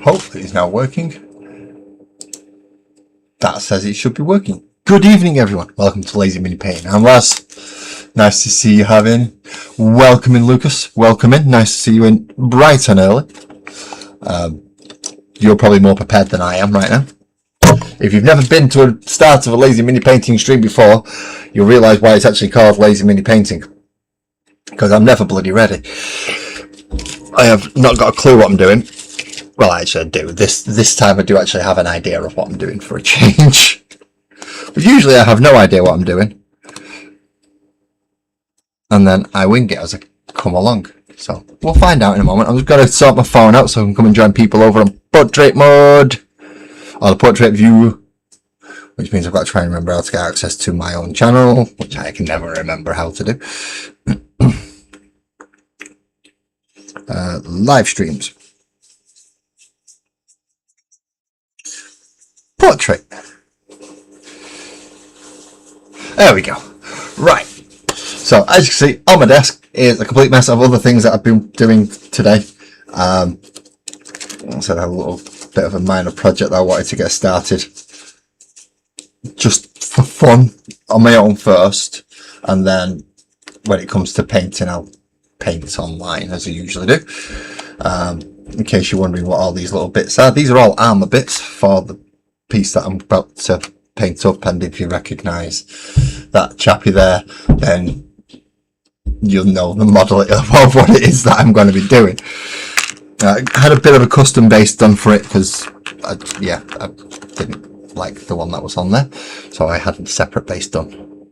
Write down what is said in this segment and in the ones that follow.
Hopefully it's now working. That says it should be working. Good evening, everyone. Welcome to Lazy Mini Painting. I'm Laz. Nice to see you having. Welcome in, Lucas. Welcome in. Nice to see you in bright and early. You're probably more prepared than I am right now. If you've never been to a start of a Lazy Mini Painting stream before, you'll realise why it's actually called Lazy Mini Painting. Because I'm never bloody ready. I have not got a clue what I'm doing. Well, actually I do. This time I do actually have an idea of what I'm doing for a change. But usually I have no idea what I'm doing. And then I wing it as I come along. So we'll find out in a moment. I'm just going to sort my phone out so I can come and join people over on portrait mode. Or the portrait view. Which means I've got to try and remember how to get access to my own channel. Which I can never remember how to do. Live streams. Portrait. There we go. Right. So as you can see, on my desk is a complete mess of other things that I've been doing today. I said I had a little bit of a minor project that I wanted to get started. Just for fun, on my own first. And then when it comes to painting, I'll paint online as I usually do. In case you're wondering what all these little bits are. These are all armour bits for the piece that I'm about to paint up, and if you recognise that chappy there, then you'll know the model of what it is that I'm going to be doing. I had a bit of a custom base done for it because I didn't like the one that was on there, so I had a separate base done.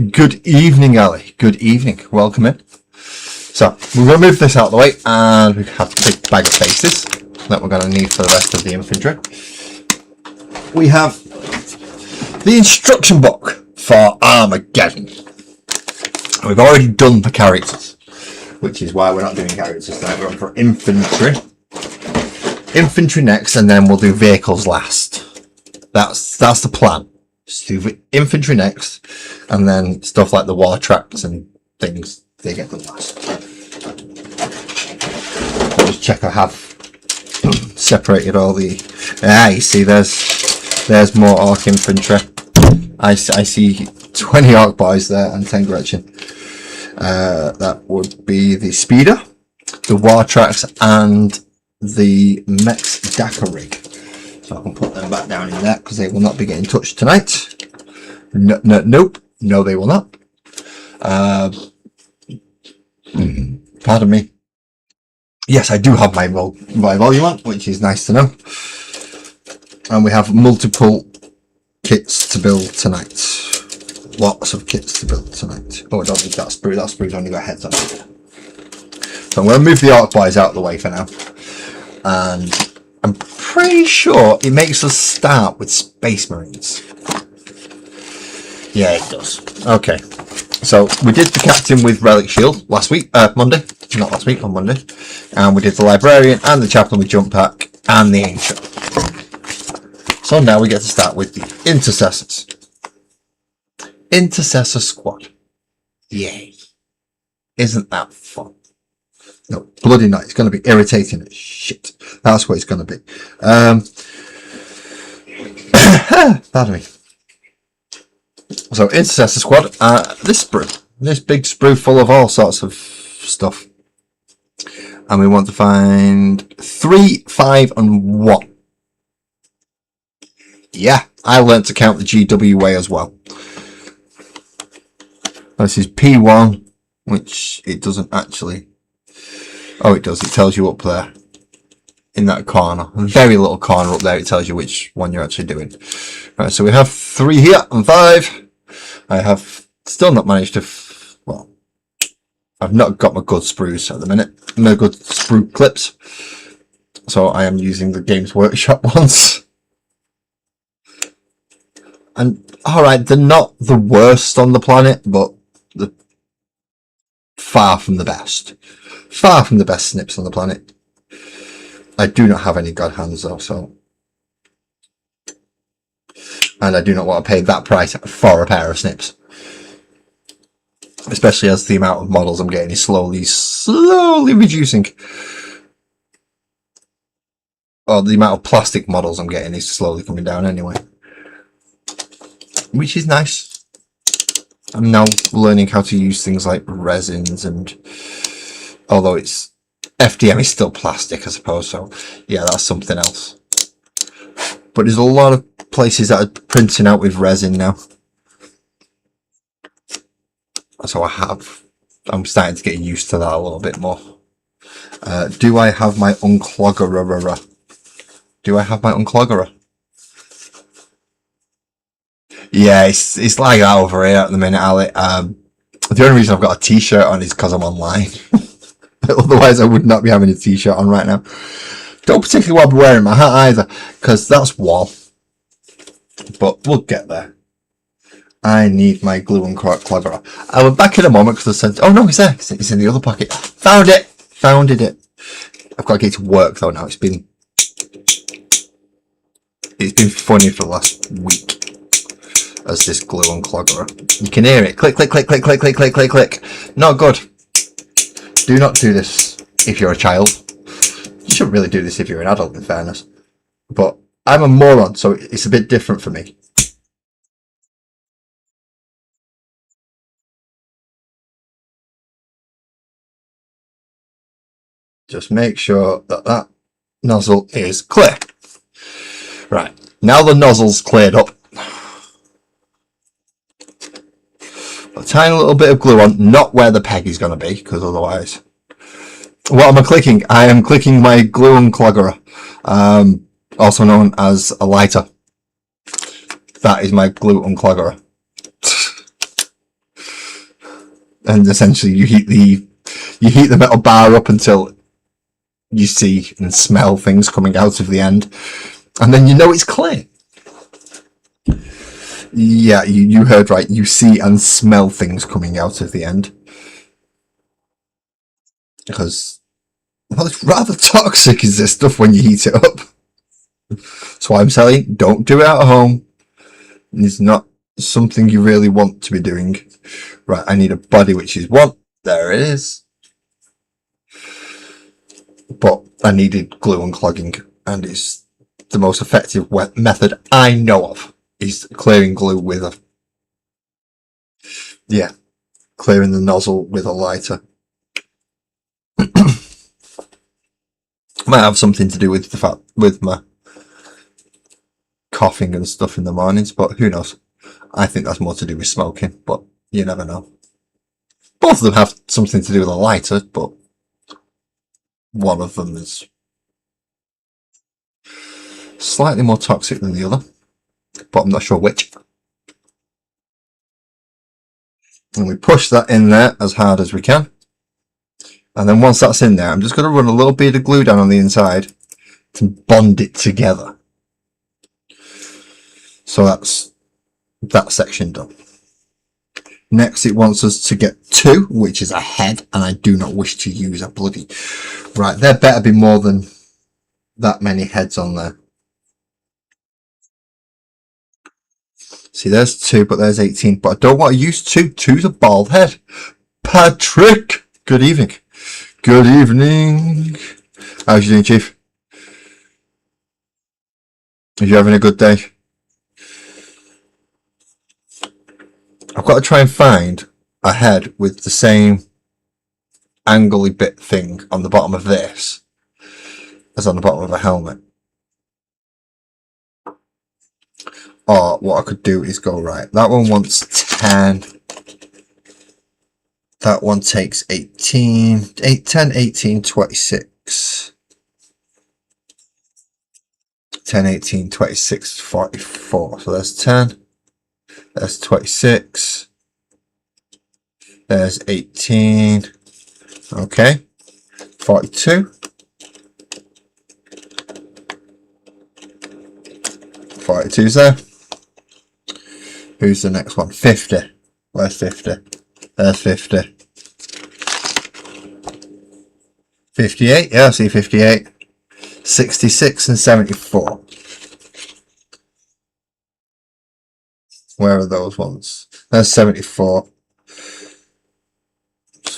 Good evening, Ali. Good evening. Welcome in. So we're going to move this out of the way, and we have a big bag of faces that we're going to need for the rest of the infantry. We have the instruction book for Armageddon. We've already done the characters, which is why we're not doing characters tonight. We're on for infantry. Infantry next, and then we'll do vehicles last. That's the plan. Just do infantry next, and then stuff like the war tracks and things, they get done last. I'll just check I have separated all the... you see there's more orc infantry. I see 20 orc boys there and 10 Gretchen. That would be the speeder, the war tracks, and the Mex Dakar rig. So I can put them back down in there because they will not be getting touched tonight. Nope. No, they will not. Pardon me. Yes, I do have my volume on, which is nice to know. And we have multiple kits to build tonight. Lots of kits to build tonight. Oh, I don't need that sprue. That sprue's only got heads on it. So I'm going to move the orc boys out of the way for now. And I'm pretty sure it makes us start with Space Marines. Yeah, it does. Okay. So we did the captain with relic shield last week, Monday. Not last week, on Monday. And we did the librarian and the chaplain with jump pack and the ancient. So now we get to start with the intercessors. Intercessor squad. Yay. Isn't that fun? No, bloody not. It's going to be irritating as shit. That's what it's going to be. Pardon me. So, intercessor squad. This sprue. This big sprue full of all sorts of stuff. And we want to find 3, 5, and 1. Yeah, I learnt to count the GW way as well. This is P1, which it doesn't actually... Oh, it does. It tells you up there in that corner. A very little corner up there. It tells you which one you're actually doing. Right, so we have 3 here and 5. I have still not managed to... Well, I've not got my good sprues at the minute. No good sprue clips. So I am using the Games Workshop ones. And, alright, they're not the worst on the planet, but they're far from the best. Far from the best snips on the planet. I do not have any god hands though, so... And I do not want to pay that price for a pair of snips. especially as the amount of models I'm getting is slowly reducing. Or the amount of plastic models I'm getting is slowly coming down anyway, which is nice. I'm now learning how to use things like resins, and although it's FDM is still plastic, I suppose, so yeah, that's something else. But there's a lot of places that are printing out with resin now, so I'm starting to get used to that a little bit more. Do I have my uncloggerer? Do I have my uncloggerer? Yeah, it's like that over here at the minute, Ali. The only reason I've got a t-shirt on is because I'm online. Otherwise, I would not be having a t-shirt on right now. Don't particularly want to be wearing my hat either, because that's warm. But we'll get there. I need my glue and cloggerer. I'll be back in a moment because I sent. Oh no, it's there. It's in the other pocket. Found it. Founded it. I've got to get to work though now. It's been funny for the last week as this glue and cloggerer. You can hear it. Click, click, click, click, click, click, click, click, click. Not good. Do not do this if you're a child. You shouldn't really do this if you're an adult, in fairness. But I'm a moron, so it's a bit different for me. Just make sure that that nozzle is clear. Right, now the nozzle's cleared up. A tiny little bit of glue on, not where the peg is going to be, because otherwise... What am I clicking? I am clicking my glue and cloggerer, also known as a lighter. That is my glue and cloggerer. And essentially you heat the metal bar up until you see and smell things coming out of the end, and then you know it's clear. Yeah, you heard right. You see and smell things coming out of the end. Because, well, it's rather toxic, is this stuff, when you heat it up. That's why I'm saying, don't do it at home. It's not something you really want to be doing. Right, I need a body, which is one. There it is. But I needed glue and clogging, and it's the most effective method I know of, is clearing glue with a... Yeah, clearing the nozzle with a lighter. Might have something to do with the fact with my coughing and stuff in the mornings, but who knows? I think that's more to do with smoking, but you never know. Both of them have something to do with a lighter, but one of them is slightly more toxic than the other, but I'm not sure which. And we push that in there as hard as we can. And then once that's in there, I'm just going to run a little bit of glue down on the inside to bond it together. So that's that section done. Next, it wants us to get 2, which is a head, and I do not wish to use a bloody... Right, there better be more than that many heads on there. See, there's 2, but there's 18, but I don't want to use 2. 2's a bald head. Patrick! Good evening. Good evening. How's you doing, Chief? Are you having a good day? I've got to try and find a head with the same angly bit thing on the bottom of this as on the bottom of a helmet. Or what I could do is go, right, that one wants 10. That one takes 18, 10, 18, 26. 10, 18, 26, 44. So there's 10. There's 26. There's 18. Okay. 42. 42's there. Who's the next one? 50. Where's 50? There's 50. 58, yeah, I see 58. 66 and 74. Where are those ones? There's 74.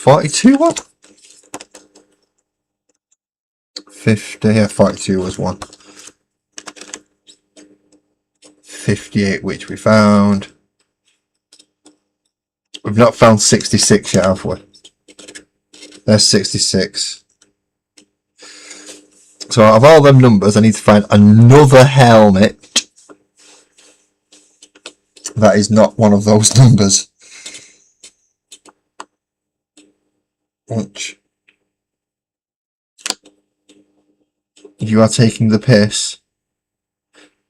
42 one? 50, yeah, 42 was one. 58, which we found. We've not found 66 yet, have we? There's 66. So out of all them numbers, I need to find another helmet that is not one of those numbers. Which you are taking the piss,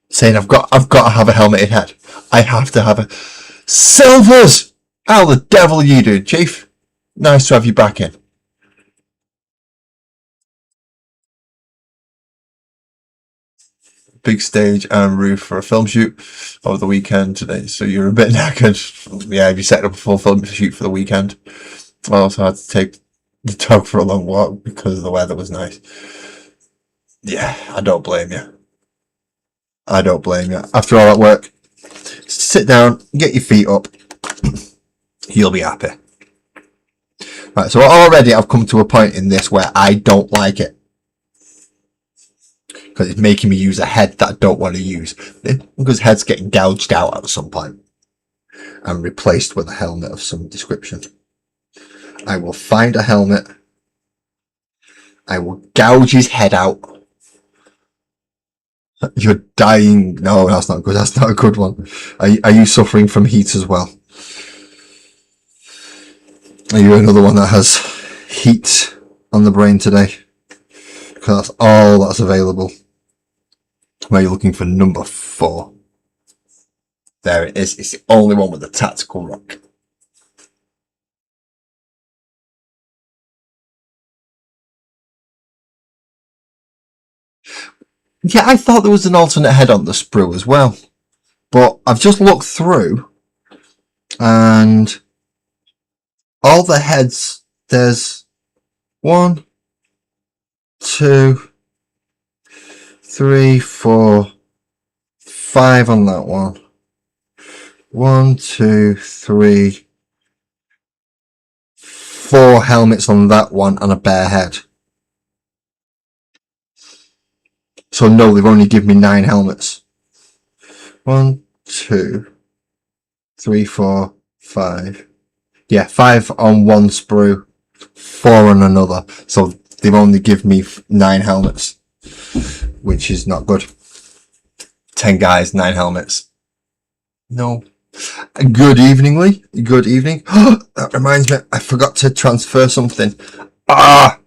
saying I've got to have a helmeted head. I have to have a Silvers. How the devil are you doing, Chief? Nice to have you back in. Big stage and roof for a film shoot over the weekend today, so you're a bit knackered. Yeah, have you set up a full film shoot for the weekend? I also had to take the dog for a long walk because the weather was nice. Yeah, I don't blame you. I don't blame you. After all that work, sit down, get your feet up. You'll be happy. Right, so already I've come to a point in this where I don't like it. Because it's making me use a head that I don't want to use. Because head's getting gouged out at some point. And replaced with a helmet of some description. I will find a helmet. I will gouge his head out. You're dying. No, that's not good. That's not a good one. Are you suffering from heat as well? Are you another one that has heat on the brain today? Because that's all that's available. Where you're looking for number 4. There it is. It's the only one with the tactical rock. Yeah, I thought there was an alternate head on the sprue as well. But I've just looked through and all the heads, there's 1, 2, 3, 4, 5 on that one. 1, 2, 3, 4 helmets on that one and a bare head. So no, they've only given me 9 helmets. 1, 2, 3, 4, 5. Yeah, 5 on one sprue, 4 on another. So they've only given me 9 helmets, which is not good. 10 guys, 9 helmets. No. Good evening, Lee. Good evening. That reminds me, I forgot to transfer something. Ah!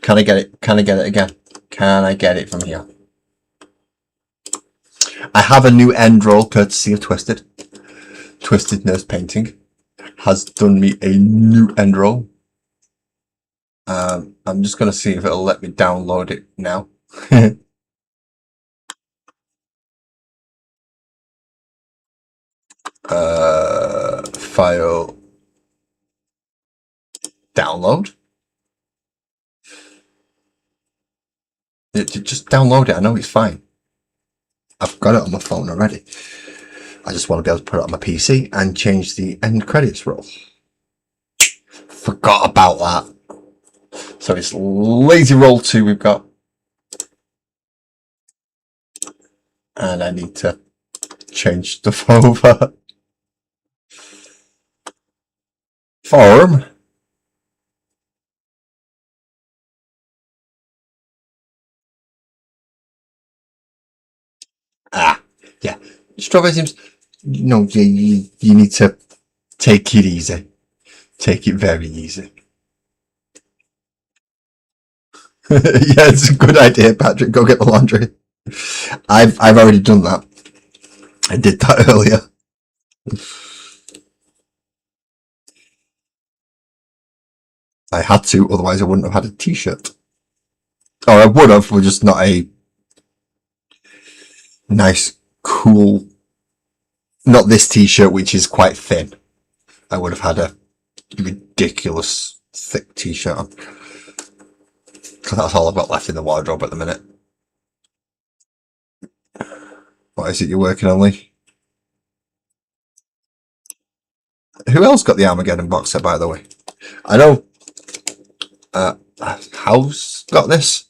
Can I get it? Can I get it again? Can I get it from here? I have a new end roll courtesy of Twisted. Twisted Nurse Painting has done me a new end roll. I'm just going to see if it'll let me download it now. File. Download. Just download it. I know it's fine. I've got it on my phone already. I just want to be able to put it on my PC and change the end credits roll. Forgot about that. So it's Lazy Roll 2 we've got. And I need to change stuff over. Form. Yeah. Strawberry Sims. No, you need to take it easy. Take it very easy. Yeah, it's a good idea, Patrick. Go get the laundry. I've already done that. I did that earlier. I had to, otherwise I wouldn't have had a t-shirt. Or I would have, but just not a nice, cool, not this t-shirt, which is quite thin. I would have had a ridiculous thick t-shirt on. Because that's all I've got left in the wardrobe at the minute. What is it you're working on, Lee? Who else got the Armageddon box set, by the way? I know house got this.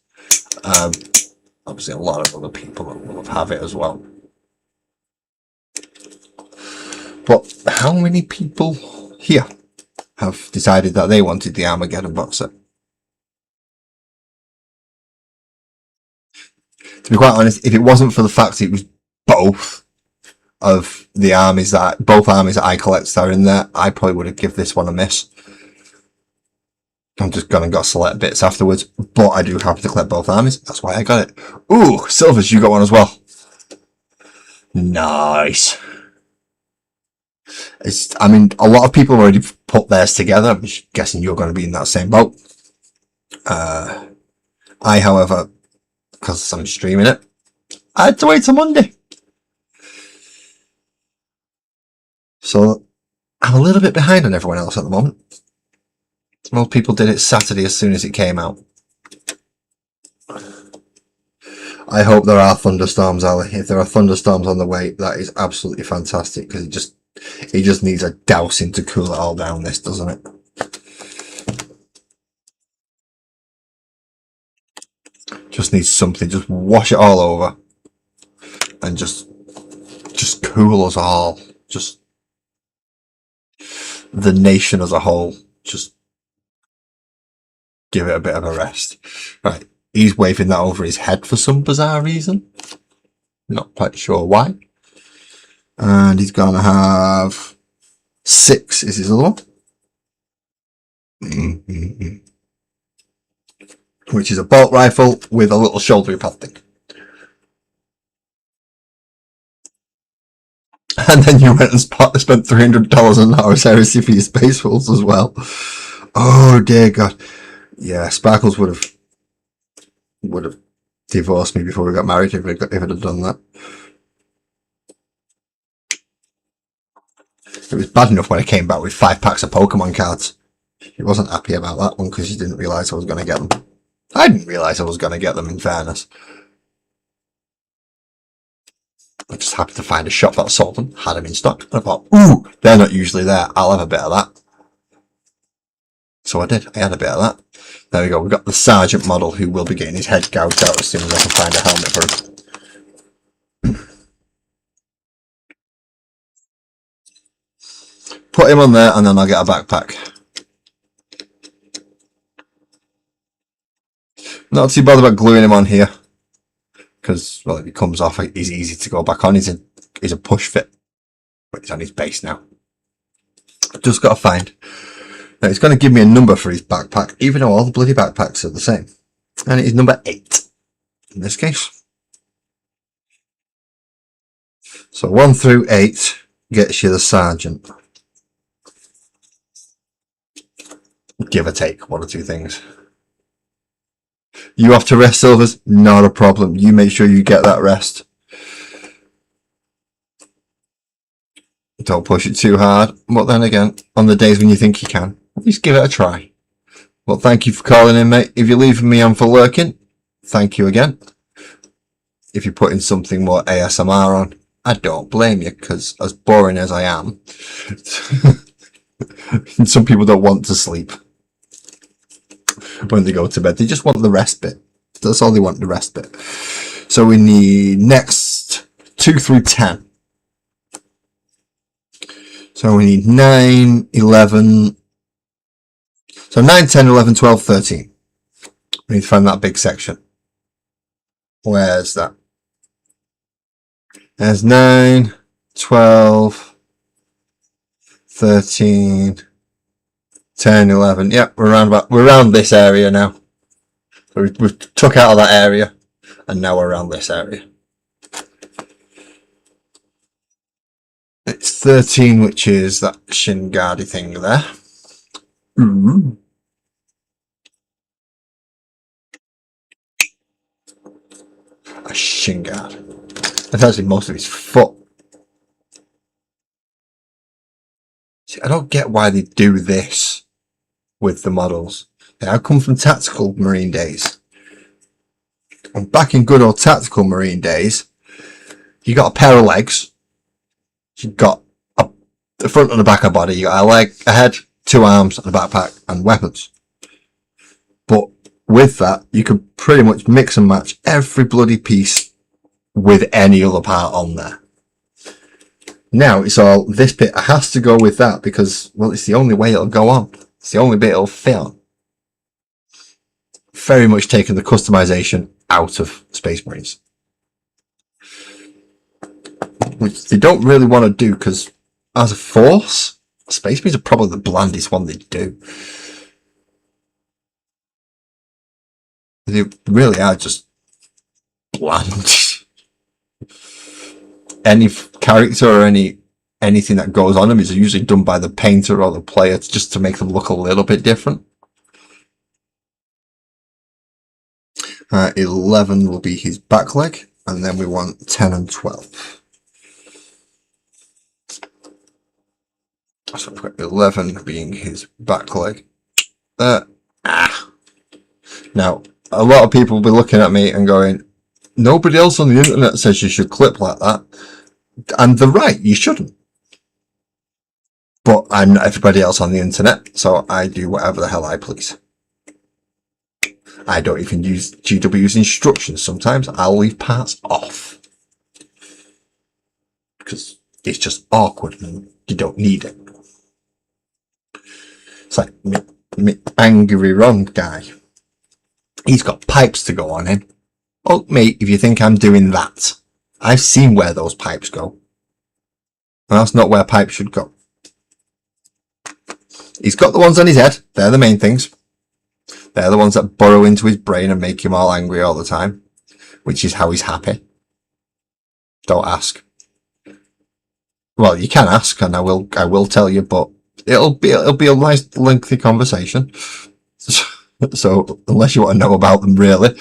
Obviously, a lot of other people will have it as well. But how many people here have decided that they wanted the Armageddon box set? To be quite honest, if it wasn't for the fact it was both of the armies both armies that I collect are in there, I probably would have given this one a miss. I'm just gonna got select bits afterwards, but I do have to collect both armies. That's why I got it. Ooh, Silvers, you got one as well. Nice. I mean, a lot of people have already put theirs together. I'm just guessing you're going to be in that same boat. I, however, because I'm streaming it, I had to wait till Monday. So I'm a little bit behind on everyone else at the moment. Most people did it Saturday as soon as it came out. I hope there are thunderstorms, Ali. If there are thunderstorms on the way, that is absolutely fantastic, because it just needs a dousing to cool it all down, this, doesn't it? Just needs something, just wash it all over and just cool us all. Just the nation as a whole. Just give it a bit of a rest. Right. He's waving that over his head for some bizarre reason. Not quite sure why. And he's going to have 6 is his other one. Which is a bolt rifle with a little shoulder pad thing. And then you went and spent $300 on Horus Heresy for your Space Wolves as well. Oh dear God. Yeah, Sparkles would have divorced me before we got married if it had done that. It was bad enough when I came back with 5 packs of Pokemon cards. He wasn't happy about that one because he didn't realise I was going to get them. I didn't realise I was going to get them, in fairness. I just happened to find a shop that sold them, had them in stock, and I thought, ooh, they're not usually there, I'll have a bit of that. So I did, I had a bit of that. There we go, we've got the Sergeant model who will be getting his head gouged out as soon as I can find a helmet for him. Put him on there and then I'll get a backpack. Not too bothered about gluing him on here. Because, well, if he comes off, he's easy to go back on. He's a push fit. But he's on his base now. I've just got to find. Now, it's going to give me a number for his backpack, even though all the bloody backpacks are the same. And it is number 8, in this case. So 1 through 8 gets you the Sergeant. Give or take 1 or 2 things. You have to rest, Silvers? Not a problem. You make sure you get that rest. Don't push it too hard. But then again, on the days when you think you can, at least give it a try. Well, thank you for calling in, mate. If you're leaving me on for lurking, thank you again. If you're putting something more ASMR on, I don't blame you, because as boring as I am, some people don't want to sleep when they go to bed. They just want the rest bit. That's all they want, the rest bit. So we need next 2 through 10. So we need 9, 11. So 9, 10, 11, 12, 13. We need to find that big section. Where's that? There's 9, 12, 13, 10, 11. Yep, we're around this area now. So we've took out of that area, and now we're around this area. It's 13, which is that Shingardi thing there. Ooh. A Shingard. That's actually most of his foot. See, I don't get why they do this with the models. I come from Tactical Marine days. And back in good old Tactical Marine days, you got a pair of legs. You got the front and the back of the body. You got a leg, a head, 2 arms, and a backpack, and weapons. But with that, you could pretty much mix and match every bloody piece with any other part on there. Now it's all, this bit has to go with that because, well, it's the only way it'll go on. It's the only bit it'll fit on. Very much taking the customization out of Space Marines, which they don't really want to do because as a force, Space Marines are probably the blandest one they do. They really are just bland. Any character or anything that goes on them is usually done by the painter or the player just to make them look a little bit different. 11 will be his back leg, and then we want 10 and 12. So we've got 11 being his back leg. Now, a lot of people will be looking at me and going, nobody else on the internet says you should clip like that. And they're right, you shouldn't. But I'm not everybody else on the internet, so I do whatever the hell I please. I don't even use GW's instructions. Sometimes I'll leave parts off. Because it's just awkward and you don't need it. It's like me angry Ron guy. He's got pipes to go on him. Oh, mate, if you think I'm doing that, I've seen where those pipes go. And that's not where pipes should go. He's got the ones on his head. They're the main things. They're the ones that burrow into his brain and make him all angry all the time, which is how he's happy. Don't ask. Well, you can ask, and I will tell you, but it'll be a nice lengthy conversation. So unless you want to know about them, really,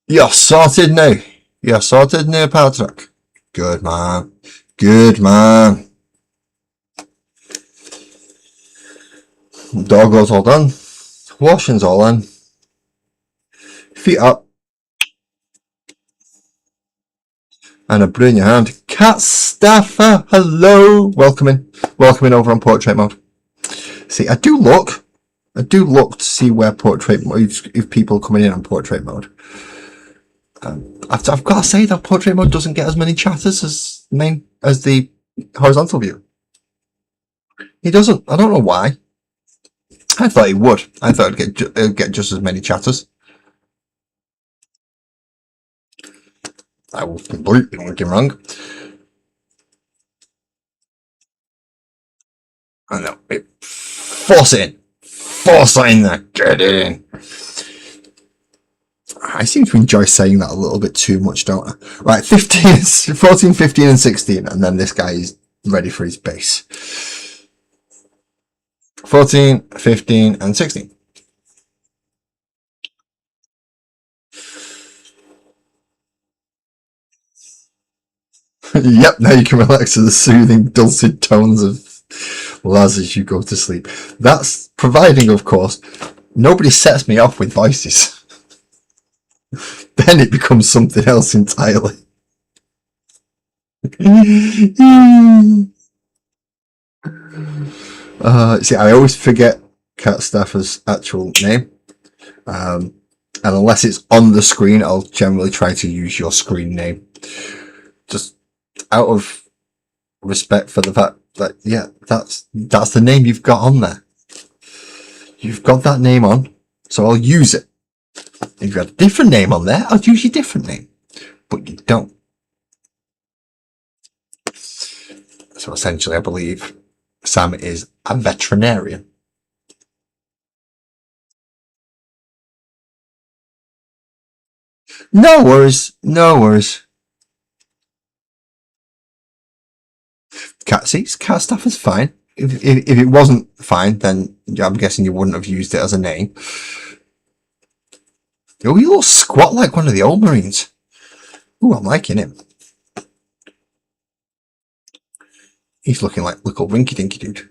you're sorted now. You're sorted now, Patrick. Good man. Good man. Doggo's all done. Washing's all in. Feet up. And a brew in your hand. Cat Staffer, hello. Welcome in over on portrait mode. See, I do look to see where portrait mode, if people are coming in on portrait mode. I've got to say that portrait mode doesn't get as many chatters as the horizontal view. He doesn't. I don't know why. I thought he would. I thought it'd get just as many chatters. I was completely looking wrong. I know. Force it in. Force it in there. Get it in. I seem to enjoy saying that a little bit too much, don't I? Right, 14, 15, and 16. And then this guy is ready for his base. 14, 15, and 16. Yep, now you can relax to the soothing, dulcet tones of Laz as you go to sleep. That's providing, of course, nobody sets me off with voices. Then it becomes something else entirely. See, I always forget Cat Staffer's actual name. And unless it's on the screen, I'll generally try to use your screen name. Just out of respect for the fact that, yeah, that's the name you've got on there. You've got that name on, so I'll use it. If you've got a different name on there, I'll use your different name. But you don't. So essentially, I believe Sam is a veterinarian. No worries. No worries. Cat stuff is fine. If it wasn't fine, then I'm guessing you wouldn't have used it as a name. Oh, you look squat like one of the old Marines. Ooh, I'm liking him. He's looking like little rinky dinky dude.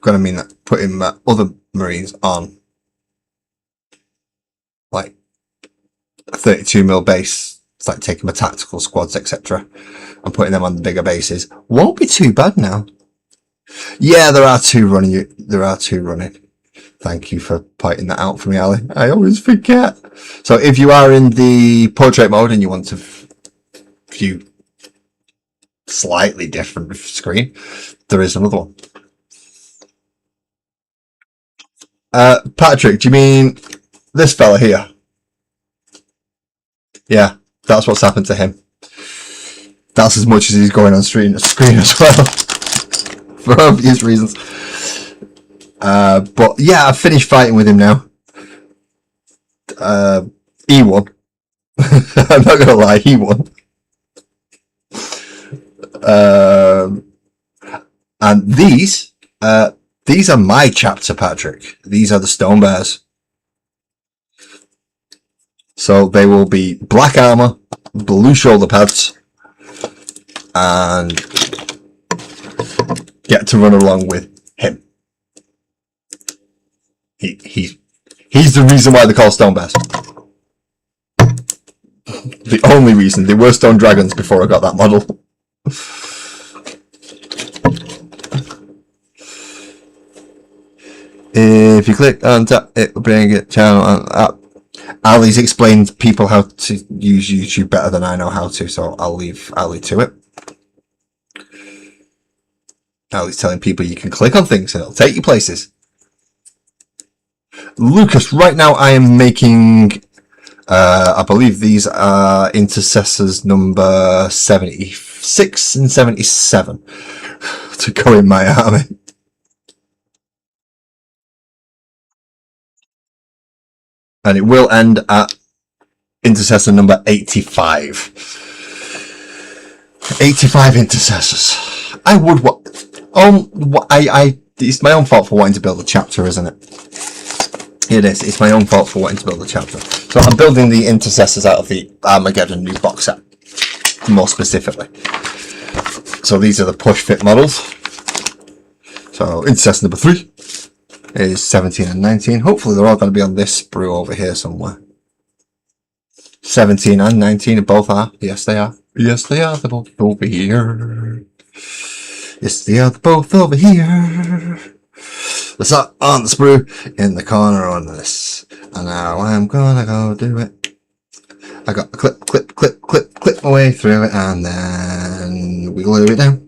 Gonna mean that putting other Marines on like a 32mm base. It's like taking my tactical squads, etc., and putting them on the bigger bases. Won't be too bad now. Yeah, there are two running. There are two running. Thank you for pointing that out for me, Ali. I always forget. So if you are in the portrait mode and you want to view slightly different screen, there is another one. Patrick, do you mean this fella here? Yeah, that's what's happened to him. That's as much as he's going on screen as well, for obvious reasons. But yeah, I've finished fighting with him now. He won. I'm not gonna lie, he won. And these are my chapter, Patrick. These are the stone bears. So they will be black armor, blue shoulder pads, and get to run along with him. He's the reason why they're called stone bears. The only reason. They were stone dragons before I got that model. If you click on tap, it will bring it channel on up. Ali's explained people how to use YouTube better than I know how to, so I'll leave Ali to it. Ali's telling people you can click on things and it'll take you places. Lucas, right now I am making, I believe these are intercessors number 76 and 77 to go in my army. And it will end at intercessor number 85. 85 intercessors. I would it's my own fault for wanting to build a chapter, isn't it? It is. It's my own fault for wanting to build a chapter. So I'm building the intercessors out of the Armageddon new box set, more specifically. So these are the push fit models. So intercessor number 3 is 17 and 19. Hopefully they're all going to be on this sprue over here somewhere. 17 and 19 both are. Yes, they are. Yes, they are. They're both over here. Yes, they are both over here. Let's not on the sprue in the corner on this. And now I'm gonna go do it. I got the clip my way through it, and then we glue it down.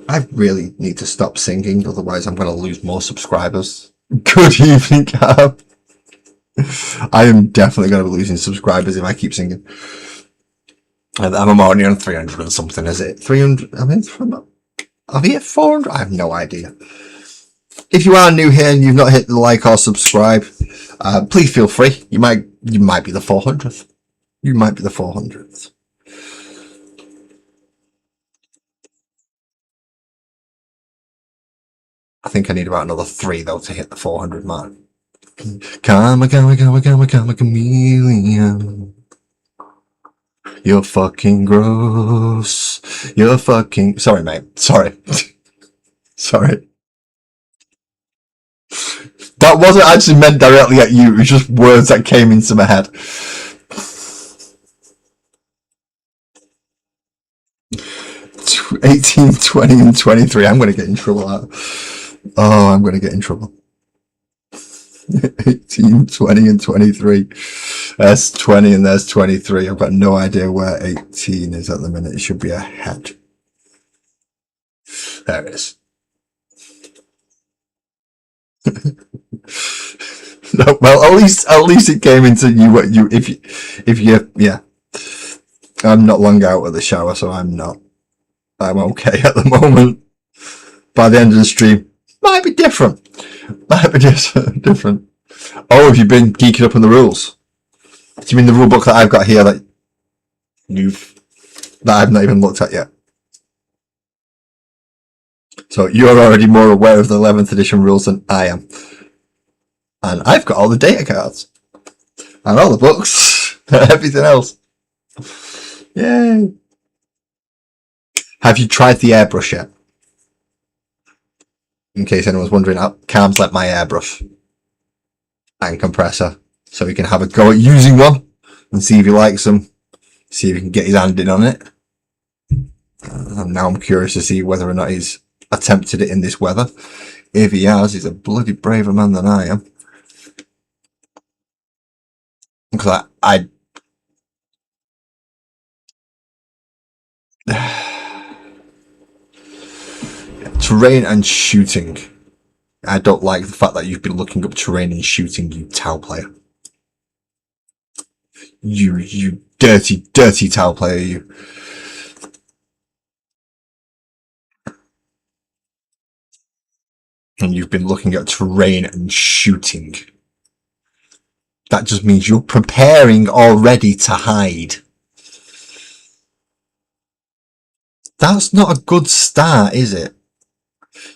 I really need to stop singing, otherwise I'm going to lose more subscribers. Good evening, Cab. I am definitely going to be losing subscribers if I keep singing. I'm already on 300 and something, is it? 300? I mean, are we at 400? I have no idea. If you are new here and you've not hit the like or subscribe, please feel free. You might be the 400th. You might be the 400th. I think I need about another 3 though to hit the 400 mark. Come a chameleon. You're fucking gross. You're fucking... Sorry, mate. Sorry. Sorry. That wasn't actually meant directly at you. It was just words that came into my head. – 18, 20 and 23. I'm going to get in trouble. Oh, I'm going to get in trouble. 18, 20 and 23. There's 20 and there's 23. I've got no idea where 18 is at the minute. It should be ahead. There it is. No, well, at least it came into you. If you, yeah. I'm not long out of the shower, so I'm okay at the moment. By the end of the stream, might be different. Might be different. Oh, have you been geeking up on the rules? Do you mean the rule book that I've got here that I've not even looked at yet? So you're already more aware of the 11th edition rules than I am. And I've got all the data cards. And all the books. And everything else. Yay. Have you tried the airbrush yet? In case anyone's wondering, Cam's lent my airbrush and compressor, so he can have a go at using one and see if he likes them, see if he can get his hand in on it. And now I'm curious to see whether or not he's attempted it in this weather. If he has, he's a bloody braver man than I am. Because I terrain and shooting. I don't like the fact that you've been looking up terrain and shooting, you Tau player. You dirty, dirty Tau player, you. And you've been looking at terrain and shooting. That just means you're preparing already to hide. That's not a good start, is it?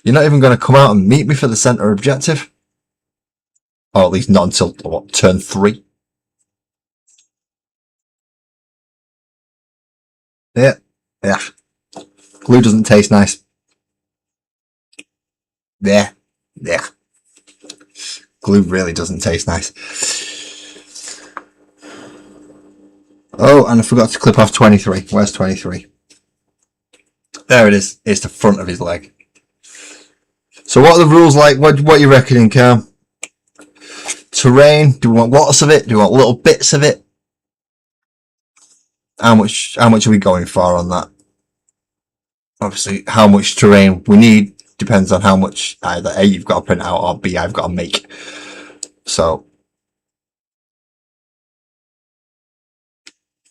You're not even going to come out and meet me for the center objective? Or at least not until, what, turn 3? Yeah. Yeah. Glue doesn't taste nice. Yeah. Yeah. Glue really doesn't taste nice. Oh, and I forgot to clip off 23. Where's 23? There it is. It's the front of his leg. So what are the rules like? What are you reckoning, Cam? Terrain? Do we want lots of it? Do we want little bits of it? How much are we going for on that? Obviously, how much terrain we need depends on how much either A, you've got to print out, or B, I've got to make. So,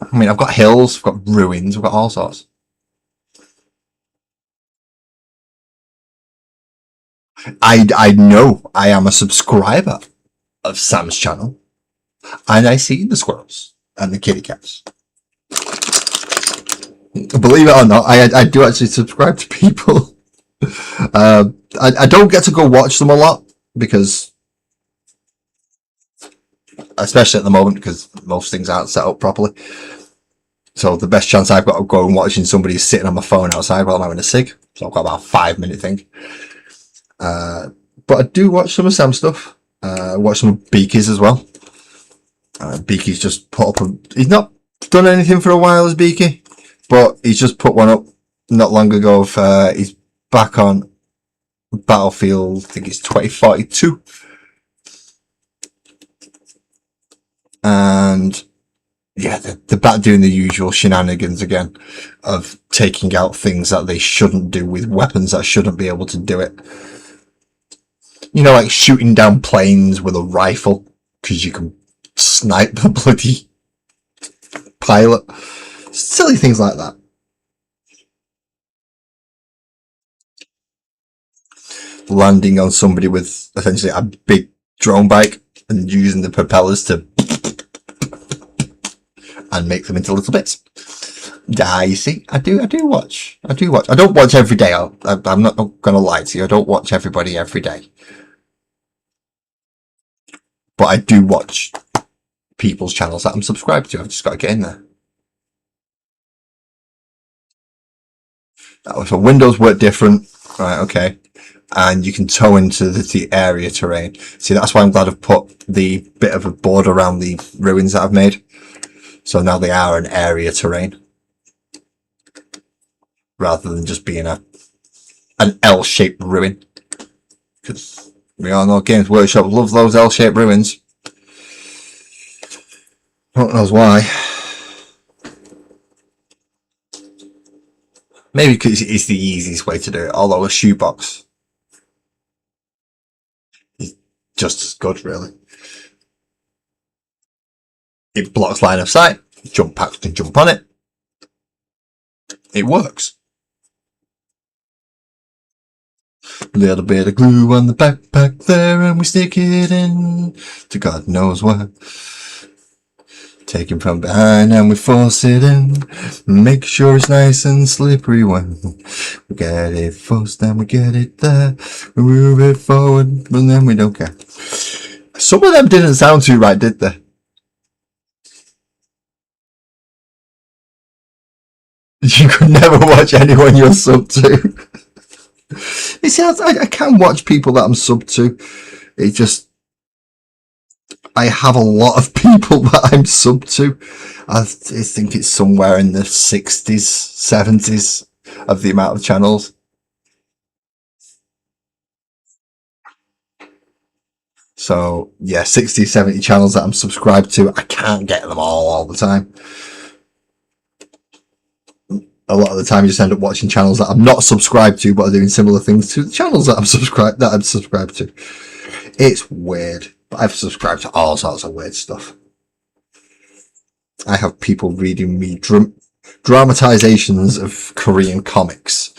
I mean, I've got hills, I've got ruins, I've got all sorts. I know I am a subscriber of Sam's channel, and I see the squirrels and the kitty cats. Believe it or not, I do actually subscribe to people. I don't get to go watch them a lot because, especially at the moment, because most things aren't set up properly. So the best chance I've got of going watching somebody is sitting on my phone outside while I'm having a cig. So I've got about a 5-minute thing. But I do watch some of Sam's stuff. Watch some of Beaky's as well. Beaky's just put up he's not done anything for a while as Beaky, but he's just put one up not long ago of, he's back on Battlefield, I think it's 2042. And yeah, they're back doing the usual shenanigans again of taking out things that they shouldn't do with weapons that shouldn't be able to do it. You know, like shooting down planes with a rifle because you can snipe the bloody pilot. Silly things like that. Landing on somebody with essentially a big drone bike and using the propellers to and make them into little bits. You see, I do watch. I don't watch every day. I'm not going to lie to you. I don't watch everybody every day. But I do watch people's channels that I'm subscribed to. I've just got to get in there. So windows work different. Right, okay. And you can tow into the area terrain. See, that's why I'm glad I've put the bit of a border around the ruins that I've made. So now they are an area terrain. Rather than just being an L-shaped ruin. Because we all know Games Workshop love those L-shaped ruins. God knows why. Maybe because it's the easiest way to do it. Although a shoebox is just as good, really. It blocks line of sight. Jump packs can jump on it. It works. Little bit of glue on the backpack there, and we stick it in to God knows what. Take him from behind and we force it in. Make sure it's nice and slippery when we get it first, then we get it there. We move it forward, but then we don't care. Some of them didn't sound too right, did they? You could never watch anyone you're sub to. You see, I can watch people that I'm sub to. It just, I have a lot of people that I'm sub to. I think it's somewhere in the 60s, 70s. of the amount of channels. So yeah, 60, 70 channels that I'm subscribed to. I can't get them all the time. A lot of the time you just end up watching channels that I'm not subscribed to, but are doing similar things to the channels that I'm subscribed to. It's weird. But I've subscribed to all sorts of weird stuff. I have people reading me dramatizations of Korean comics.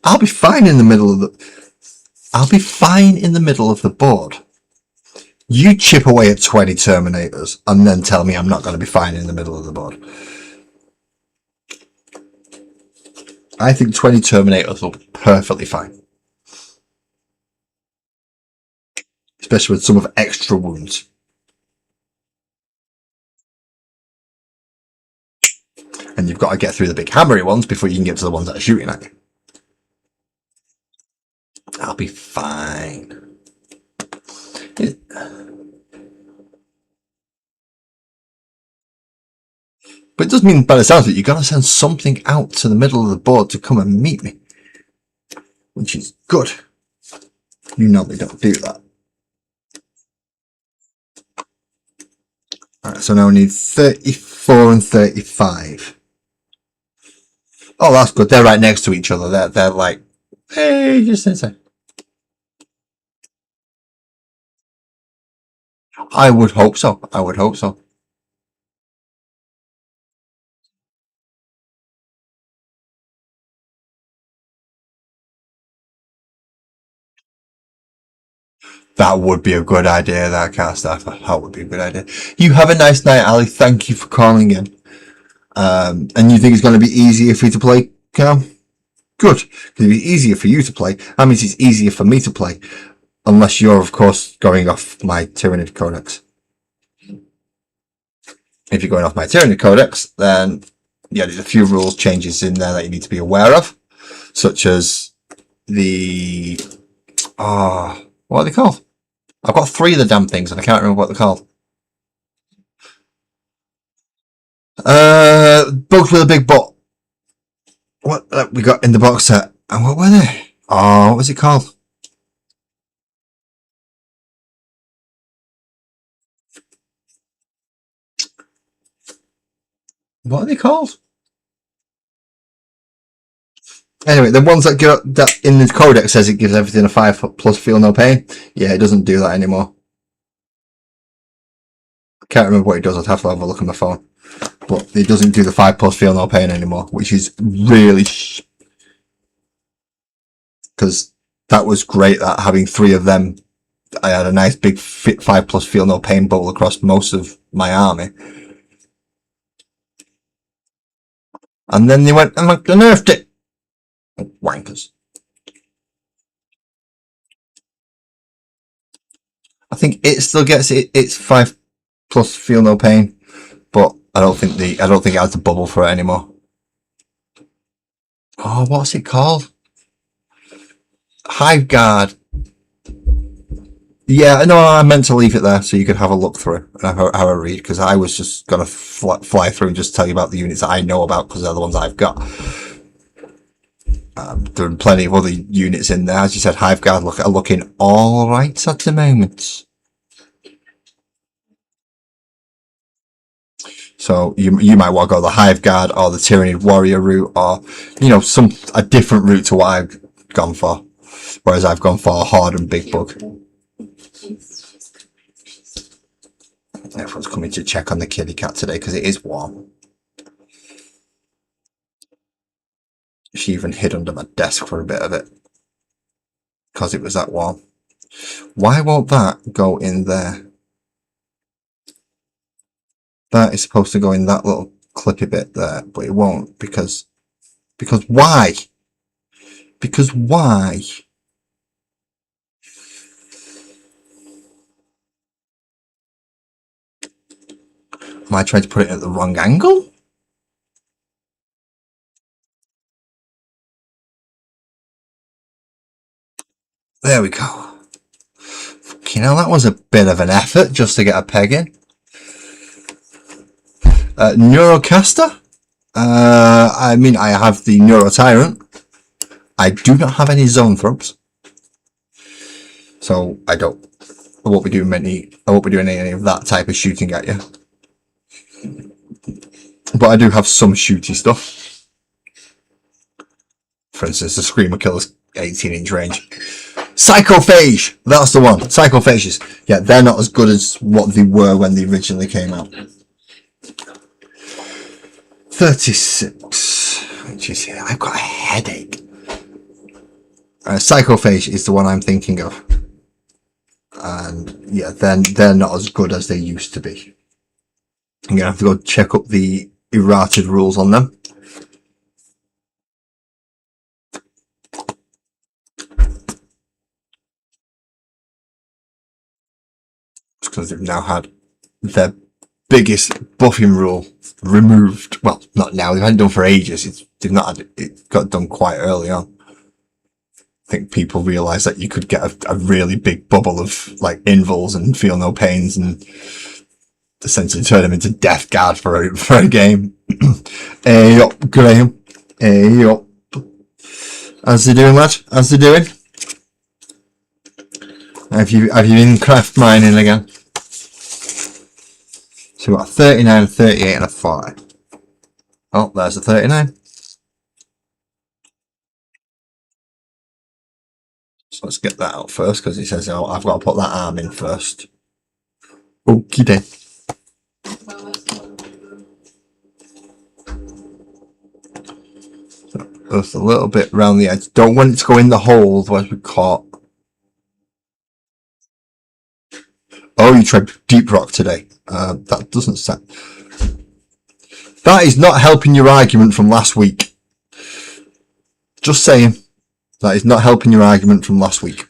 I'll be fine in the middle of the board. You chip away at 20 Terminators and then tell me I'm not going to be fine in the middle of the board. I think 20 Terminators will be perfectly fine. Especially with some of extra wounds. And you've got to get through the big hammery ones before you can get to the ones that are shooting at you. I'll be fine. But it does mean, by the sounds of it, you've got to send something out to the middle of the board to come and meet me. Which is good. You normally don't do that. Alright, so now we need 34 and 35. Oh, that's good. They're right next to each other. They're like, hey, just inside. I would hope so. I would hope so. That would be a good idea, that cast off. That would be a good idea. You have a nice night, Ali. Thank you for calling in. And you think it's going to be easier for you to play, Cam? Good. Because if it's easier for you to play, that means it's easier for me to play. Unless you're, of course, going off my Tyranid Codex. If you're going off my Tyranid Codex, then yeah, there's a few rules changes in there that you need to be aware of. Such as the... what are they called? I've got 3 of the damn things and I can't remember what they're called. Bugs with a big butt. What we got in the box set. And what were they? Oh, what was it called? What are they called? Anyway, the ones that get that in the codex says it gives everything a 5+ feel no pain. Yeah, it doesn't do that anymore. I can't remember what it does. I'd have to have a look on my phone. But it doesn't do the 5+ feel no pain anymore, which is really because that was great. That having 3 of them, I had a nice big 5+ feel no pain bowl across most of my army. And then they went and like they nerfed it. Wankers. I think it still gets its 5+ feel no pain, but I don't think it has the bubble for it anymore. Oh, what's it called? Hive Guard. Yeah, no, I meant to leave it there so you could have a look through and have a read, because I was just gonna fly through and just tell you about the units that I know about because they're the ones I've got. There are plenty of other units in there. As you said, Hive Guard are looking all right at the moment. So you might want to go the Hive Guard or the Tyranid Warrior route, or a different route to what I've gone for. Whereas I've gone for Horde and Big Bug. Everyone's coming to check on the kitty cat today because it is warm. She even hid under my desk for a bit of it because it was that warm. Why won't that go in there? That is supposed to go in that little clippy bit there, but it won't because why? Because why? Am I trying to put it at the wrong angle? There we go. Fucking hell, that was a bit of an effort just to get a peg in. Neurocaster? I mean, I have the Neuro Tyrant. I do not have any zone throws, so I won't be doing any of that type of shooting at you. But I do have some shooty stuff. For instance, the Screamer Killer's 18-inch range. Psychophage! That's the one. Psychophages. Yeah, they're not as good as what they were when they originally came out. 36. Which is here. I've got a headache. Psychophage is the one I'm thinking of. And yeah, they're not as good as they used to be. I'm going to have to go check up the errated rules on them. Because they've now had their biggest buffing rule removed. Well, not now. They've had it done for ages. They've not had it got done quite early on. I think people realised that you could get a really big bubble of like invulns and feel no pains and essentially turn them into death guard for a game. Hey up, Graham. Hey up. How's they doing, lad? How's they doing? Have you been craft mining again? So we've got a 39, a 38 and a 5. Oh, there's a 39. So let's get that out first, because it says, oh, I've got to put that arm in first. Okie then. So just a little bit round the edge. Don't want it to go in the hole, otherwise we're caught. Oh, you tried deep rock today. That doesn't sound... That is not helping your argument from last week. Just saying. That is not helping your argument from last week.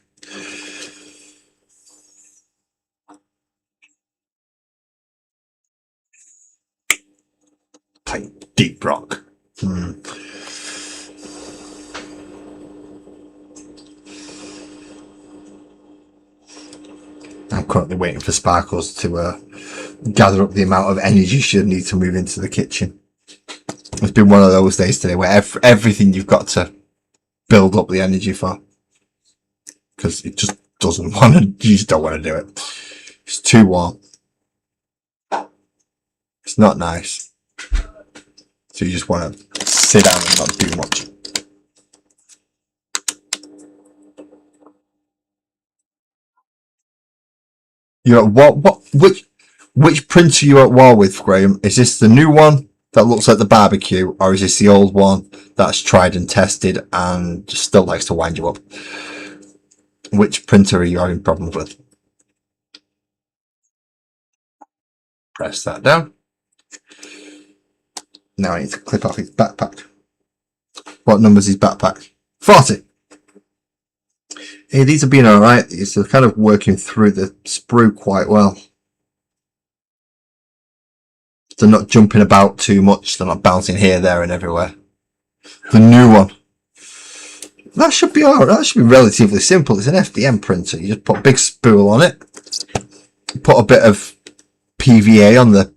Playing deep rock. I'm currently waiting for Sparkles to gather up the amount of energy she'll need to move into the kitchen. It's been one of those days today where everything you've got to build up the energy for, because it just doesn't want to. You just don't want to do it. It's too warm. It's not nice. So you just want to sit down and not do much. You're at which printer are you at war with, Graham? Is this the new one that looks like the barbecue, or is this the old one that's tried and tested and still likes to wind you up? Which printer are you having problems with? Press that down. Now I need to clip off his backpack. What number's his backpack? 40. Hey, these are being alright. These are kind of working through the sprue quite well. They're not jumping about too much. They're not bouncing here, there and everywhere. The new one. That should be alright. That should be relatively simple. It's an FDM printer. You just put a big spool on it. Put a bit of PVA on the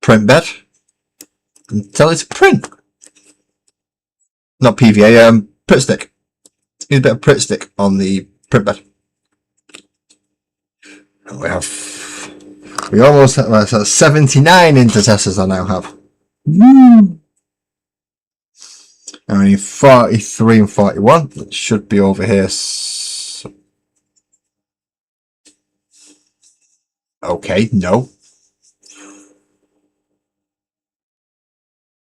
print bed. And tell it to print. Not PVA, Pritt stick. Need a bit of Pritt stick on the print bed. And we almost have 79 intercessors I now have. Woo! I mean 43 and 41. It should be over here. Okay, no.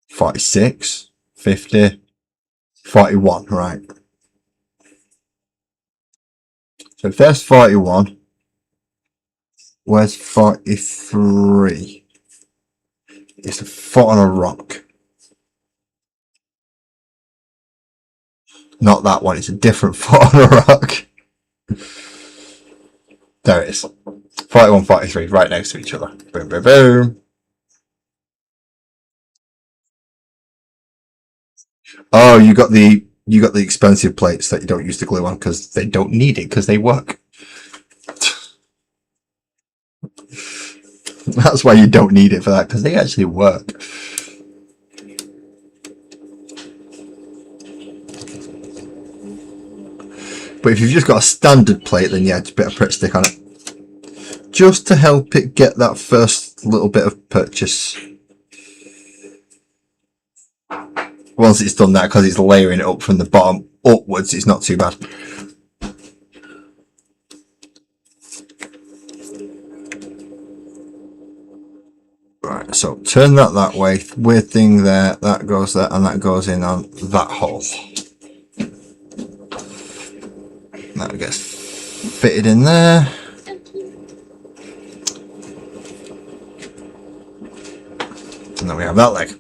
46, 50, 41, right. So if there's 41, where's 43? It's a foot on a rock. Not that one, it's a different foot on a rock. There it is. 41, 43, right next to each other. Boom, boom, boom. Oh, you got the expensive plates that you don't use the glue on because they don't need it because they work. That's why you don't need it for that, because they actually work. But if you've just got a standard plate, then yeah, just a bit of Pritt stick on it. Just to help it get that first little bit of purchase. Once it's done that, because it's layering it up from the bottom upwards, it's not too bad. Right, so turn that way. Weird thing there, that goes there, and that goes in on that hole. That gets fitted in there. And then we have that leg.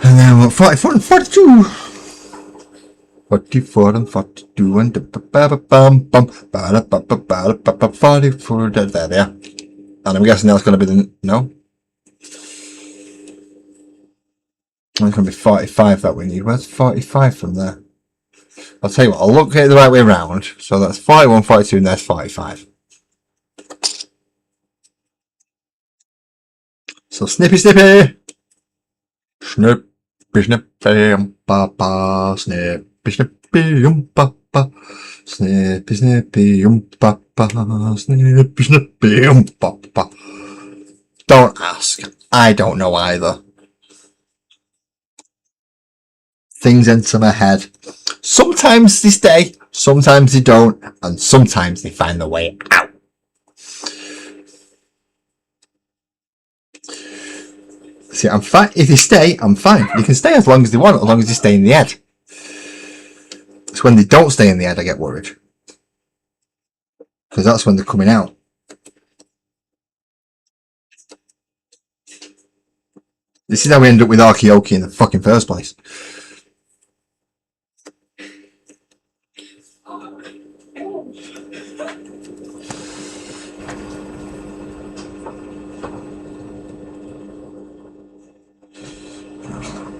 And then we're 44 and 42. 44 and 42 and bam bam 44 there they are. And I'm guessing that's going to be the no. It's going to be 45 that we need. Where's 45 from there? I'll tell you what, I'll look at it the right way around. So that's 41, 42, and there's 45. So snippy, snippy. Snippy, snippy, papa, snippy, snippy, papa. Snippy, snippy, papa, snippy, snippy, papa. Don't ask. I don't know either. Things enter my head. Sometimes they stay, sometimes they don't, and sometimes they find their way out. See, I'm fine. If they stay, I'm fine. They can stay as long as they want, as long as they stay in the head. It's when they don't stay in the head I get worried. Because that's when they're coming out. This is how we end up with Archaeoki in the fucking first place.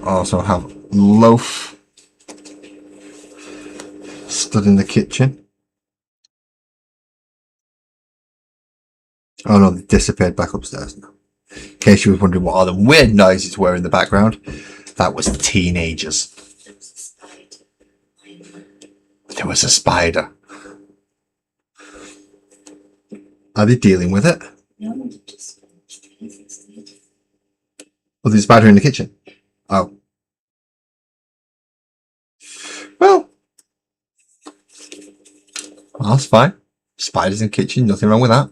Also have loaf stood in the kitchen. Oh no, they disappeared back upstairs now. In case you were wondering what all the weird noises were in the background, that was teenagers. There was a spider. Are they dealing with it? No, just. Oh, there's a spider in the kitchen. Oh. Well, that's fine. Spiders in the kitchen, nothing wrong with that.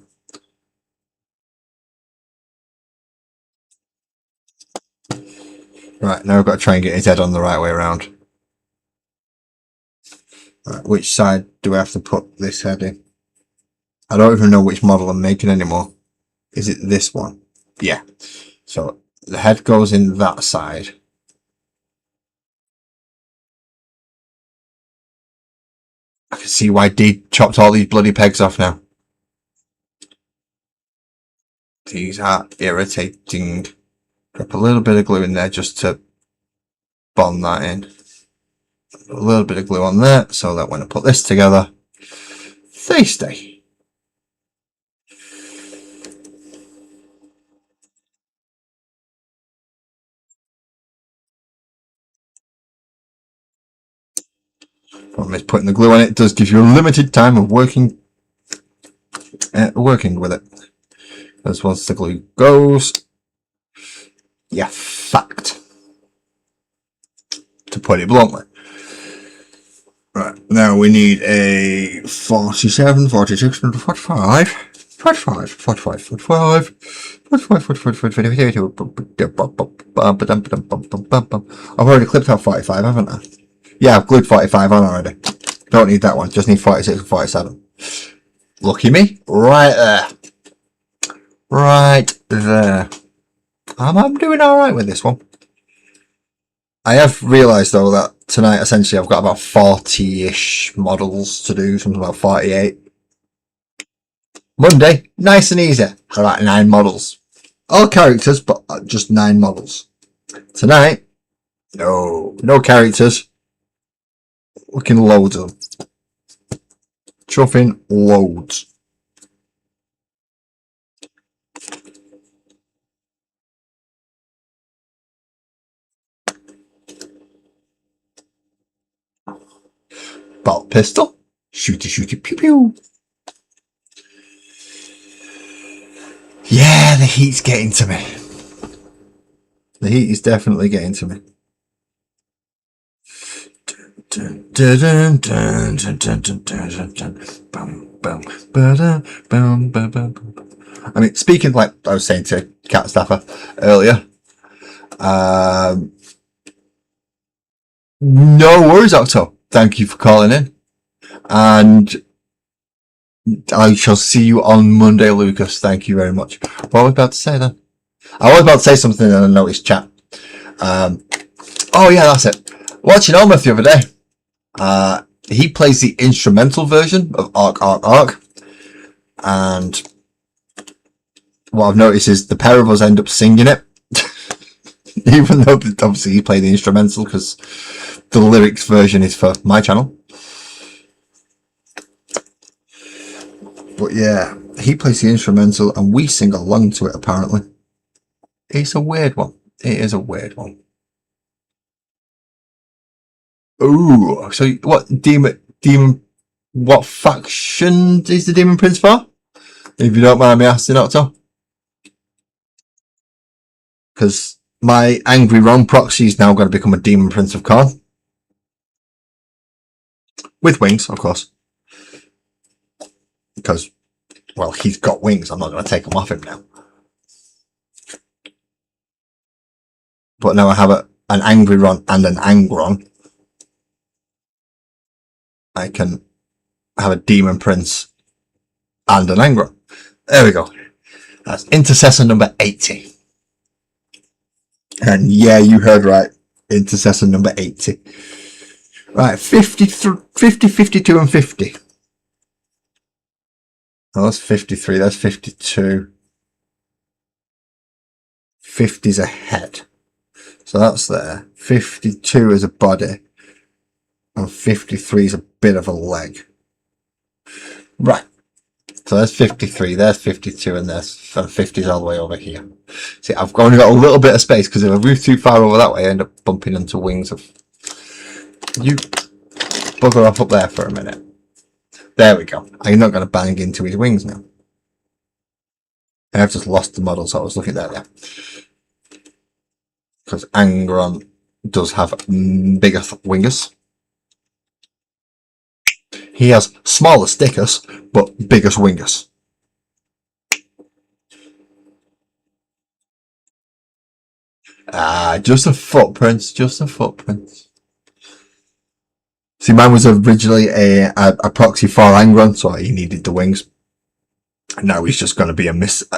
Right, now I've got to try and get his head on the right way around. Right, which side do I have to put this head in? I don't even know which model I'm making anymore. Is it this one? Yeah. So the head goes in that side. I can see why D chopped all these bloody pegs off now. These are irritating. Drop a little bit of glue in there just to bond that in. A little bit of glue on there so that when I put this together, they stay. Problem is putting the glue on it does give you a limited time of working with it. Because once the glue goes, you're fucked. To put it bluntly. Right, now we need a 47, 46, 45, 45, 45, 45, 45, 45, 45, I've already clipped out 45, haven't I? Yeah, I've glued 45 on already. Don't need that one, just need 46 and 47. Lucky me, right there. Right there. I'm doing alright with this one. I have realised though that tonight essentially I've got about 40-ish models to do, something about 48. Monday, nice and easy, about 9 models. All characters, but just 9 models. Tonight, no characters. Looking loads of them. Chuffing loads. Bolt pistol. Shooty, shooty, pew, pew. Yeah, the heat's getting to me. The heat is definitely getting to me. I mean, speaking like I was saying to Cat Staffer earlier, no worries, Octo. Thank you for calling in. And I shall see you on Monday, Lucas. Thank you very much. What was I about to say then? I was about to say something and I noticed chat. Oh yeah, that's it. Watching Elmeth the other day. He plays the instrumental version of Arc, Arc, Arc. And what I've noticed is the pair of us end up singing it. Even though obviously he played the instrumental because the lyrics version is for my channel. But yeah, he plays the instrumental and we sing along to it apparently. It's a weird one. It is a weird one. Ooh, so what what faction is the Demon Prince for? If you don't mind me asking, Octo. Because my Angry Ron proxy is now going to become a Demon Prince of Korn. With wings, of course. Because, well, he's got wings. I'm not going to take them off him now. But now I have an Angry Ron and an Angron. I can have a Demon Prince and an Angron. There we go. That's Intercessor number 80. And yeah, you heard right. Intercessor number 80. Right, 50, 52 and 50. Oh, that's 53. That's 52. 50's a head. So that's there. 52 is a body. And 53 is a bit of a leg. Right. So there's 53, there's 52, and there's 50's all the way over here. See, I've only got a little bit of space, because if I move too far over that way, I end up bumping into wings of... You bugger off up there for a minute. There we go. I'm not going to bang into his wings now. I've just lost the model, so I was looking there, yeah. Because Angron does have bigger wingers. He has smaller stickers, but biggest wingers. Just a footprint, just a footprint. See, mine was originally a proxy for Angron, so he needed the wings. Now he's just going to be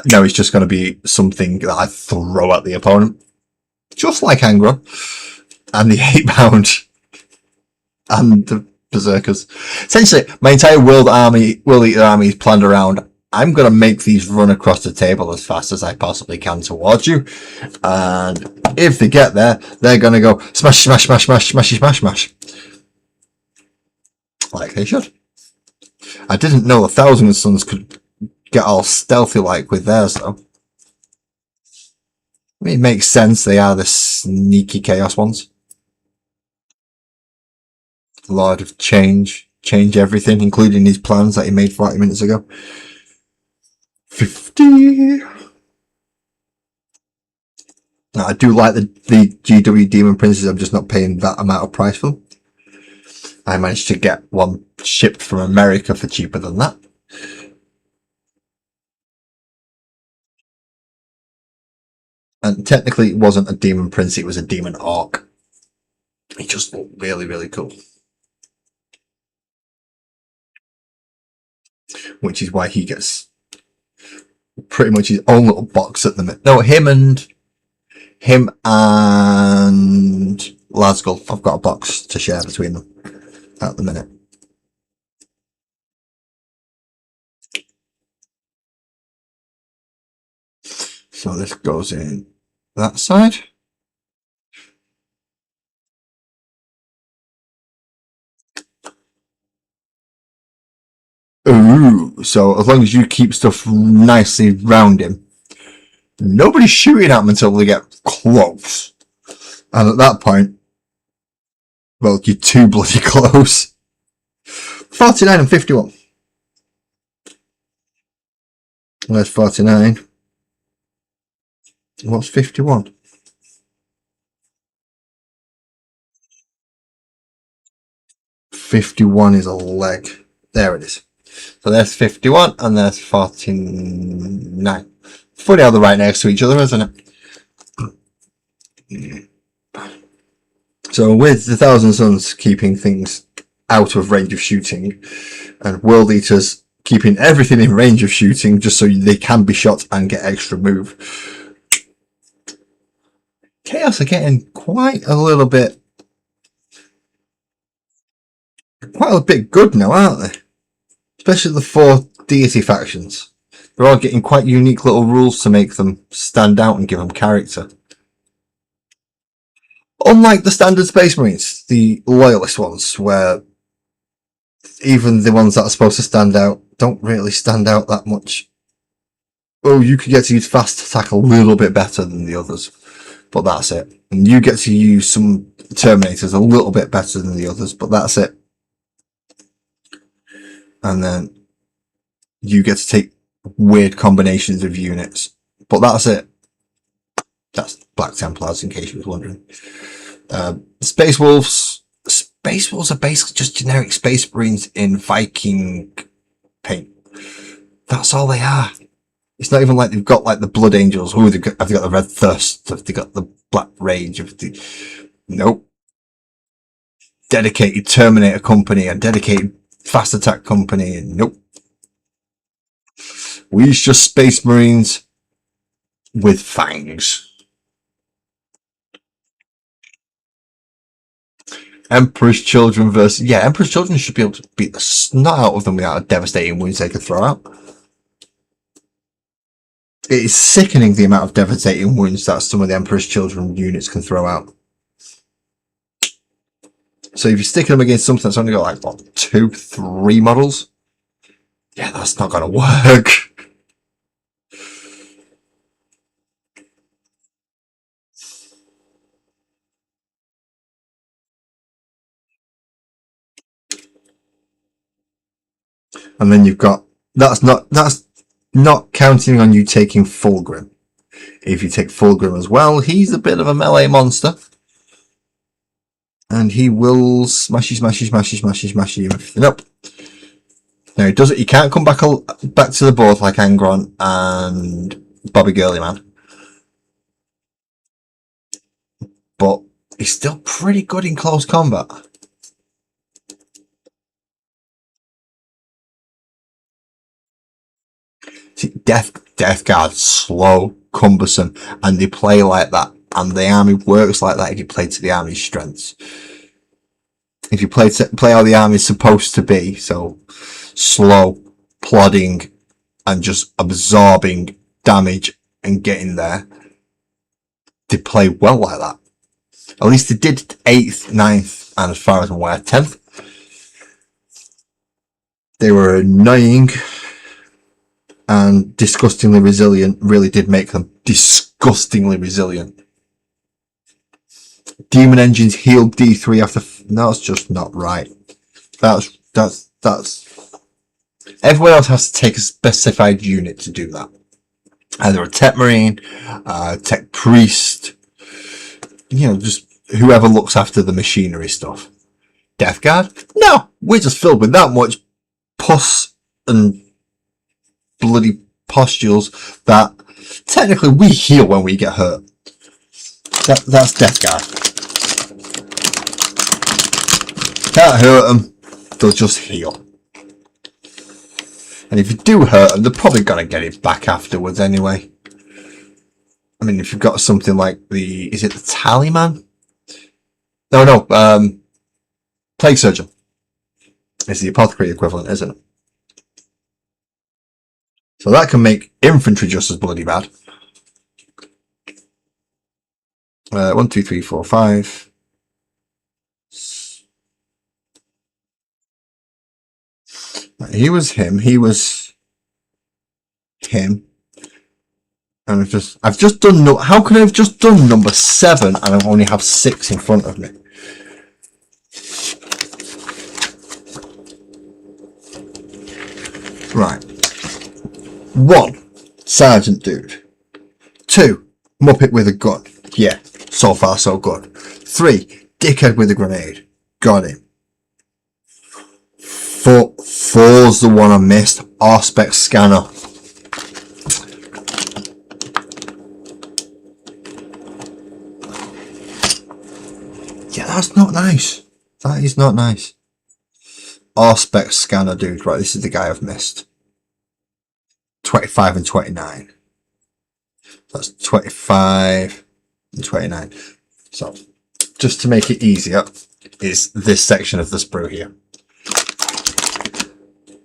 now he's just going to be something that I throw at the opponent. Just like Angron. And the 8-pound. And the Berserkers. Essentially, my entire World Eater army is planned around, I'm going to make these run across the table as fast as I possibly can towards you. And if they get there, they're going to go smash, smash, smash, smash, smashy, smash, smash. Like they should. I didn't know the Thousand Suns could get all stealthy like with theirs, though. I mean, it makes sense. They are the sneaky chaos ones. Lord of Change. Change everything, including his plans that he made 40 minutes ago. 50. Now, I do like the GW Demon Princes. I'm just not paying that amount of price for them. I managed to get one shipped from America for cheaper than that. And technically it wasn't a Demon Prince, it was a Demon Orc. He just looked really, really cool. Which is why he gets pretty much his own little box at the minute. No, him and Lasgull, I've got a box to share between them at the minute. So this goes in that side. Ooh, so as long as you keep stuff nicely round him, nobody's shooting at him until they get close. And at that point, well, you're too bloody close. 49 and 51. Where's 49? What's 51? .51 is a leg. There it is. So there's 51 and there's 49. Funny how they're right next to each other, isn't it? So with the Thousand Suns keeping things out of range of shooting, and World Eaters keeping everything in range of shooting just so they can be shot and get extra move, Chaos are getting quite a bit good now, aren't they? Especially the 4 deity factions. They're all getting quite unique little rules to make them stand out and give them character. Unlike the standard Space Marines, the loyalist ones, where even the ones that are supposed to stand out don't really stand out that much. Oh, you could get to use fast attack a little bit better than the others, but that's it. And you get to use some Terminators a little bit better than the others, but that's it. And then you get to take weird combinations of units, but that's it. That's Black Templars, in case you was wondering. Space Wolves are basically just generic Space Marines in Viking paint. That's all they are. It's not even like they've got like the Blood Angels. Oh, have they got the Red Thirst? Have they got the Black Rage? Nope. Dedicated Terminator company and dedicated Fast Attack company. Nope. We's just Space Marines with fangs. Emperor's Children versus... Yeah, Emperor's Children should be able to beat the snot out of them without a devastating wounds they could throw out. It is sickening the amount of devastating wounds that some of the Emperor's Children units can throw out. So if you're sticking them against something that's only got like, what, 2, 3 models? Yeah, that's not going to work. And then you've got, that's not counting on you taking Fulgrim. If you take Fulgrim as well, he's a bit of a melee monster. And he will smashy everything up. Now he does it, he can't come back to the board like Angron and Bobby Girly Man. But he's still pretty good in close combat. See, Death Guard, slow, cumbersome, and they play like that. And the army works like that if you play to the army's strengths. If you play how the army's supposed to be, so slow, plodding, and just absorbing damage and getting there, they play well like that. At least they did 8th, 9th, and as far as I'm aware, 10th. They were annoying and disgustingly resilient. Really did make them disgustingly resilient. Demon Engines healed D3 after... No, it's just not right. That's... Everyone else has to take a specified unit to do that. Either a Tech Marine, Tech Priest, you know, just whoever looks after the machinery stuff. Death Guard? No, we're just filled with that much pus and bloody pustules that technically we heal when we get hurt. That's Death Guard. Can't hurt them, they'll just heal. And if you do hurt them, they're probably going to get it back afterwards anyway. I mean, if you've got something like is it the Tallyman? No, Plague Surgeon. It's the apothecary equivalent, isn't it? So that can make infantry just as bloody bad. 1, 2, 3, 4, 5. He was him. He was him. And I've just done how can I have just done number 7 and I only have 6 in front of me? Right. 1. Sergeant dude. 2. Muppet with a gun. Yeah, so far so good. 3. Dickhead with a grenade. Got him. 4's the one I missed. Auspex scanner. Yeah, that's not nice. That is not nice. Auspex scanner dude. Right, this is the guy I've missed. 25 and 29. That's 25 and 29. So, just to make it easier, is this section of the sprue here.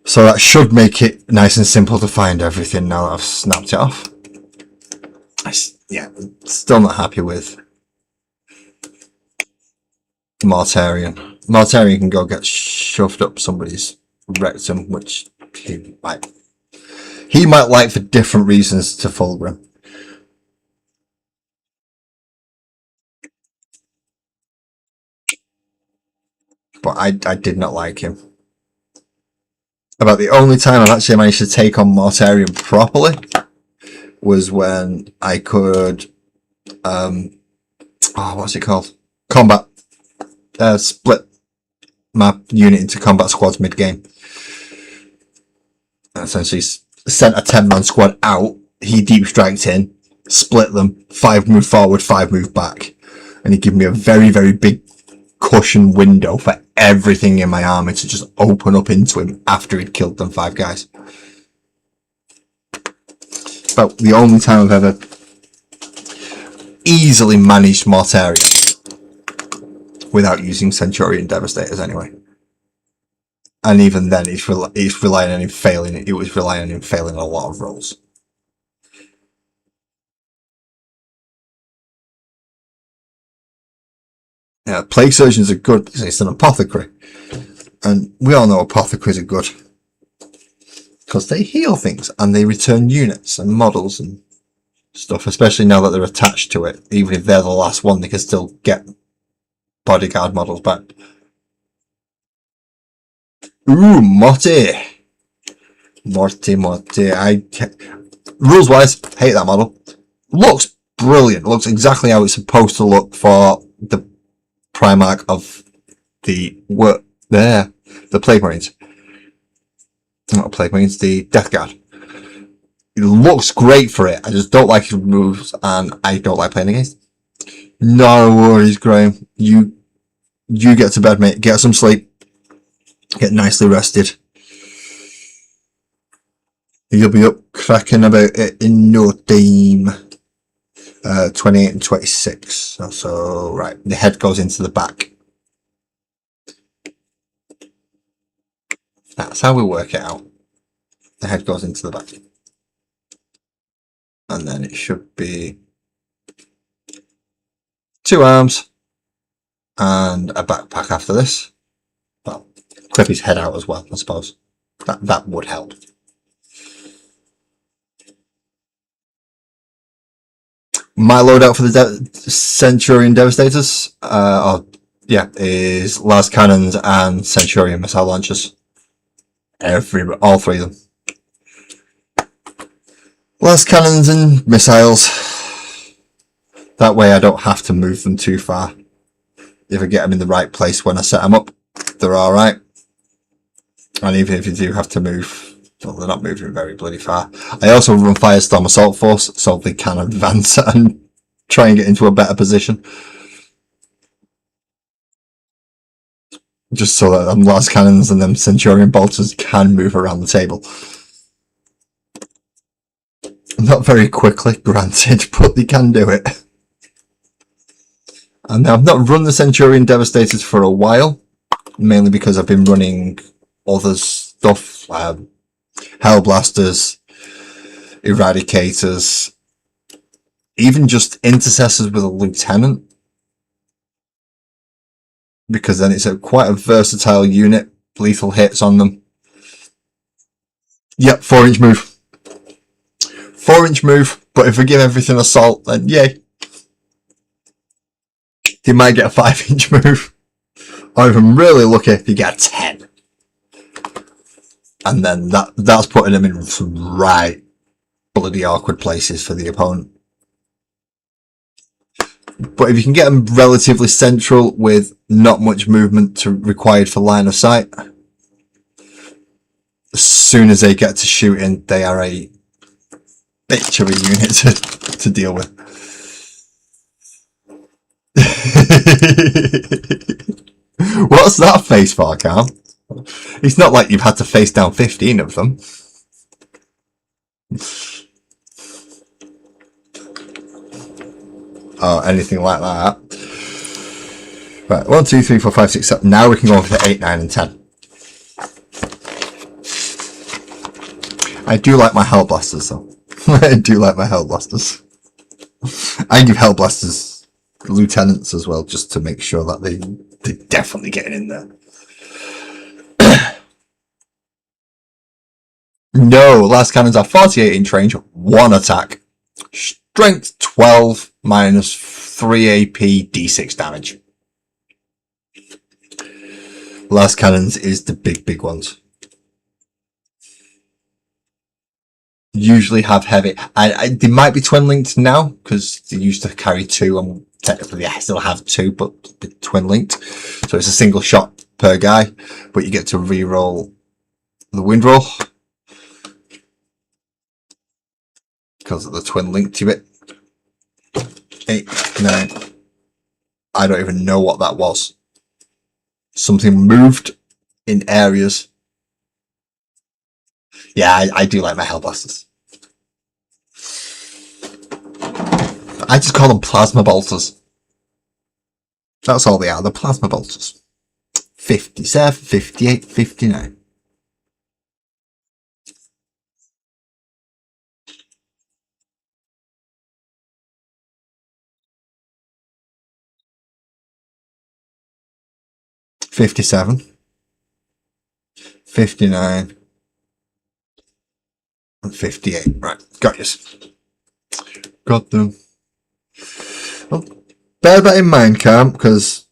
So that should make it nice and simple to find everything now that I've snapped it off. Yeah, still not happy with Mortarion. Mortarion can go get shoved up somebody's rectum, which he might like for different reasons to Fulgrim. But I did not like him. About the only time I've actually managed to take on Mortarion properly was when I could, what's it called? Combat. Split my unit into combat squads mid-game. Essentially sent a 10-man squad out, he deep striked in, split them, 5 move forward, 5 move back. And he gave me a very, very big cushion window for everything in my army to just open up into him after he'd killed them 5 guys. About the only time I've ever easily managed Mortarion without using Centurion Devastators anyway. And even then, it's relying on him failing. It was relying on him failing a lot of rolls. Yeah, Plague Surgeons are good because it's an apothecary. And we all know apothecaries are good. Because they heal things and they return units and models and stuff, especially now that they're attached to it. Even if they're the last one, they can still get bodyguard models back. Ooh, Morty. Rules wise, hate that model. Looks brilliant. Looks exactly how it's supposed to look for the Primarch of the Plague Marines. Not Plague Marines, the Death Guard. It looks great for it. I just don't like his moves and I don't like playing against. No worries, Graham. You get to bed, mate. Get some sleep. Get nicely rested. You'll be up cracking about it in no time. 28 and 26. So, right, the head goes into the back. That's how we work it out. The head goes into the back. And then it should be 2 arms and a backpack after this. Well, clip his head out as well, I suppose. That would help. My loadout for the Centurion Devastators, is las cannons and Centurion missile launchers. All 3 of them. Las cannons and missiles. That way I don't have to move them too far. If I get them in the right place when I set them up, they're alright. And even if you do have to move, well, they're not moving very bloody far. I also run Firestorm Assault Force, so they can advance and try and get into a better position. Just so that them las cannons and them Centurion bolters can move around the table. Not very quickly, granted, but they can do it. And I've not run the Centurion Devastators for a while, mainly because I've been running other stuff, Hellblasters, Eradicators, even just Intercessors with a Lieutenant. Because then it's quite a versatile unit, lethal hits on them. Yep, 4-inch move. 4-inch move, but if we give everything assault, then yay. You might get a 5-inch move. Or if I'm really lucky, you get a 10. And then that's putting them in some right bloody awkward places for the opponent. But if you can get them relatively central with not much movement required for line of sight, as soon as they get to shooting, they are a bitch of a unit to deal with. What's that face for, Carl? It's not like you've had to face down 15 of them. Or anything like that. Right, 1, 2, 3, 4, 5, 6, 7. Now we can go on for the 8, 9, and 10. I do like my Hellblasters, though. I do like my Hellblasters. I give Hellblasters lieutenants as well, just to make sure that they're definitely getting in there. No, last cannons are 48 inch range, 1 attack. Strength 12, minus 3 AP, D6 damage. Last cannons is the big ones. Usually have heavy. They might be twin linked now because they used to carry 2, and technically I still have 2, but twin linked. So it's a single shot per guy, but you get to re-roll the wind roll because of the twin link to it. 8, 9. I don't even know what that was. Something moved in areas. Yeah, I do like my Hellblasters. I just call them plasma bolters. That's all they are, the plasma bolters. 57, 58, 59. $57, $59, and $58. Right, got yous. Got them. Well, bear that in mind, Cam, because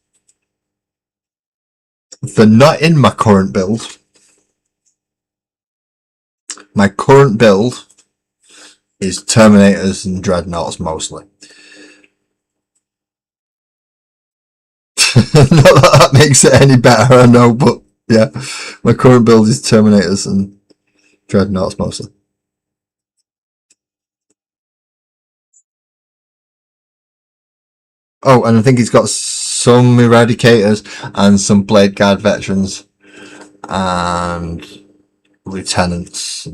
they're not in my current build. My current build is Terminators and Dreadnoughts mostly. Not that makes it any better, I know, but yeah, my current build is Terminators and Dreadnoughts mostly. Oh, and I think he's got some Eradicators and some Blade Guard veterans and lieutenants.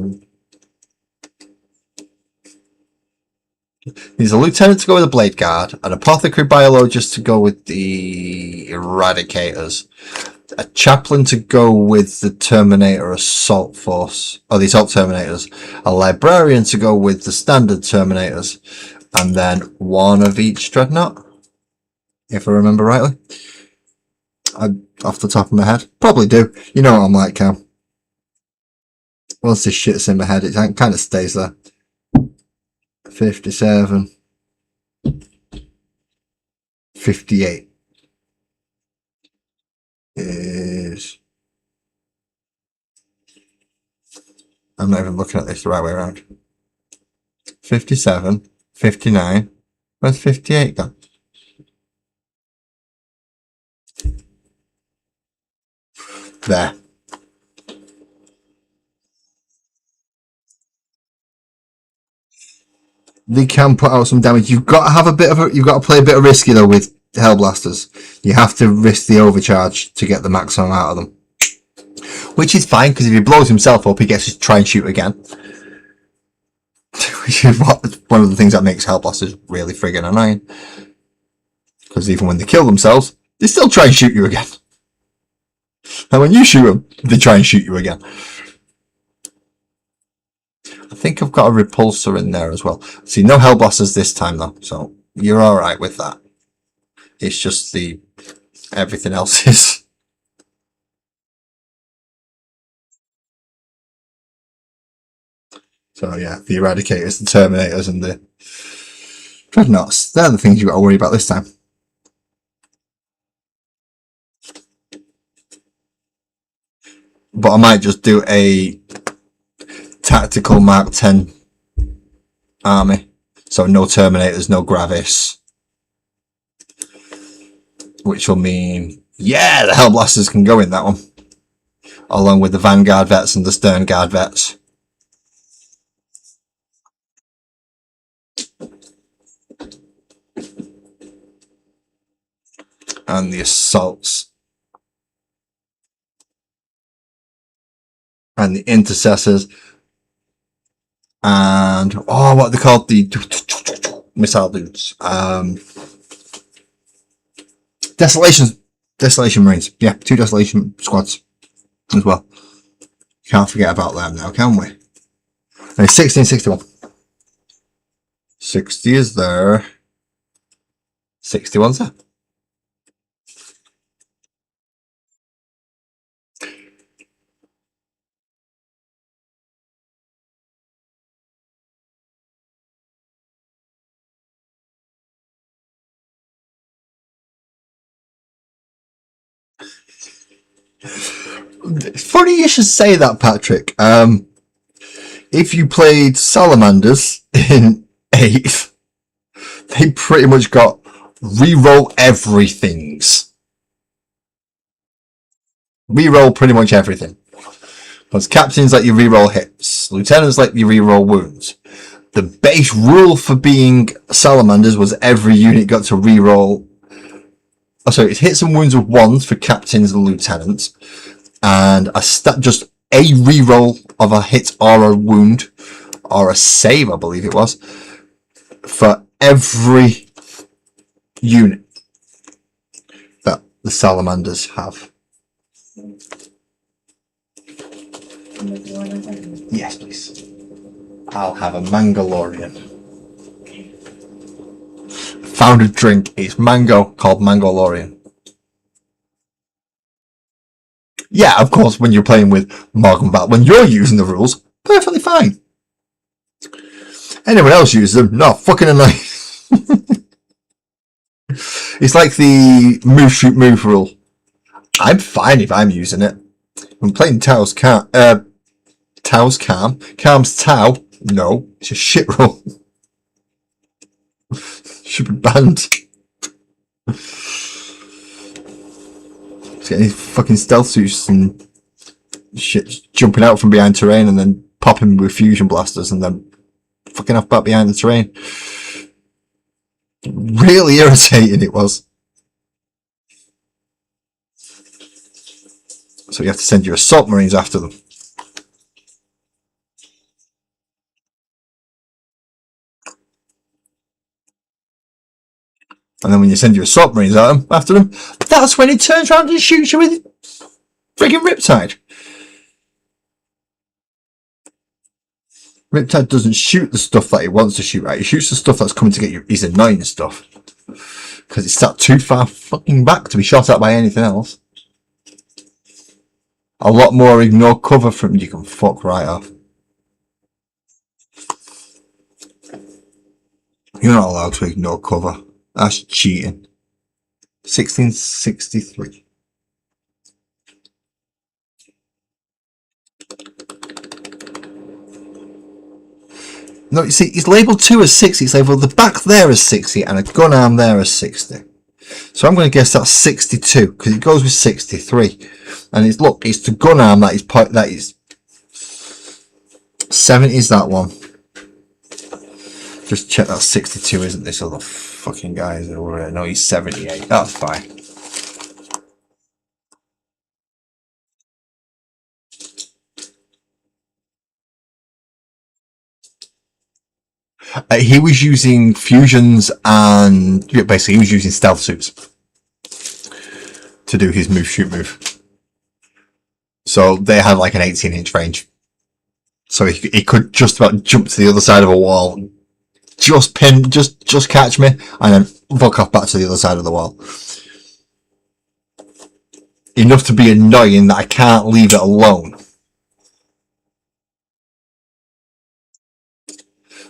He's a lieutenant to go with the Blade Guard, an apothecary biologist to go with the Eradicators, a chaplain to go with the Terminator Assault Force, or the Assault Terminators, a librarian to go with the standard Terminators, and then 1 of each Dreadnought, if I remember rightly. Off the top of my head. Probably do. You know what I'm like, Cam. Once this shit's in my head, it kind of stays there. 57, 58 is... I'm not even looking at this the right way around. 57, 59, where's 58 gone? There. They can put out some damage. You've got to have you've got to play a bit of risky though with Hellblasters. You have to risk the overcharge to get the maximum out of them. Which is fine, because if he blows himself up, he gets to try and shoot again. Which is one of the things that makes Hellblasters really friggin' annoying. Because even when they kill themselves, they still try and shoot you again. And when you shoot them, they try and shoot you again. I think I've got a repulsor in there as well. See, no Hellblasters this time though, so you're alright with that. It's just everything else is. So yeah, the Eradicators, the Terminators, and the Dreadnoughts, they're the things you've got to worry about this time. but I might just do a tactical Mark 10 army. So no Terminators, no Gravis. Which will mean, yeah, the Hellblasters can go in that one. Along with the Vanguard vets and the Stern Guard vets. And the Assaults. And the Intercessors. And, oh, what are they called? The missile dudes. Desolation Marines. Yeah, 2 Desolation squads as well. Can't forget about them now, can we? And it's 1661. 60 is there. 61's there. It's funny you should say that, Patrick. If you played Salamanders in 8th, they pretty much got reroll everythings. Reroll pretty much everything. Because captains let you reroll hits. Lieutenants let you reroll wounds. The base rule for being Salamanders was every unit got to reroll. Oh, sorry, it's hits and wounds of 1s for captains and lieutenants. And just a reroll of a hit or a wound or a save, I believe it was, for every unit that the Salamanders have. Yes, please. I'll have a Mangalorean. Found a drink. It's mango called Mangalorean. Yeah, of course, when you're playing with Morgan Battle, when you're using the rules, perfectly fine. Anyone else uses them? No, fucking annoying. It's like the move, shoot, move rule. I'm fine if I'm using it. I'm playing Tao's Calm. Tao's Calm. Calm's Tao. No, it's a shit rule. Should be banned. Getting these fucking stealth suits and shit jumping out from behind terrain and then popping with fusion blasters and then fucking off back behind the terrain. Really irritating it was. So you have to send your assault marines after them. And then when you send your assault marines after them, that's when it turns around and shoots you with friggin' Riptide. Riptide doesn't shoot the stuff that he wants to shoot at. He shoots the stuff that's coming to get you his annoying stuff. Because it's sat too far fucking back to be shot at by anything else. A lot more ignore cover from you can fuck right off. You're not allowed to ignore cover. That's cheating. 1663. No, you see, it's labelled 2 as 60. It's labelled the back there as 60 and a gun arm there as 60. So I'm going to guess that's 62 because it goes with 63. And it's, look, it's the gun arm that is 70 is that one. Just check that 62 isn't this other fucking guy, is it? No, he's 78. That's fine. He was using fusions and basically he was using stealth suits to do his move, shoot, move. So they had like an 18-inch range. So he could just about jump to the other side of a wall, just catch me, and then fuck off back to the other side of the wall. Enough to be annoying that I can't leave it alone.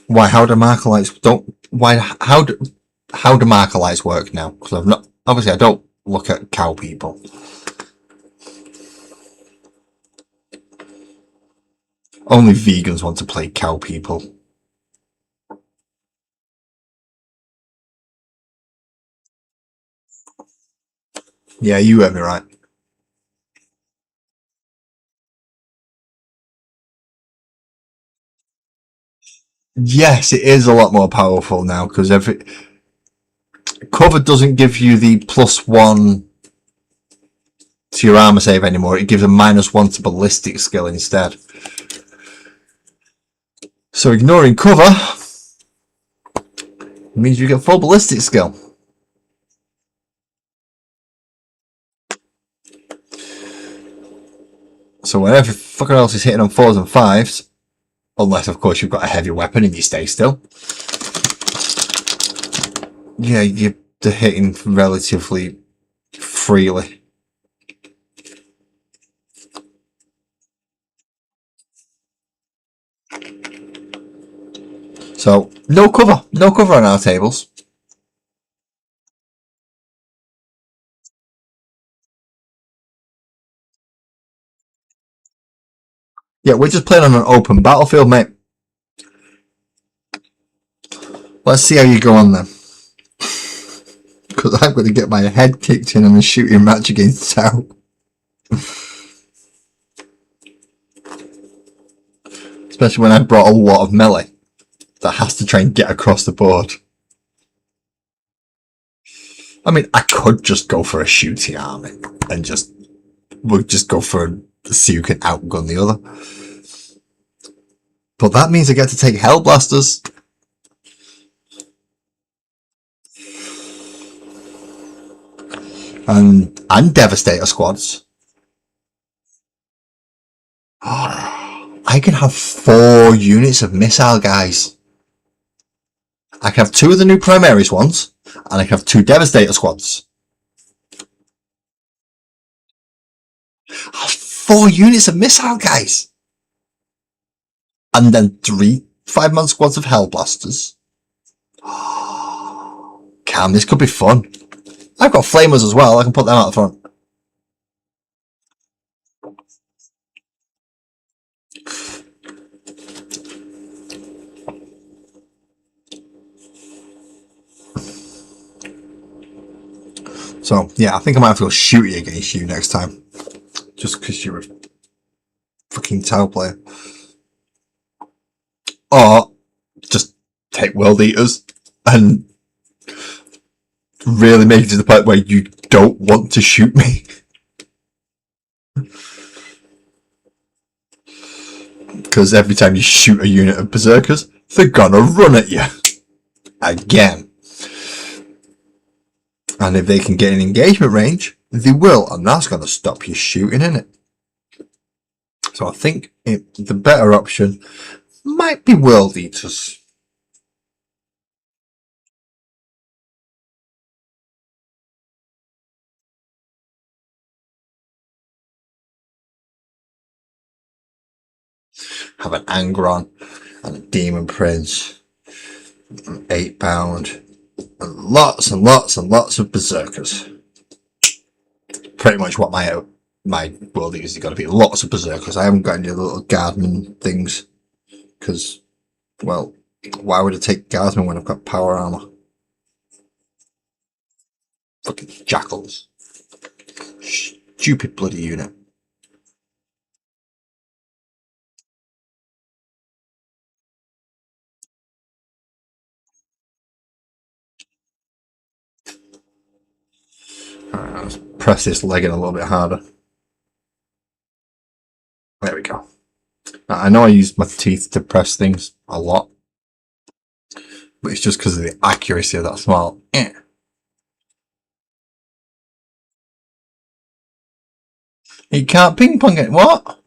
Why? How do marker lights don't? Why? How do marker lights work now? Because I've not. Obviously, I don't look at cow people. Only vegans want to play cow people. Yeah, you heard me right. Yes, it is a lot more powerful now because every cover doesn't give you the +1 to your armor save anymore. It gives a -1 to ballistic skill instead. So ignoring cover means you get full ballistic skill. So when every fucker else is hitting on 4s and 5s, unless of course you've got a heavy weapon and you stay still, yeah, you're hitting relatively freely. So no cover on our tables. Yeah, we're just playing on an open battlefield, mate. Let's see how you go on then. Because I'm going to get my head kicked in on a shooting match against Tau. Especially when I brought a lot of melee that has to try and get across the board. I mean, I could just go for a shooting army and we'll just go for see who can outgun the other. But that means I get to take Hellblasters. And Devastator squads. I can have 4 units of missile guys. I can have 2 of the new Primaris ones, and I can have 2 Devastator squads. 4 units of missile guys. And then 3 5-man squads of Hellblasters. Cam, this could be fun. I've got Flamers as well, I can put them out the front. So, yeah, I think I might have to go shooty against you next time. Just because you're a fucking Tau player. Or, just take World Eaters and really make it to the point where you don't want to shoot me. Because every time you shoot a unit of Berserkers, they're gonna run at you. Again. And if they can get in engagement range, they will, and that's gonna stop you shooting, innit? So I think the better option might be World Eaters. Have an Angron and a Demon Prince, an 8-pound, and lots and lots and lots of Berserkers. Pretty much what my World Eaters have got to be. Lots of Berserkers. I haven't got any little Guardsman things. Because, well, why would I take Guardsman when I've got power armor? Fucking Jackals. Stupid bloody unit. Alright, let's press this leg in a little bit harder. There we go. I know I use my teeth to press things a lot, but it's just because of the accuracy of that smile. You can't ping pong it. What?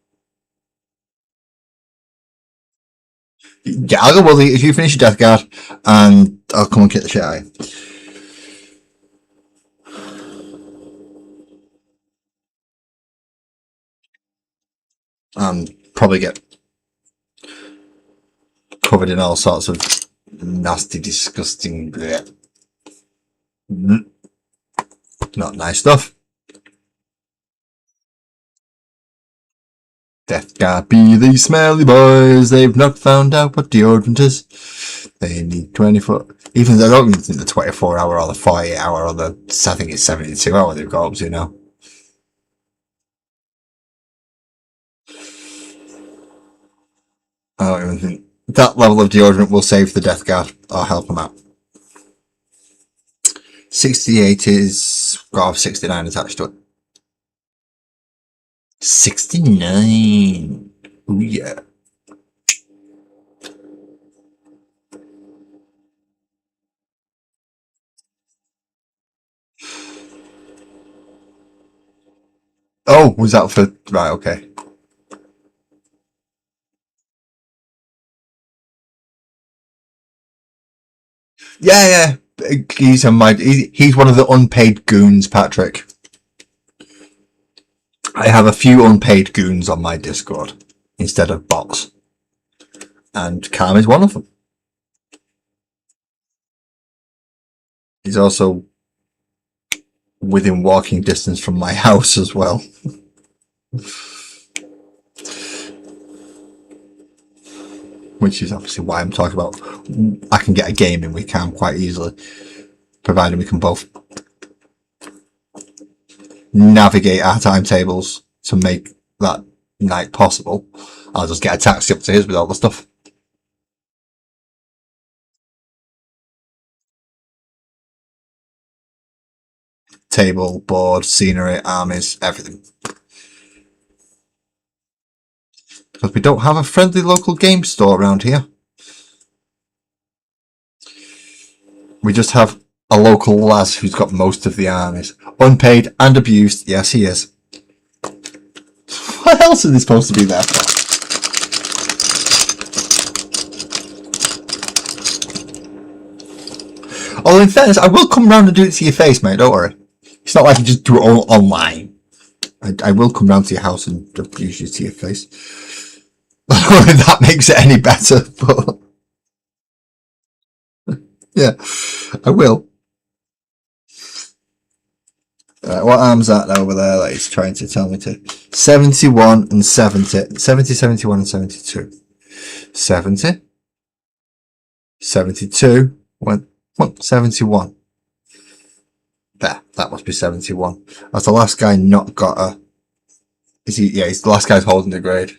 Yeah, I'll go Willie if you finish your death guard, and I'll come and kick the shit out of you. And probably get covered in all sorts of nasty, disgusting, bleh. Not nice stuff. Death Guard be these smelly boys, they've not found out what deodorant is. They need 24, even though I don't even think the 24 hour or the 48 hour or the, I think it's 72 hour they've got up to now. I don't even think that level of deodorant will save the Death Guard or help them out. 68 is got 69 attached to it. 69. Oh yeah. Oh, was that for right? Okay. Yeah, yeah. He's on my. He's one of the unpaid goons, Patrick. I have a few unpaid goons on my Discord instead of bots, and Calm is one of them. He's also within walking distance from my house as well. Which is obviously why I'm talking about I can get a game in with Cam quite easily, provided we can both navigate our timetables to make that night possible. I'll just get a taxi up to his with all the stuff. Table, board, scenery, armies, everything. Because we don't have a friendly local game store around here. We just have a local lass who's got most of the armies. Unpaid and abused, yes he is. What else are they supposed to be there for? Although in fairness, I will come round and do it to your face, mate, don't worry. It's not like you just do it all online. I will come round to your house and abuse you to your face. I don't know if that makes it any better, but yeah, I will. What arm's that over there that he's trying to tell me to? 71 and 70. 70, 71 and 72. 70. 72. What? 71. There, that must be 71. That's the last guy not got a... Is he? Yeah, he's the last guy's holding the grade.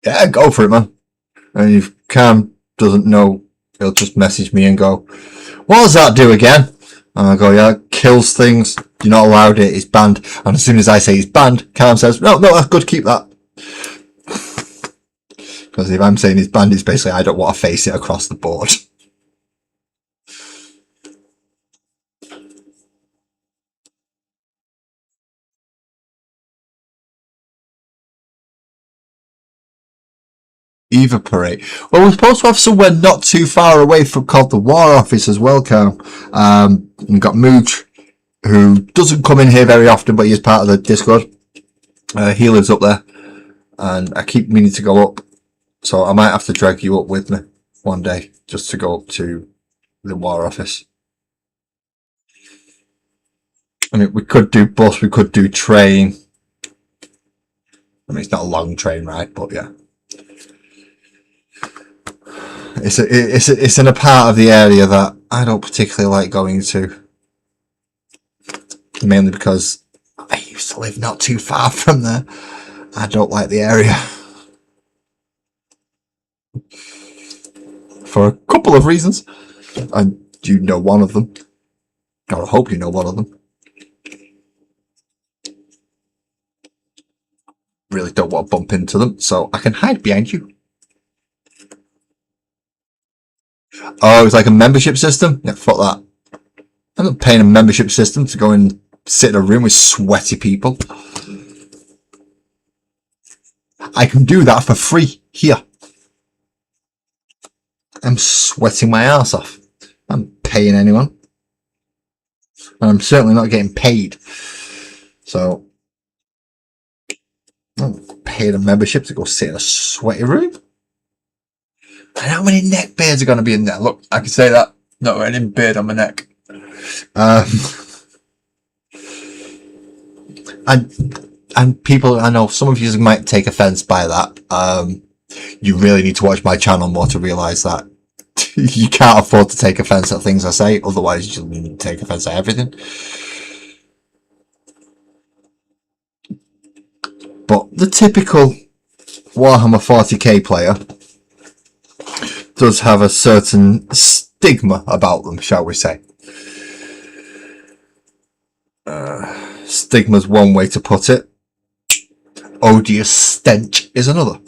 Yeah, go for it, man. And if Cam doesn't know, he'll just message me and go, what does that do again? And I go, yeah, it kills things. You're not allowed it. It's banned. And as soon as I say it's banned, Cam says, no, that's good. Keep that. Because if I'm saying it's banned, it's basically I don't want to face it across the board. Evaporate. Well, we're supposed to have somewhere not too far away from called the War Office as well, Cam. We've got Mooch, who doesn't come in here very often, but he is part of the Discord. He lives up there, and I keep meaning to go up, so I might have to drag you up with me one day just to go up to the War Office. I mean, we could do bus, we could do train. I mean, it's not a long train ride, but yeah. It's in a part of the area that I don't particularly like going to. Mainly because I used to live not too far from there. I don't like the area. For a couple of reasons. And you know one of them. Or I hope you know one of them. Really don't want to bump into them, so I can hide behind you. Oh, it's like a membership system? Yeah, fuck that. I'm not paying a membership system to go and sit in a room with sweaty people. I can do that for free here. I'm sweating my ass off. I'm paying anyone. And I'm certainly not getting paid. So, I'm paying a membership to go sit in a sweaty room. And how many neck beards are going to be in there? Look, I can say that. Not any beard on my neck. Um, and people, I know some of you might take offense by that. You really need to watch my channel more to realize that you can't afford to take offense at things I say, otherwise you'll take offense at everything. But the typical Warhammer 40k player does have a certain stigma about them, shall we say. Stigma's one way to put it. Odious stench is another.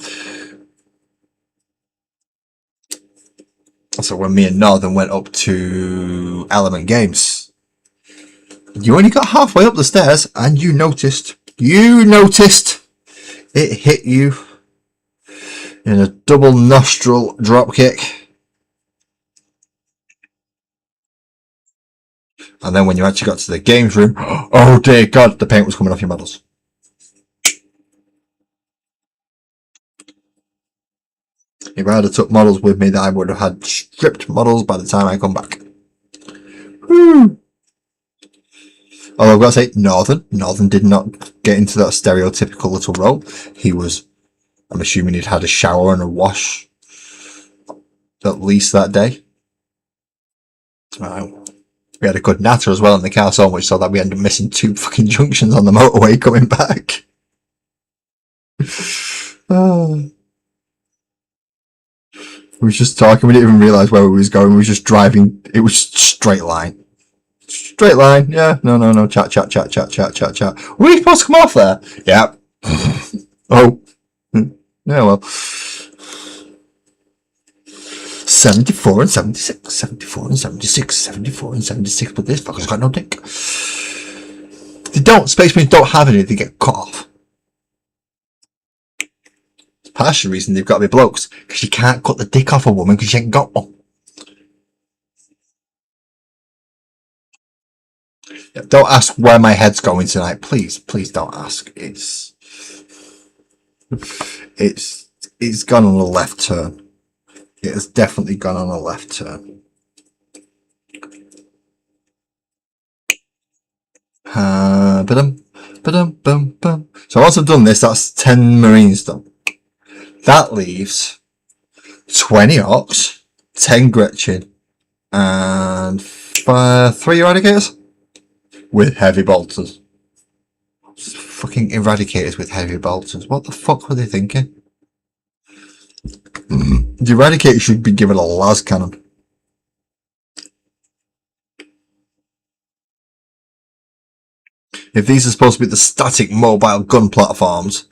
So when me and Northern went up to Element Games, you only got halfway up the stairs and you noticed it hit you in a double nostril drop kick. And then when you actually got to the games room, oh dear God, the paint was coming off your models. If I had took models with me, that I would have had stripped models by the time I come back. Woo. Although I've got to say, Northern did not get into that stereotypical little role. He was, I'm assuming he'd had a shower and a wash at least that day. We had a good natter as well in the car, so much so that we ended up missing 2 fucking junctions on the motorway coming back. We was just talking, we didn't even realise where we was going, we was just driving, it was straight line. Straight line, yeah, no, chat. Were we supposed to come off there? Yeah. Oh. Yeah, well. 74 and 76, 74 and 76, 74 and 76, but this fucker's got no dick. They don't, Space Marines don't have any, they get cut off. It's partially the reason they've got to be blokes, because you can't cut the dick off a woman because she ain't got one. Yeah, don't ask where my head's going tonight, please don't ask. It's gone on a left turn. It has definitely gone on a left turn. So once I've done this, that's 10 Marines done. That leaves 20 Orcs, 10 Gretchen, and 3 Eradicators with heavy bolters. Fucking Eradicators with heavy bolters. What the fuck were they thinking? The Eradicator should be given a las cannon. If these are supposed to be the static mobile gun platforms,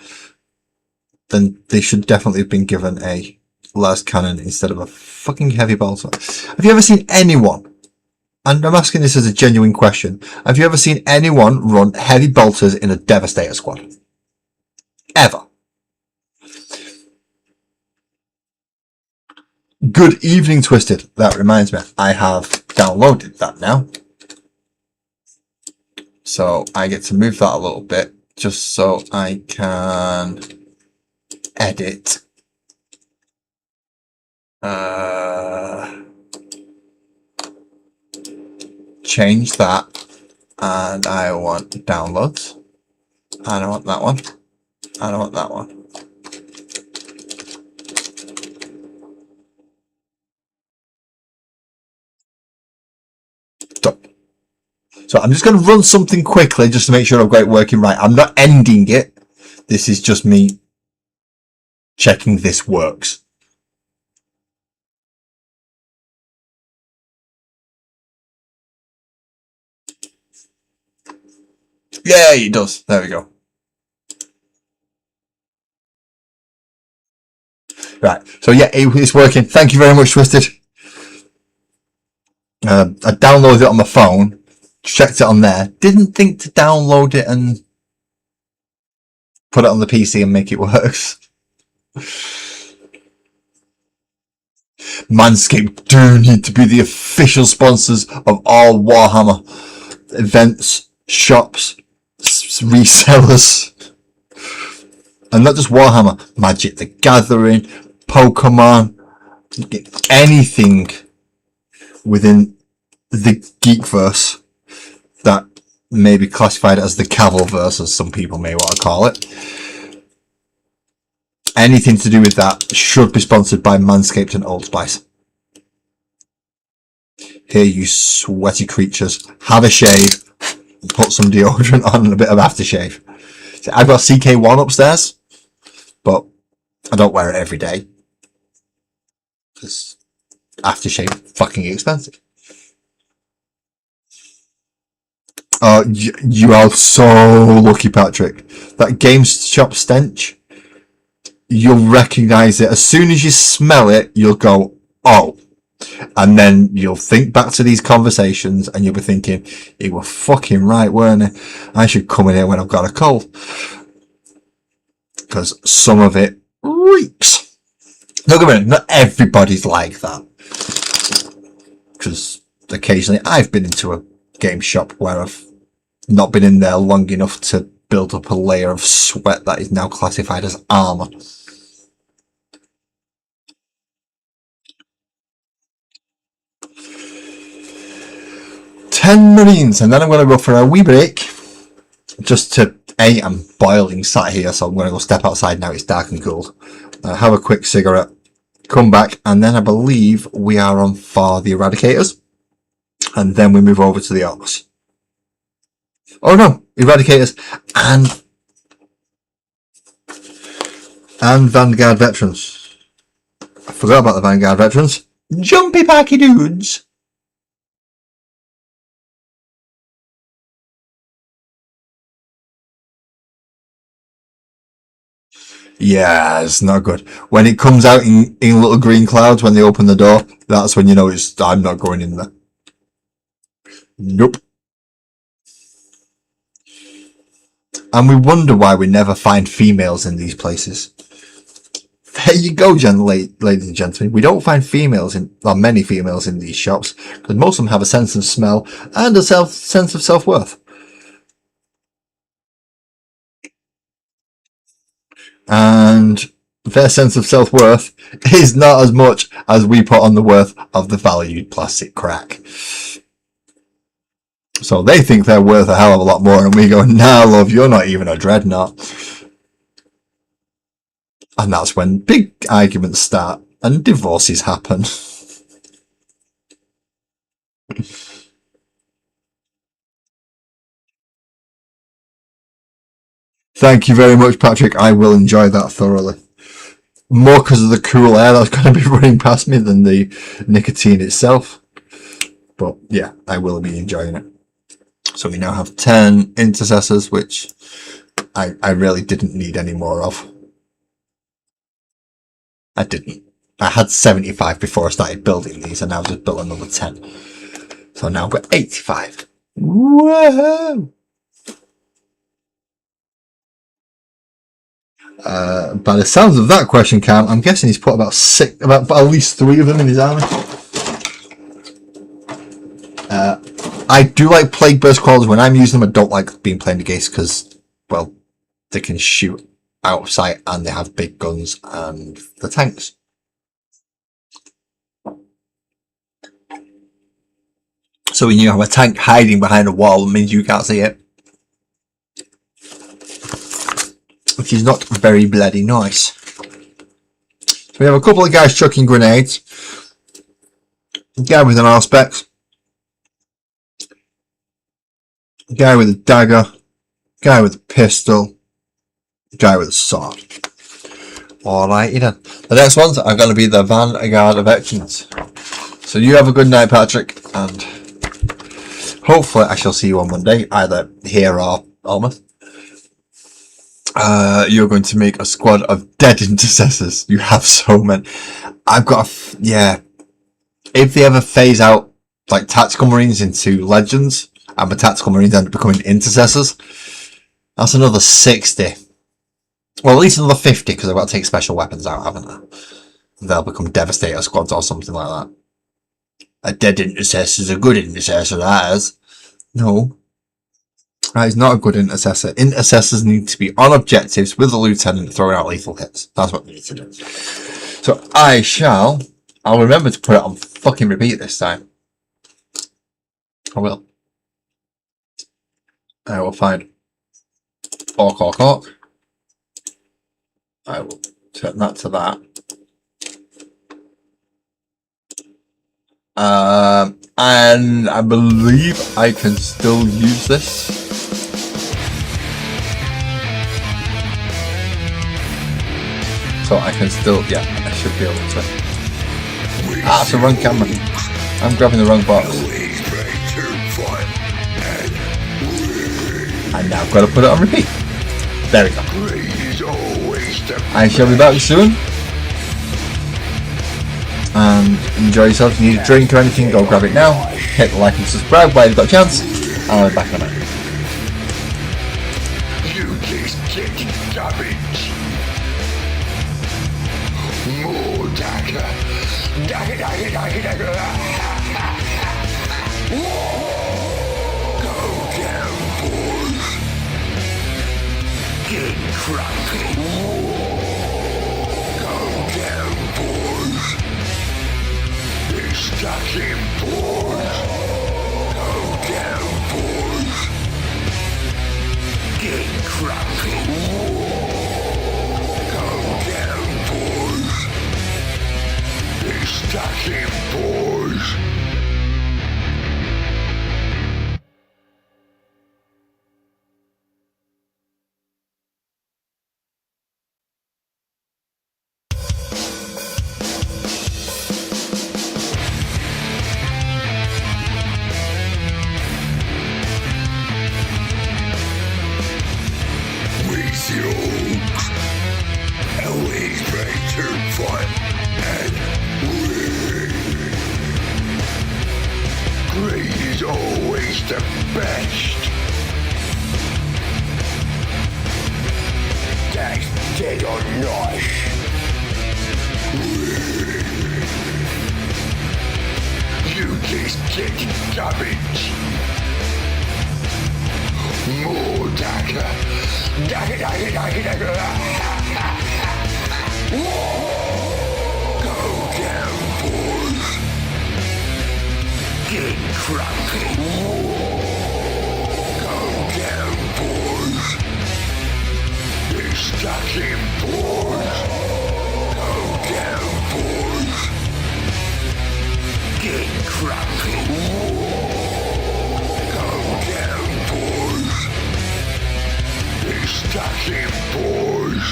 then they should definitely have been given a las cannon instead of a fucking heavy bolter. Have you ever seen anyone, and I'm asking this as a genuine question, have you ever seen anyone run heavy bolters in a Devastator squad? Ever? Good evening, Twisted. That reminds me, I have downloaded that now. So I get to move that a little bit just so I can edit. Change that. And I want downloads. And I want that one. And I want that one. So I'm just going to run something quickly just to make sure I've got it working right. I'm not ending it. This is just me checking this works. Yeah, it does. There we go. Right. So yeah, it's working. Thank you very much, Twisted. I downloaded it on my phone. Checked it on there. Didn't think to download it and put it on the PC and make it work. Manscaped do need to be the official sponsors of all Warhammer events, shops, resellers. And not just Warhammer, Magic the Gathering, Pokemon, anything within the Geekverse, that may be classified as the Cavalverse, as some people may want to call it. Anything to do with that should be sponsored by Manscaped and Old Spice. Here, you sweaty creatures, have a shave, and put some deodorant on and a bit of aftershave. See, I've got CK1 upstairs, but I don't wear it every day because aftershave is fucking expensive. Oh, you are so lucky, Patrick. That GameStop stench, you'll recognise it. As soon as you smell it, you'll go, oh. And then you'll think back to these conversations and you'll be thinking, you were fucking right, weren't you? I should come in here when I've got a cold. Because some of it reeks. Don't get me wrong, not everybody's like that. Because occasionally I've been into a game shop where I've not been in there long enough to build up a layer of sweat that is now classified as armour. Ten Marines, and then I'm going to go for a wee break. Just to, I'm boiling sat here, so I'm going to go step outside now. It's dark and cold. Have a quick cigarette, come back, and then I believe we are on for the Eradicators. And then we move over to the Orcs. Oh no, Eradicators and Vanguard Veterans. I forgot about the Vanguard Veterans. Jumpy packy dudes. Yeah, it's not good. When it comes out in little green clouds when they open the door, that's when you know I'm not going in there. Nope. And we wonder why we never find females in these places. There you go, ladies and gentlemen. We don't find many females in these shops, because most of them have a sense of smell and a sense of self-worth. And their sense of self-worth is not as much as we put on the worth of the valued plastic crack. So they think they're worth a hell of a lot more, and we go, nah, love, you're not even a dreadnought. And that's when big arguments start and divorces happen. Thank you very much, Patrick. I will enjoy that thoroughly. More because of the cool air that's going to be running past me than the nicotine itself. But yeah, I will be enjoying it. So we now have 10 intercessors, which I really didn't need any more of. I didn't. I had 75 before I started building these, and now I've just built another 10. So now I've got 85. Whoa! By the sounds of that question, Cam, I'm guessing he's put about at least 3 of them in his army. I do like Plague Burst Crawlers. When I'm using them, I don't like being playing against because, well, they can shoot out of sight and they have big guns and the tanks. So when you have a tank hiding behind a wall, it means you can't see it. Which is not very bloody nice. So we have a couple of guys chucking grenades. A guy with an Auspex. A guy with a dagger. A guy with a pistol. A guy with a sword. Alrighty then. The next ones are going to be the Vanguard Veterans. So you have a good night, Patrick, and hopefully I shall see you on Monday, either here or Almost. You're going to make a squad of dead intercessors. You have so many. I've got yeah. If they ever phase out like tactical marines into legends, and the tactical marines end up becoming intercessors, that's another 60. Well, at least another 50 because I've got to take special weapons out, haven't I? They'll become devastator squads or something like that. A dead intercessor is a good intercessor, that is. No. That is not a good intercessor. Intercessors need to be on objectives with the lieutenant throwing out lethal hits. That's what they need to do. So I'll remember to put it on fucking repeat this time. I will. I will find orc. I will turn that to that. And I believe I can still use this. So I can still, yeah, I should be able to. Ah, it's the wrong camera. I'm grabbing the wrong box. And now I've got to put it on repeat. There we go. I shall be back soon. And enjoy yourself. If you need a drink or anything, go grab it now. Hit the like and subscribe while you've got a chance. And I'll be back in a minute. You just kick garbage. More dagger. Dagger. Go down, boys. Get crappy. Go down, boys. They're stuck in, boys. Go down, boys. Get crappy. Go down, boys. They're stuck in, boys. Always ready to fight and win. Great is always the best. That's dead or not. You just get garbage. More dagger. Dagger. Go down, boys. Get crappy. Go down, boys. They're stuck in, boys. Go down, boys. Get crappy. Go down, boys. They're stuck in, boys.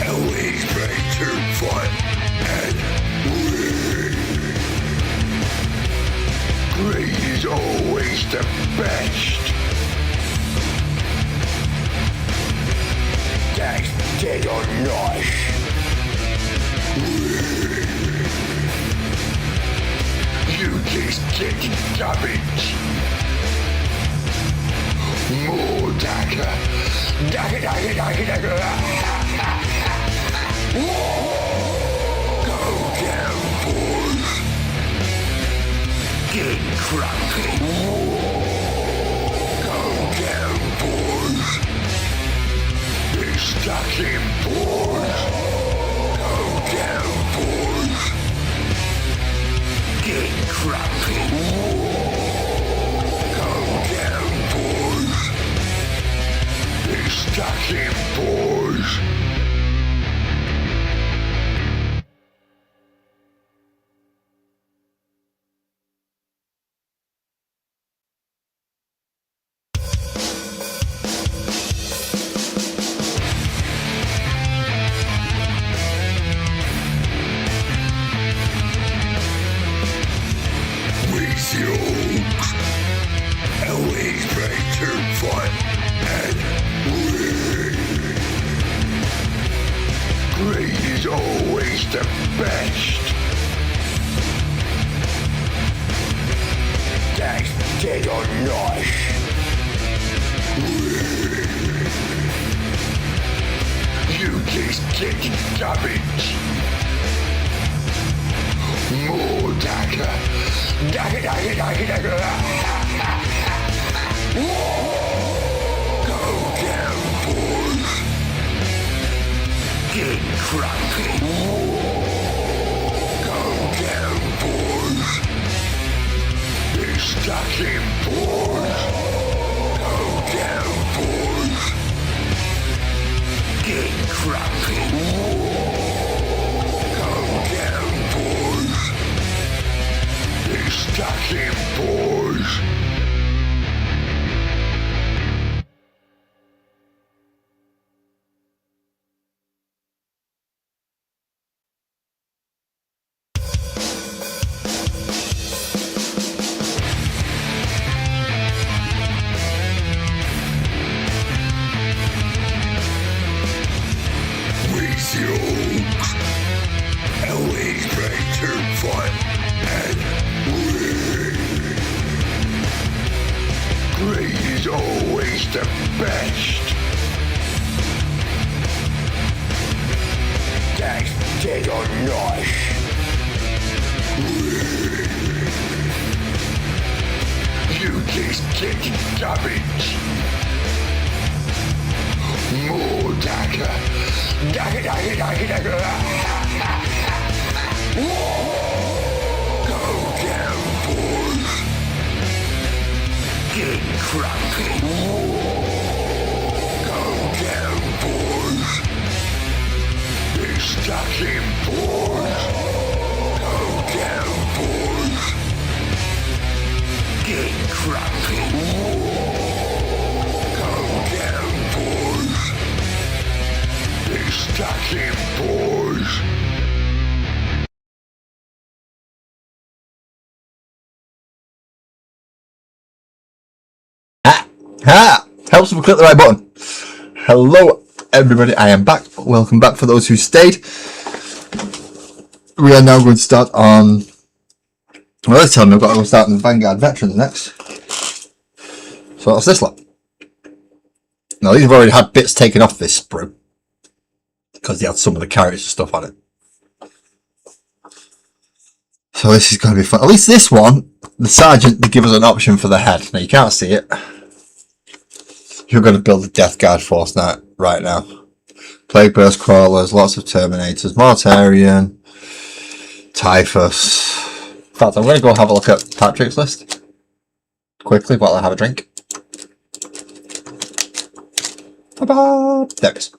Always ready to fight and win. Great is always the best. That's dead or not. You just get garbage. More dagger. Dagger. Go down, boys. Get crappy. Go down, boys. They're stuck in, boys. Go down, boys. Get crappy. Go down, boys. They're stuck in, boys. Always ready to fight and win. Great is always the best. That's dead or not. You just get damage. More dagger. Dagger, dagger, dagger, dagger. Go down, boys. Get cranky. Go down, boys. Be stuck in, boys. Go down, boys. Get cranky. Go down, boys. Be stuck in, boys. With yokes, always better fun and win. Great is always the best. That's dead or not. You just get damage. More dagger. Dagger, dagger, dagger, dagger. Go down, boys. Get cranky. Go down, boys. Be stuck in, boys. Go down, boys. Get cranky. Go down, boys. Be stuck in, boys. Ha! Helps if we click the right button. Hello, everybody. I am back. Welcome back for those who stayed. We are now going to start on. Well, let's tell me I've got to go start on the Vanguard Veterans next. So what's this lot? Now, these have already had bits taken off this sprue because they had some of the characters and stuff on it. So this is going to be fun. At least this one, the sergeant, they give us an option for the head. Now, you can't see it. You're going to build a Death Guard force now, right now. Plague Burst Crawlers, lots of Terminators, Mortarion, Typhus. In fact, I'm going to go have a look at Patrick's list quickly while I have a drink. Ta-da! There it is.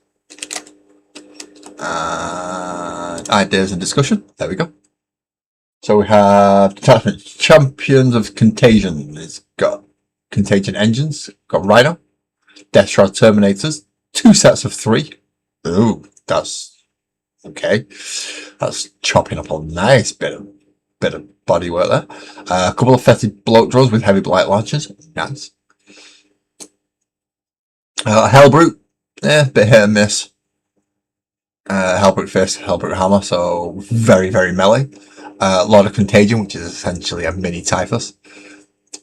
Ideas and discussion. There we go. So we have Detachment Champions of Contagion. It's got Contagion Engines, got Rhino, Death Shroud Terminators, 2 sets of 3. Ooh, that's okay. That's chopping up a nice bit of body work there. A couple of fetid bloat drones with heavy blight launchers. Nice. Hellbrute, bit hit and miss. Hellbrute Fist, Hellbrute Hammer, so very, very melee. Lord of Contagion, which is essentially a mini Typhus.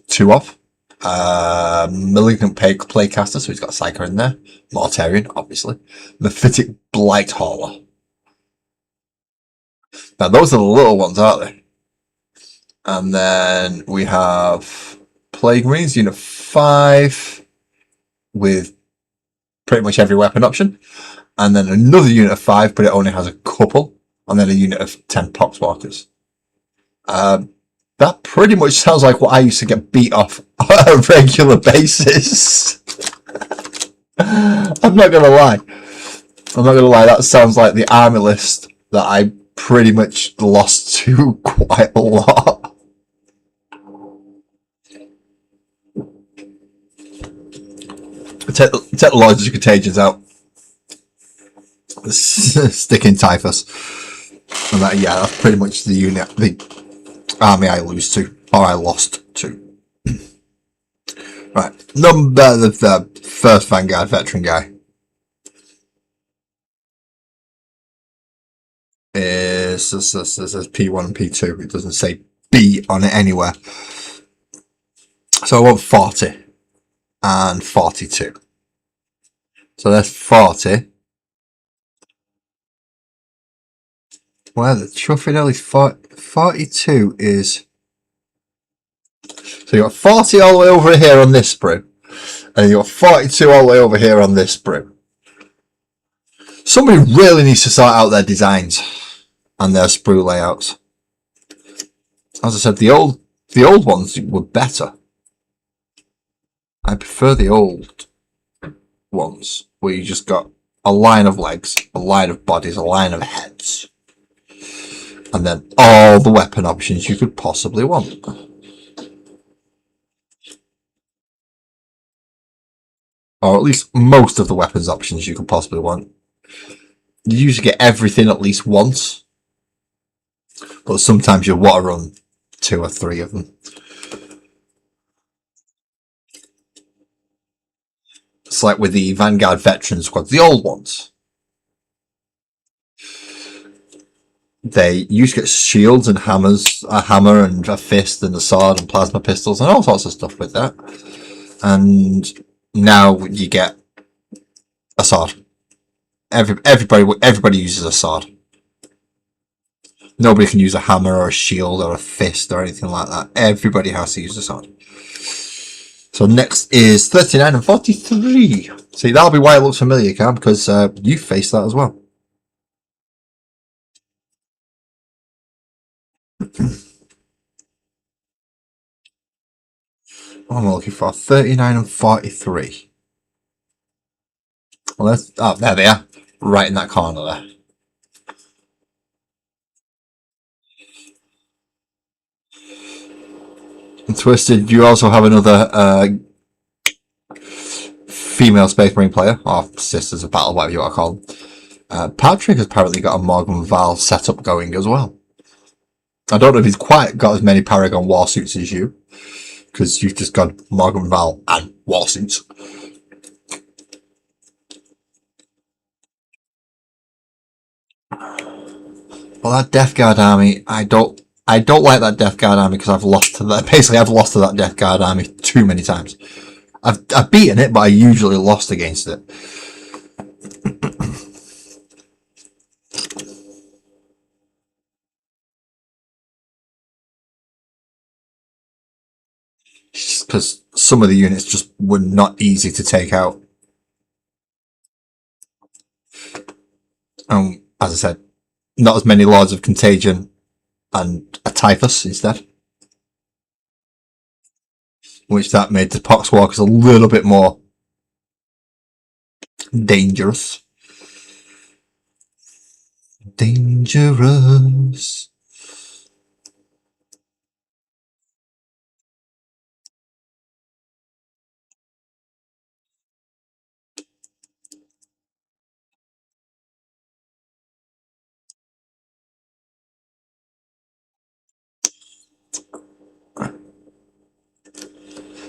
2 off. Malignant Playcaster, so he's got Psyker in there. Mortarion, obviously. Mephitic Blight Hauler. Now, those are the little ones, aren't they? And then we have Plague Marines, Unit 5, with pretty much every weapon option. And then another Unit of 5, but it only has a couple. And then a unit of 10 Poxwalkers. That pretty much sounds like what I used to get beat off on a regular basis. I'm not gonna lie. That sounds like the army list that I pretty much lost to quite a lot. Take the Lords of Contagions out. Stick in Typhus. And that, yeah, that's pretty much the unit, the army I lose to, or I lost to. Right, the first Vanguard veteran guy is this says P1 and P2. It doesn't say B on it anywhere. So I want 40 and 42. So there's 40. Well, the Truffin is 42 is... So you got 40 all the way over here on this sprue. And you got 42 all the way over here on this sprue. Somebody really needs to sort out their designs and their sprue layouts. As I said, the old ones were better. I prefer the old ones where you just got a line of legs, a line of bodies, a line of heads, and then all the weapon options you could possibly want. Or at least most of the weapons options you could possibly want. You usually get everything at least once, but sometimes you want to run 2 or 3 of them. It's like with the Vanguard Veteran Squads, the old ones. They used to get shields and hammers, a hammer and a fist and a sword and plasma pistols and all sorts of stuff with that. And now you get a sword. Everybody uses a sword. Nobody can use a hammer or a shield or a fist or anything like that. Everybody has to use a sword. So next is 39 and 43. See, that'll be why it looks familiar, Cam, because you faced that as well. What am I looking for? 39 and 43. Well, there they are. Right in that corner there. And Twisted, you also have another female Space Marine player, or Sisters of Battle, whatever you want to call them. Patrick has apparently got a Morgan Val setup going as well. I don't know if he's quite got as many Paragon warsuits as you, because you've just got Morgan Val and warsuits. Well, that Death Guard army, I don't like that Death Guard army because I've lost to that. Basically, I've lost to that Death Guard army too many times. I've beaten it, but I usually lost against it. Because some of the units just were not easy to take out. As I said, not as many Lords of Contagion and a Typhus instead. Which that made the Poxwalkers a little bit more dangerous. Dangerous.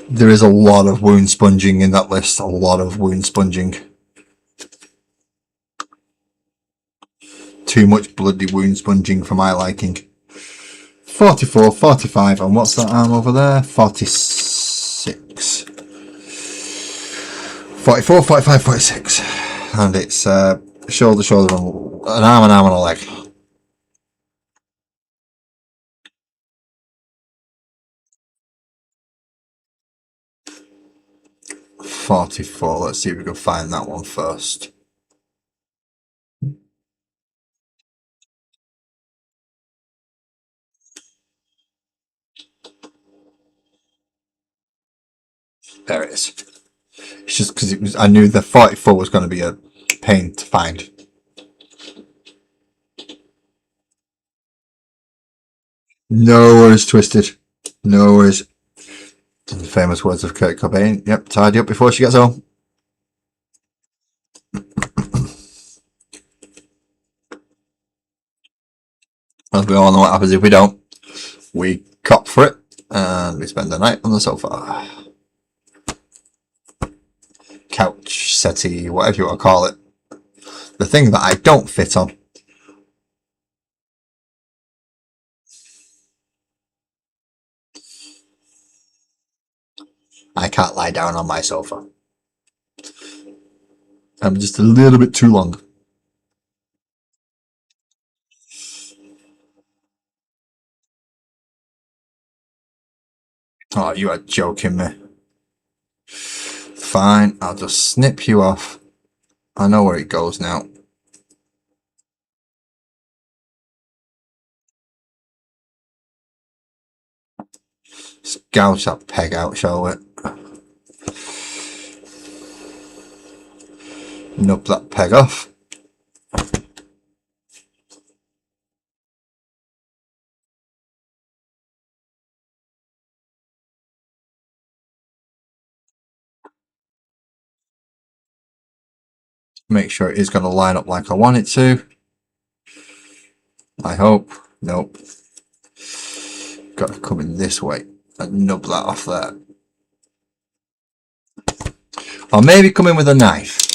There is a lot of wound sponging in that list. A lot of wound sponging. Too much bloody wound sponging for my liking. 44, 45, and what's that arm over there? 46. 44, 45, 46. And it's shoulder, an arm, and a leg. $44. Let's see if we can find that one first. There it is. It's just because I knew the 44 was going to be a pain to find. No worries, Twisted. No worries. The famous words of Kurt Cobain. Yep, tidy up before she gets home. As we all know what happens if we don't. We cop for it, and we spend the night on the sofa. Couch, settee, whatever you want to call it. The thing that I don't fit on. I can't lie down on my sofa. I'm just a little bit too long. Oh, you are joking me. Fine, I'll just snip you off. I know where it goes now. Let's gouge that peg out, shall we? Nub that peg off. Make sure it is going to line up like I want it to. I hope. Nope. Got to come in this way and nub that off there. Or maybe come in with a knife.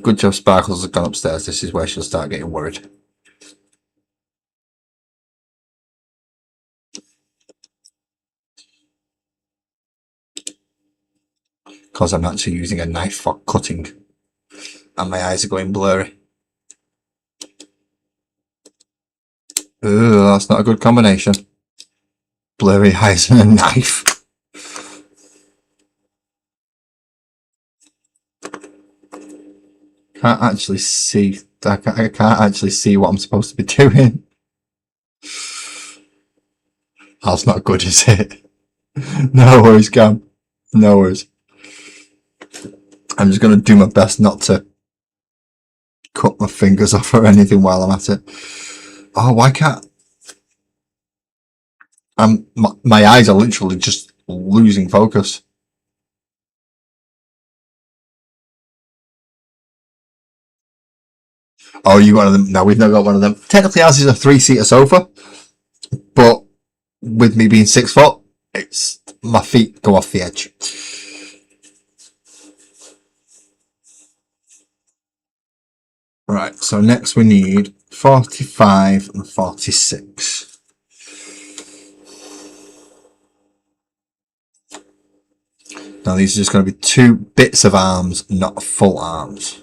Good job Sparkles has gone upstairs. This is where she'll start getting worried. Because I'm actually using a knife for cutting. And my eyes are going blurry. Ugh, that's not a good combination. Blurry eyes and a knife. Can't actually see. I can't actually see what I'm supposed to be doing. That's not good, is it? No worries, Cam. No worries. I'm just going to do my best not to cut my fingers off or anything while I'm at it. Oh, why can't... my eyes are literally just losing focus. Oh, you got one of them? No, we've not got one of them. Technically, ours is a 3-seater sofa, but with me being 6 foot, it's my feet go off the edge. Right, so next we need 45 and 46. Now these are just going to be 2 bits of arms, not full arms.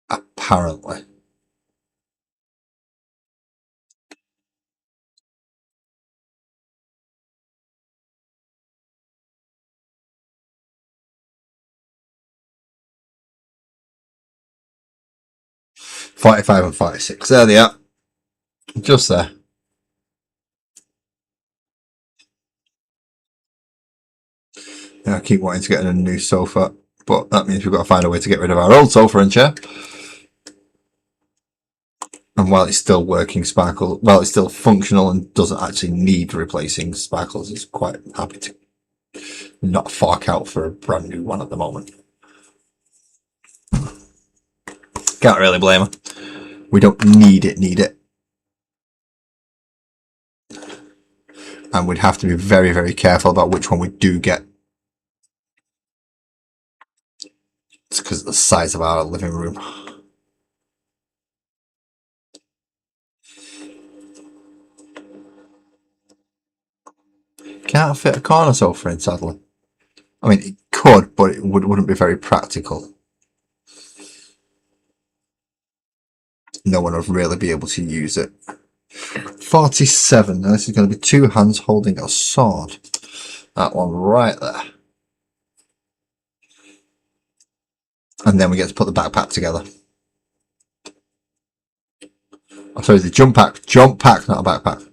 Apparently. .45 and 46. There they are. Just there. Yeah, I keep wanting to get a new sofa, but that means we've got to find a way to get rid of our old sofa and chair. And while it's still working, Sparkle, while it's still functional and doesn't actually need replacing, Sparkles is quite happy to not fork out for a brand new one at the moment. Can't really blame her. We don't need it. And we'd have to be very, very careful about which one we do get. It's because of the size of our living room. Can't fit a corner sofa in, sadly. I mean, it could, but it wouldn't be very practical. No one would really be able to use it. 47. Now this is going to be 2 hands holding a sword. That one right there. And then we get to put the backpack together. Oh, sorry, the jump pack. Jump pack, not a backpack.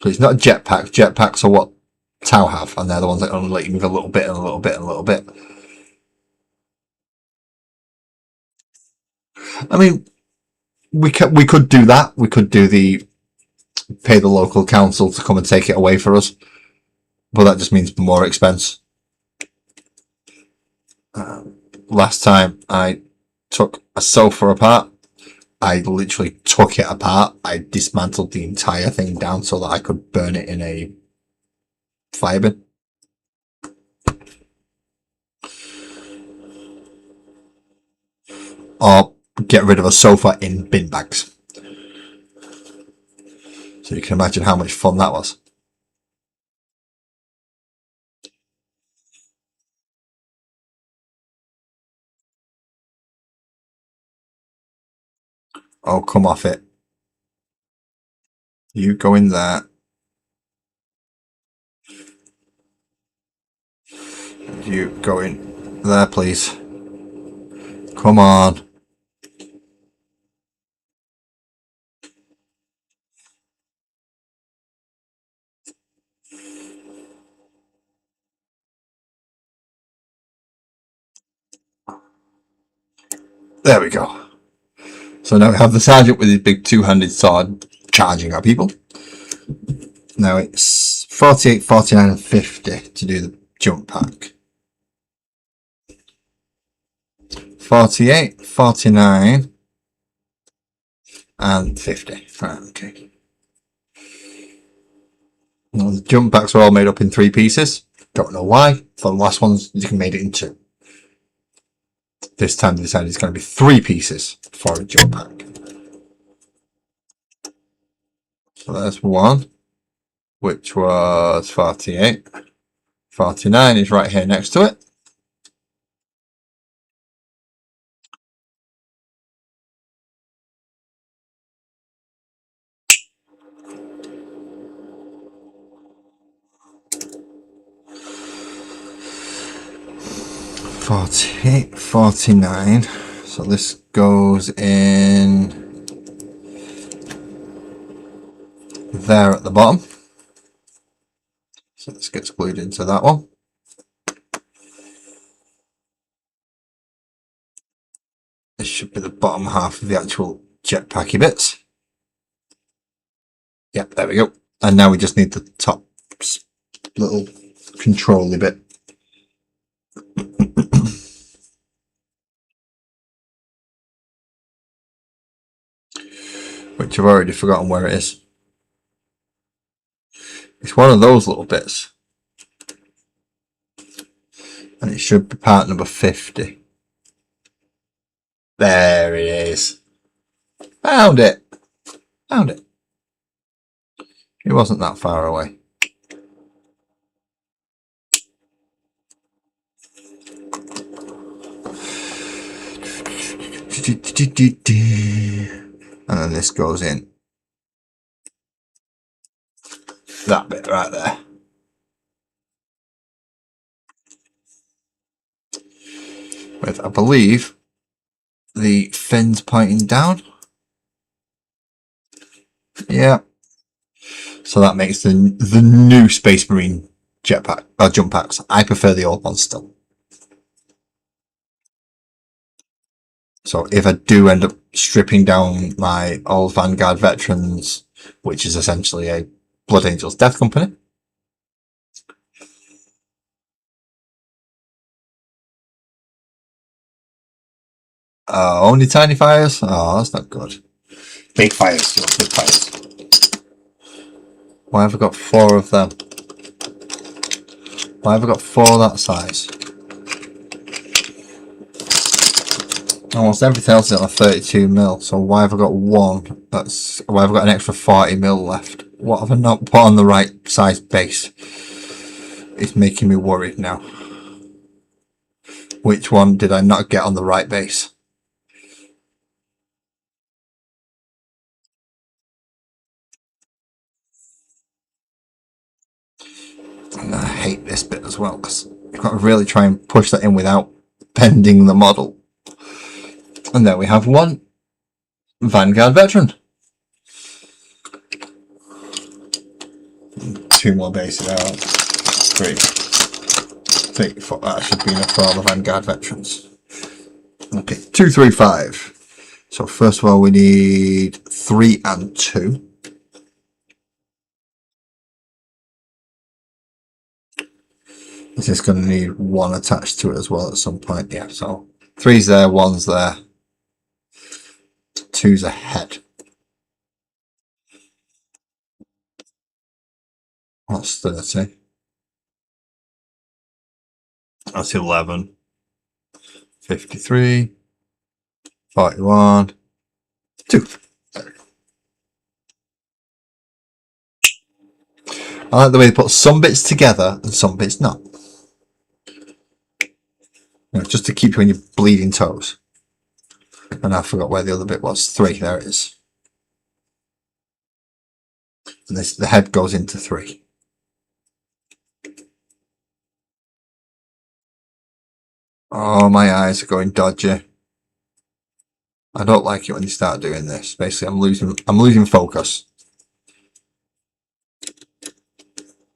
So it's not a jetpack. Jetpacks are what Tau have, and they're the ones that only let you move a little bit and a little bit and a little bit. I mean, we could do that. We could do pay the local council to come and take it away for us, but that just means more expense. Last time I took a sofa apart, I literally took it apart. I dismantled the entire thing down so that I could burn it in a fire bin. Or get rid of a sofa in bin bags. So you can imagine how much fun that was. Oh, come off it. You go in there. You go in there, please. Come on. There we go. So now we have the sergeant with his big two-handed sword charging at people. Now it's 48, 49 and 50 to do the jump pack. 48, 49 and 50. Right, okay. Now the jump packs are all made up in 3 pieces. Don't know why. For the last ones, you can make it in 2. This time they decided it's going to be 3 pieces for a jump pack. So there's one, which was 48. 49 is right here next to it. $48, $49. So this goes in there at the bottom. So this gets glued into that one. This should be the bottom half of the actual jetpacky bits. Yep, there we go. And now we just need the top little control-y bit. Which I've already forgotten where it is. It's one of those little bits. And it should be part number 50. There it is. Found it. Found it. It wasn't that far away. And then this goes in. That bit right there. With, I believe, the fins pointing down. Yeah. So that makes the new Space Marine jetpack or jump packs. I prefer the old ones still. So if I do end up stripping down my old Vanguard veterans, which is essentially a Blood Angels Death Company. Only tiny fires? Oh, that's not good. Big fires, big fires. Why have I got 4 of them? Why have I got 4 that size? Almost everything else is on a 32mm, so why have I got 1? Why have I got an extra 40mm left? What have I not put on the right size base? It's making me worried now. Which one did I not get on the right base? And I hate this bit as well, because you've got to really try and push that in without bending the model. And there we have 1 Vanguard veteran. 2 more bases out. 3, 4. That should be enough for all the Vanguard veterans. Okay, 2, 3, 5. So first of all, we need 3 and 2. This is going to need 1 attached to it as well at some point. Yeah, so 3's there, 1's there. 2's ahead. That's 30. That's 11. 53. 41. 2. I like the way they put some bits together and some bits not. You know, just to keep you on your bleeding toes. And I forgot where the other bit was. 3, there it is. And this, the head goes into 3. Oh, my eyes are going dodgy. I don't like it when you start doing this. Basically, I'm losing focus.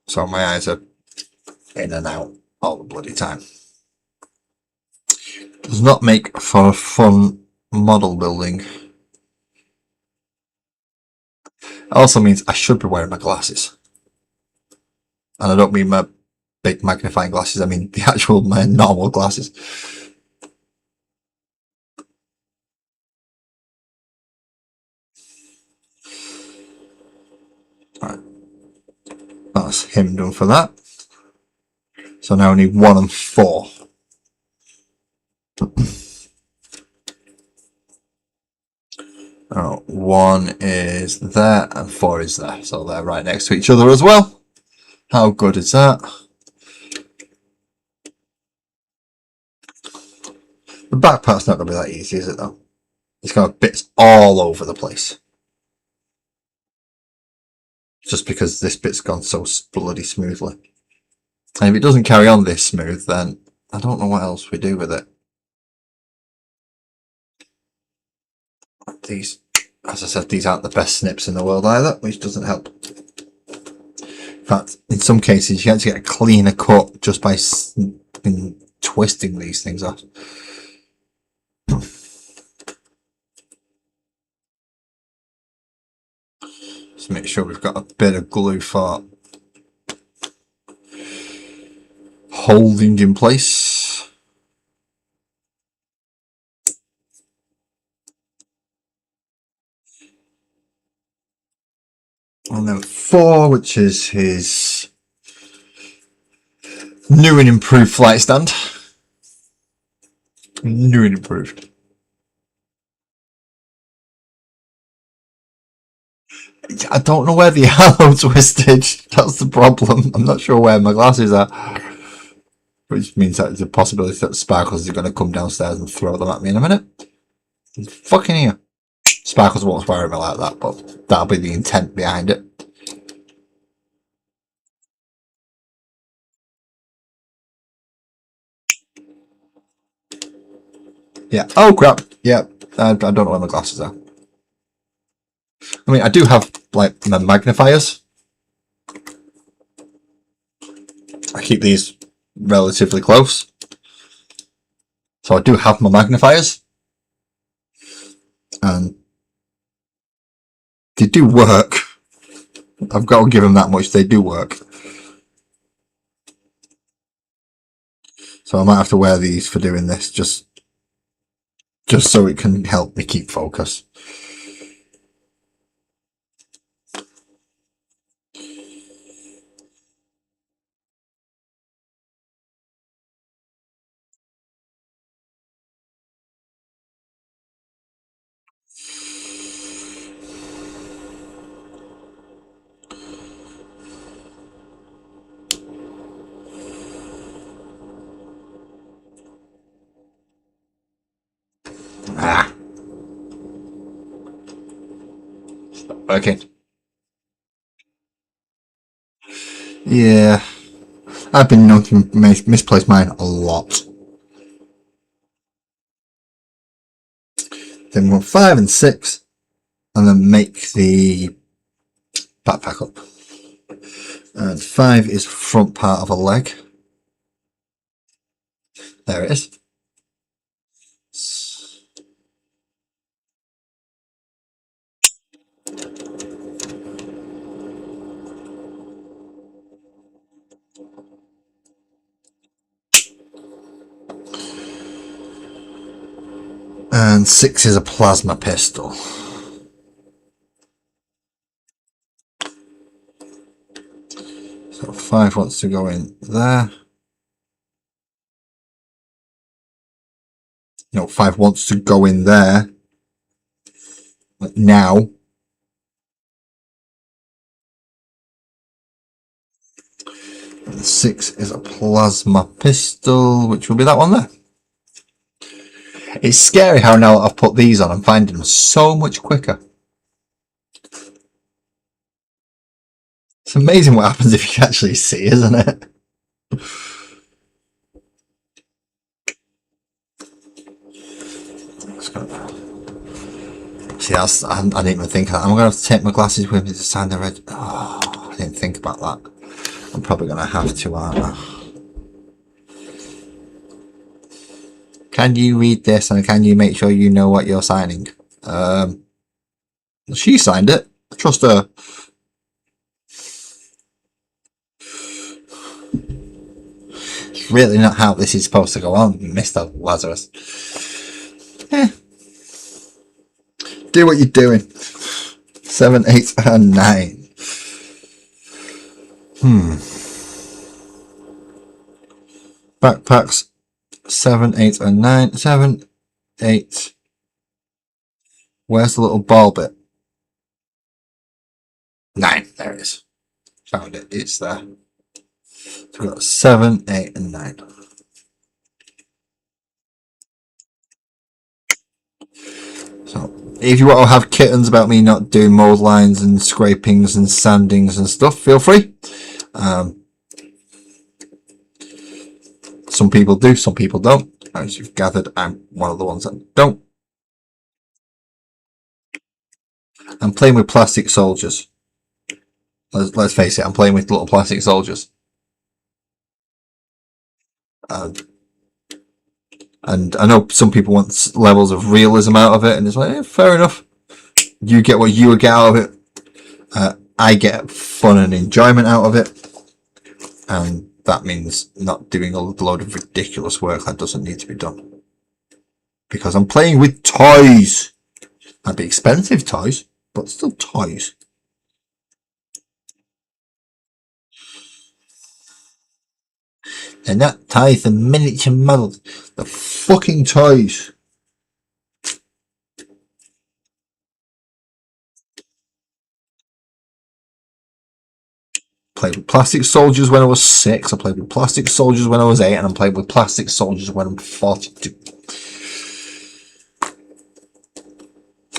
So my eyes are in and out all the bloody time. Does not make for fun model building. Also means I should be wearing my glasses. And I don't mean my big magnifying glasses, I mean the actual my normal glasses. Alright. That's him done for that. So now I need 1 and 4. Oh, 1 is there and 4 is there. So they're right next to each other as well. How good is that? The back part's not going to be that easy, is it though? It's going to have bits all over the place. Just because this bit's gone so bloody smoothly. And if it doesn't carry on this smooth, then I don't know what else we do with it. These, as I said, these aren't the best snips in the world either, which doesn't help. In fact, in some cases, you actually get a cleaner cut just by twisting these things off. Just make sure we've got a bit of glue for holding in place. And then 4, which is his new and improved flight stand. New and improved. I don't know where the arrow twisted. That's the problem. I'm not sure where my glasses are. Which means that there's a possibility that Sparkles is going to come downstairs and throw them at me in a minute. Fucking here. Sparkles won't swear at me like that, but that'll be the intent behind it. Yeah. Oh crap. Yeah. I don't know where my glasses are. I mean, I do have like my magnifiers. I keep these relatively close. So I do have my magnifiers. And they do work. I've got to give them that much. They do work. So I might have to wear these for doing this, just so it can help me keep focus. Ah. Okay. Yeah. I've been known to misplace mine a lot. Then we'll 5 and 6, and then make the backpack up. And 5 is front part of a leg. There it is. And 6 is a plasma pistol. So 5 wants to go in there. No, 5 wants to go in there. Like now. And 6 is a plasma pistol, which will be that one there. It's scary how now I've put these on, I'm finding them so much quicker. It's amazing what happens if you can actually see, isn't it? See, I didn't even think of that. I'm going to have to take my glasses with me to sign the red. Oh, I didn't think about that. I'm probably going to have to, aren't I? Can you read this and can you make sure you know what you're signing? She signed it. I trust her. It's really not how this is supposed to go on, Mr. Lazarus. Do what you're doing. 7, 8, and 9. Backpacks. 7, 8, and 9. 7, 8. Where's the little ball bit? 9. There it is. Found it. It's there. So we've got 7, 8, and 9. So, if you want to have kittens about me not doing mold lines and scrapings and sandings and stuff, feel free. Some people do, some people don't. As you've gathered, I'm one of the ones that don't. I'm playing with plastic soldiers. Let's face it, I'm playing with little plastic soldiers. And I know some people want levels of realism out of it, and it's like, fair enough. You get what you would get out of it. I get fun and enjoyment out of it. And that means not doing a load of ridiculous work that doesn't need to be done. Because I'm playing with toys. That'd be expensive toys, but still toys. They're not toys, they're miniature models. They're fucking toys. Played with plastic soldiers when I was 6. I played with plastic soldiers when I was 8, and I'm playing with plastic soldiers when I'm 42.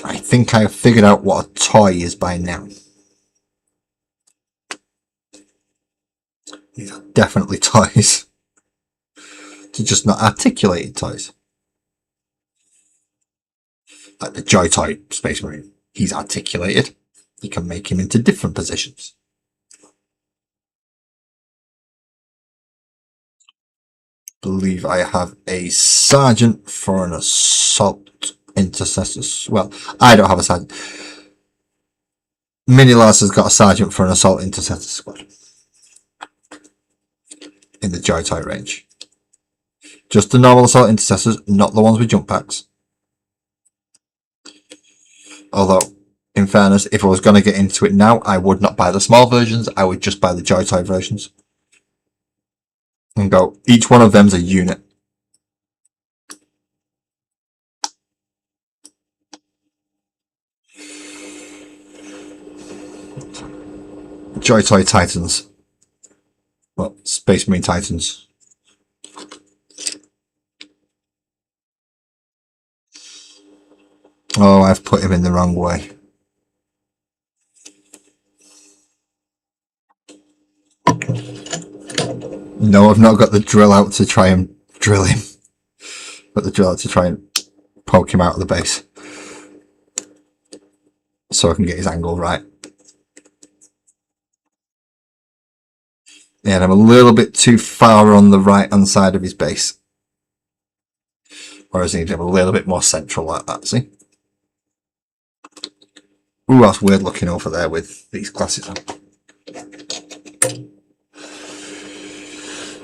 I think I have figured out what a toy is by now. These are definitely toys. They're just not articulated toys. Like the Joy Toy Space Marine. He's articulated. You can make him into different positions. Believe I have a sergeant for an assault intercessor. Well, I don't have a sergeant. Mini Lars has got a sergeant for an assault intercessor squad in the Joy Toy range. Just the normal assault intercessors, not the ones with jump packs. Although, in fairness, if I was going to get into it now, I would not buy the small versions. I would just buy the Joy Toy versions. And go, each one of them's a unit. Joy Toy Titans. Well, Space Marine Titans. Oh, I've put him in the wrong way. No, I've not got the drill out to try and drill him. Got the drill out to try and poke him out of the base. So I can get his angle right. Yeah, and I'm a little bit too far on the right hand side of his base. Whereas I need to have a little bit more central like that, see? Ooh, that's weird looking over there with these glasses on.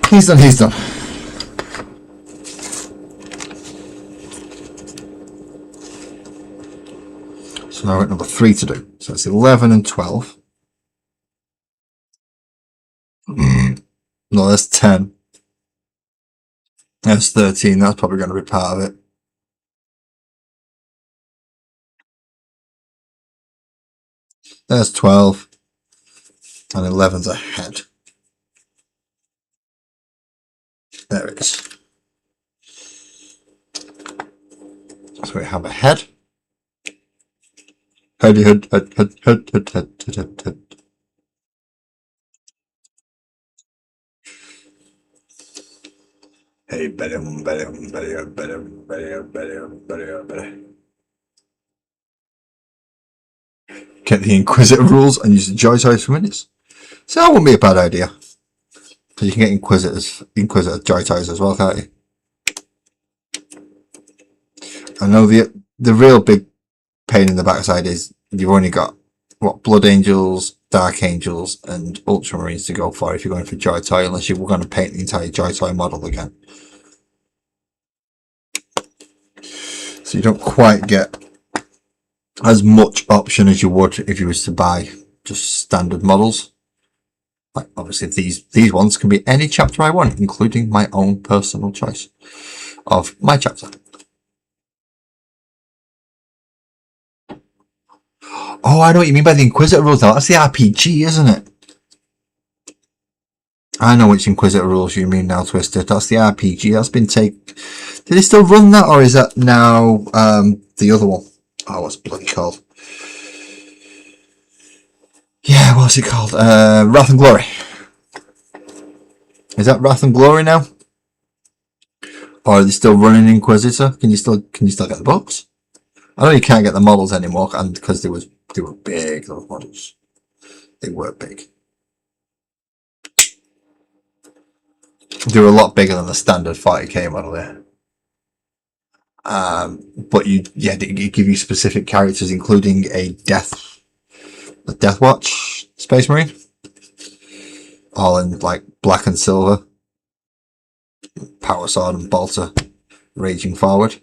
He's done, he's done. So now I've got number 3 to do. So it's 11 and 12. No, that's 10. That's 13. That's probably going to be part of it. There's 12. And 11's ahead. There it is. So we have a head. Head. Hey, better. Get the Inquisitor rules and use the Joy Toys for minutes. So that wouldn't be a bad idea. Because you can get Inquisitor Joy Toys as well, can't you? I know the real big pain in the backside is you've only got Blood Angels, Dark Angels, and Ultramarines to go for if you're going for Joy Toy, unless you were going to paint the entire Joy Toy model again. So you don't quite get as much option as you would if you was to buy just standard models. Like obviously these ones can be any chapter I want, including my own personal choice of my chapter. Oh, I know what you mean by the Inquisitor rules now. That's the RPG, isn't it? I know which Inquisitor rules you mean now, Twisted. That's the RPG. That's been taken. Did they still run that, or is that now the other one? Oh, what's it bloody called? Yeah, what's it called? Wrath and Glory. Is that Wrath and Glory now? Or are they still running Inquisitor? Can you still get the books? I know you can't get the models anymore, and because they were big, those models. They were big. They were a lot bigger than the standard 40k model there. But they give you specific characters, including a Death Watch Space Marine, all in like black and silver, power sword and bolter, raging forward.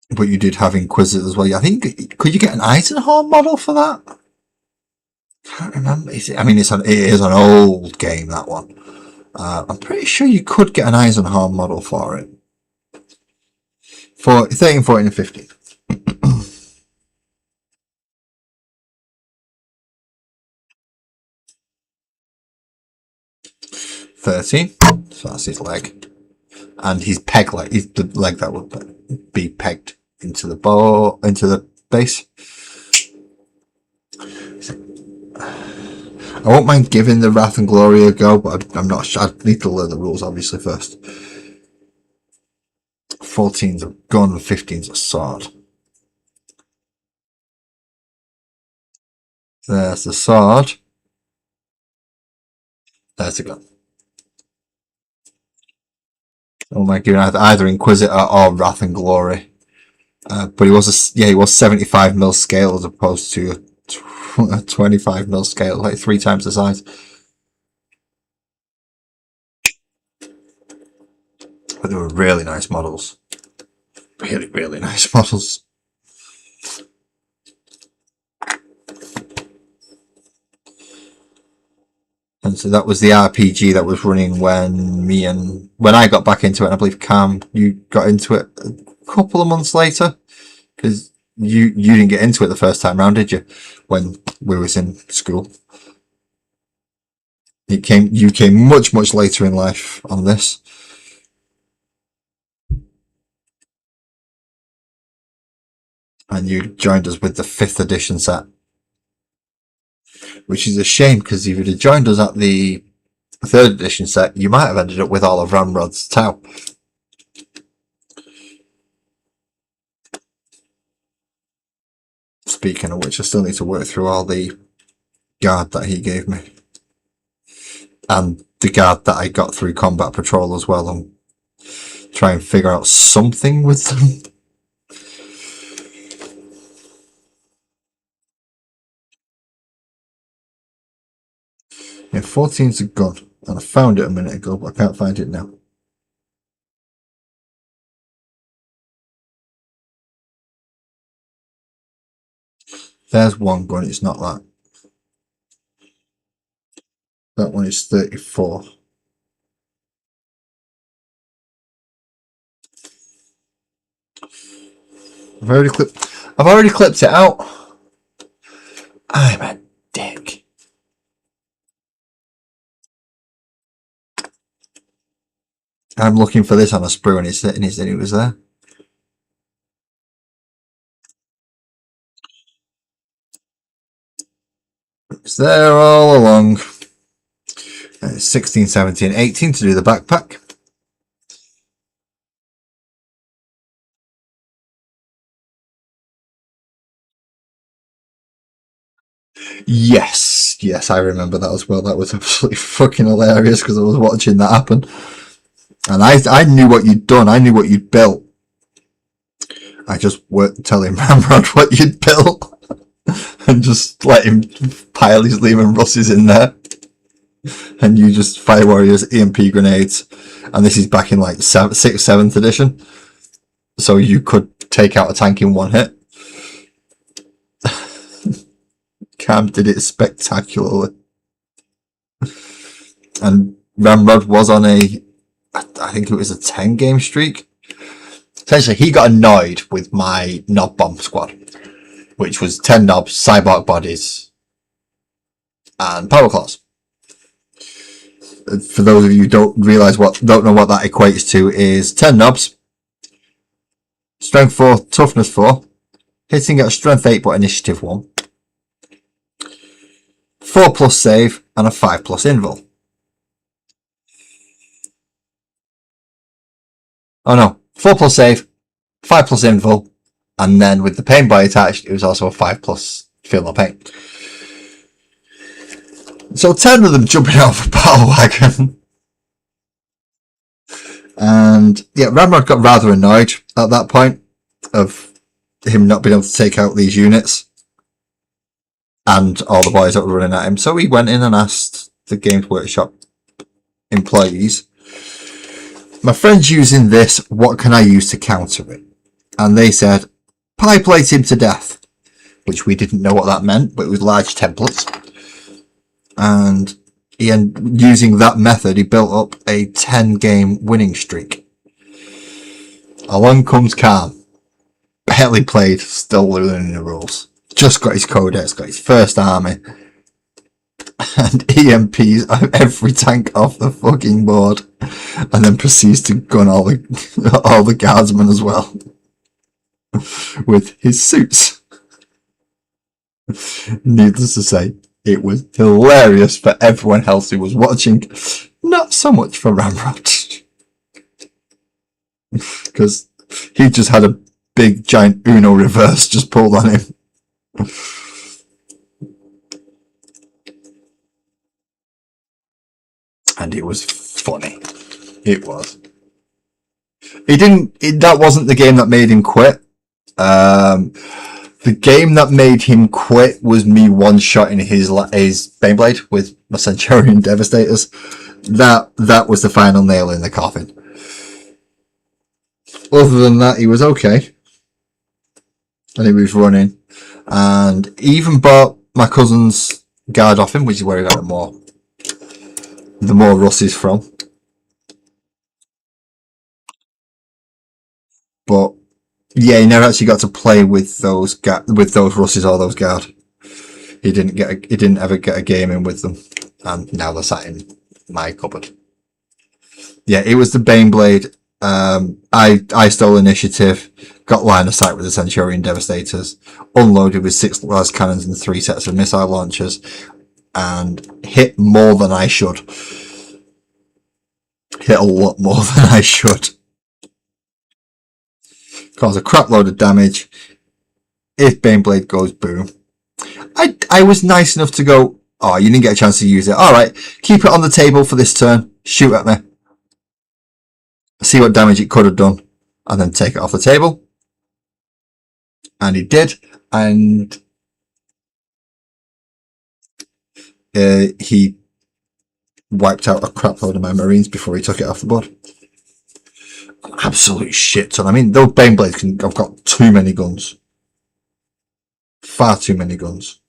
But you did have Inquisitor as well. I think could you get an Eisenhorn model for that? Can't remember. It is an old game, that one. I'm pretty sure you could get an Eisenhorn model for it. For 13, 14 and 15. 13. So that's his leg. And his peg leg. He's the leg that would be pegged into the base. I won't mind giving the Wrath and Glory a go, but I'm not sure. I need to learn the rules, obviously, first. 14's a gun, 15's a sword. There's the sword. There's the gun. I won't mind giving either Inquisitor or Wrath and Glory. But he was 75mm scale as opposed to a 25mm scale, like 3 times the size. But they were really nice models. Really, really nice models. And so that was the RPG that was running when I got back into it, and I believe Cam, you got into it a couple of months later, because you didn't get into it the first time round, did you? When we was in school. You came much later in life on this. And you joined us with the 5th edition set. Which is a shame, because if you'd have joined us at the 3rd edition set, you might have ended up with all of Ramrod's Tau. Speaking of which, I still need to work through all the guard that he gave me. And the guard that I got through Combat Patrol as well, and try and figure out something with them. Yeah, 14's a gun, and I found it a minute ago, but I can't find it now. There's one gun, it's not that. That one is 34. I've already clipped it out. I'm a dick. I'm looking for this on a sprue and it was there. It's there all along. 16, 17, 18 to do the backpack. Yes, I remember that as well. That was absolutely fucking hilarious because I was watching that happen. And I knew what you'd done. I knew what you'd built. I just weren't telling Ramrod what you'd built. And just let him pile his Lehman Russes in there. And you just fire warriors, EMP grenades. And this is back in like 6th, 7th edition. So you could take out a tank in one hit. Cam did it spectacularly. And Ramrod was on I think it was a 10 game streak. Essentially, he got annoyed with my Nob Bomb squad, which was 10 Nobs, Cyborg Bodies, and Power Claws. For those of you who don't know what that equates to, is 10 Nobs, Strength 4, Toughness 4, hitting at a Strength 8 but Initiative 1, 4+ save, and a 5+ invul. Oh no, 4+ save, 5+ invul, and then with the pain buy attached, it was also a 5+ feel no pain. So 10 of them jumping out of a battle wagon. And yeah, Ramrod got rather annoyed at that point of him not being able to take out these units and all the boys that were running at him. So he went in and asked the Games Workshop employees, my friend's using this, what can I use to counter it? And they said, pie plate him to death, which we didn't know what that meant, but it was large templates. And using that method, he built up a 10-game winning streak. Along comes Khan. Barely played, still learning the rules. Just got his codex, got his first army. And EMPs every tank off the fucking board. And then proceeds to gun all the guardsmen as well. With his suits. Needless to say, it was hilarious for everyone else who was watching. Not so much for Ramrod. Because he just had a big giant Uno reverse just pulled on him. And it was funny. It was. That wasn't the game that made him quit. The game that made him quit was me one-shotting his Baneblade with my Centurion Devastators. That was the final nail in the coffin. Other than that, he was okay. And he was running. And even bought my cousin's guard off him, which is where he got the more Russes from. But yeah, he never actually got to play with those Russes or those guard. He didn't ever get a game in with them, and now they're sat in my cupboard. Yeah, it was the Baneblade. I stole initiative, got line of sight with the Centurion Devastators, unloaded with 6 las cannons and 3 sets of missile launchers, and hit more than I should. Hit a lot more than I should. Cause a crap load of damage. If Baneblade goes boom. I was nice enough to go, oh, you didn't get a chance to use it. Alright, keep it on the table for this turn. Shoot at me. See what damage it could have done. And then take it off the table. And he did. And he wiped out a crap load of my Marines before he took it off the board. Absolute shit ton. I mean, those Baneblades have got too many guns. Far too many guns.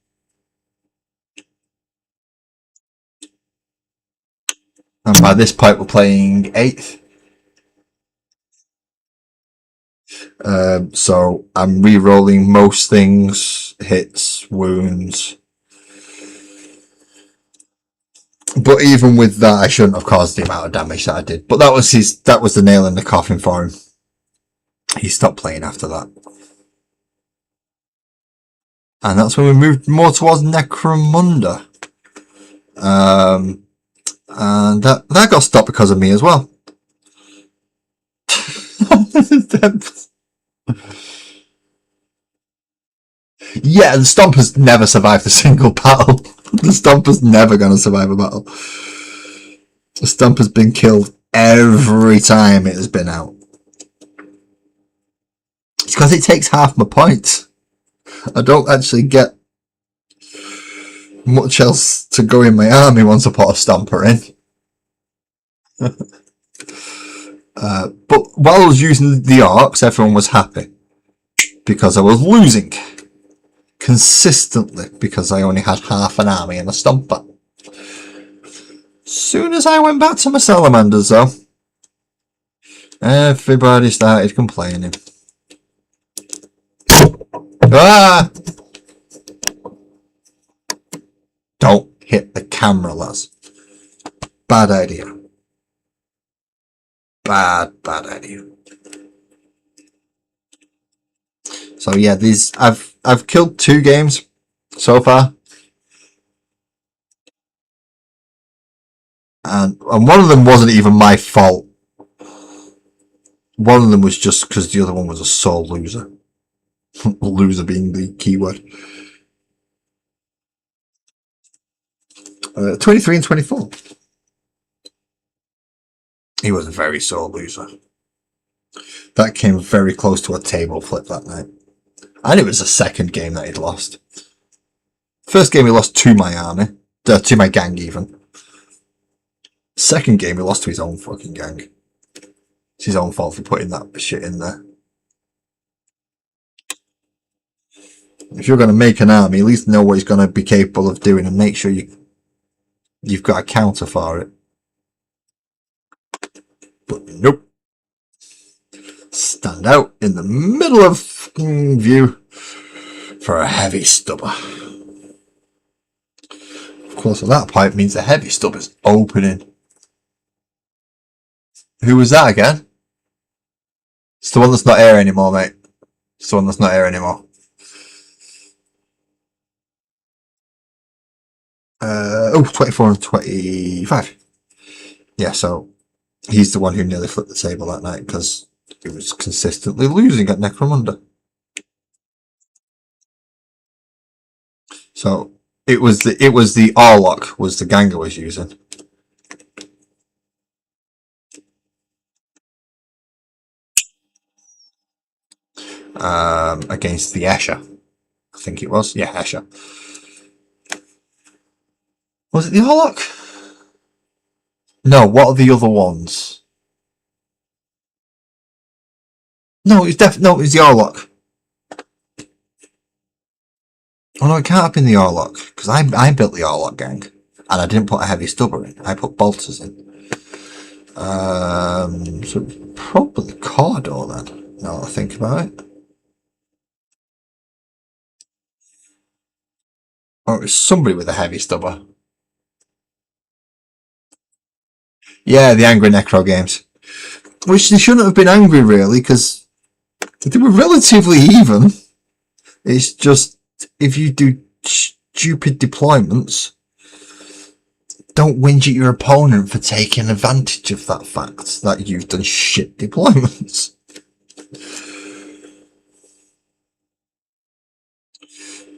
And by this point, we're playing 8th. So I'm re-rolling most things, hits, wounds. But even with that, I shouldn't have caused the amount of damage that I did. But that was the nail in the coffin for him. He stopped playing after that. And that's when we moved more towards Necromunda. And that got stopped because of me as well. Yeah, the Stomper's never survived a single battle. The Stomper's never going to survive a battle. The Stomper's been killed every time it has been out. It's because it takes half my points. I don't actually get much else to go in my army once I put a Stomper in. But while I was using the Orcs, everyone was happy. Because I was losing. Consistently. Because I only had half an army and a Stomper. Soon as I went back to my Salamanders though, everybody started complaining. Ah! Don't hit the camera, lads. Bad idea. Bad idea. So yeah, these I've killed 2 games so far. And one of them wasn't even my fault. One of them was just because the other one was a sore loser. Loser being the keyword. 23 and 24. He was a very sore loser. That came very close to a table flip that night. And it was the second game that he'd lost. First game he lost to my army. To my gang even. Second game he lost to his own fucking gang. It's his own fault for putting that shit in there. If you're going to make an army, at least know what he's going to be capable of doing and make sure you've got a counter for it. But nope. Stand out in the middle of view for a heavy stubber. Of course, at that point means the heavy stubber is opening. Who was that again? It's the one that's not here anymore, mate. It's the one that's not here anymore. 24 and 25. Yeah, so he's the one who nearly flipped the table that night because he was consistently losing at Necromunda. So it was the Orlok was the gang I was using. Against the Escher. I think it was. Yeah, Escher. Was it the Orlok? No, what are the other ones? No, it was the Orlok. Oh no, it can't have been the Orlok, because I built the Orlok gang, and I didn't put a heavy stubber in. I put bolters in. So probably Cordor then, now that I think about it. Or it was somebody with a heavy stubber. Yeah, the Angry Necro games. Which they shouldn't have been angry, really, because they were relatively even. It's just, if you do stupid deployments, don't whinge at your opponent for taking advantage of that fact that you've done shit deployments.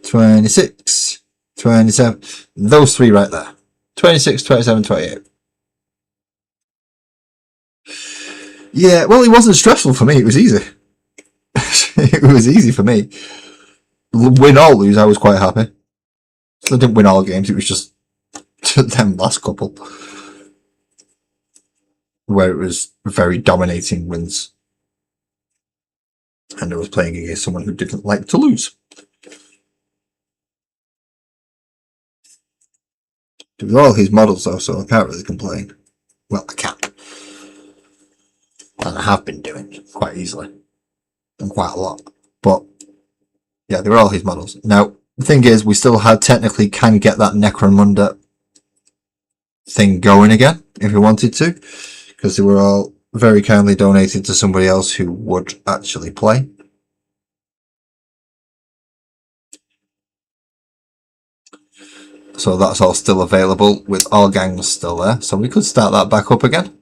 (26, 27), those 3 right there. 26, 27, 28. Yeah, well, it wasn't stressful for me. It was easy. It was easy for me. Win or lose, I was quite happy. So I didn't win all games. It was just them last couple where it was very dominating wins. And I was playing against someone who didn't like to lose. With all his models though, so I can't really complain. Well, I can. And I have been doing quite easily. And quite a lot. But yeah, they were all his models. Now, the thing is, we still technically can get that Necromunda thing going again if we wanted to, because they were all very kindly donated to somebody else who would actually play. So that's all still available with all gangs still there. So we could start that back up again.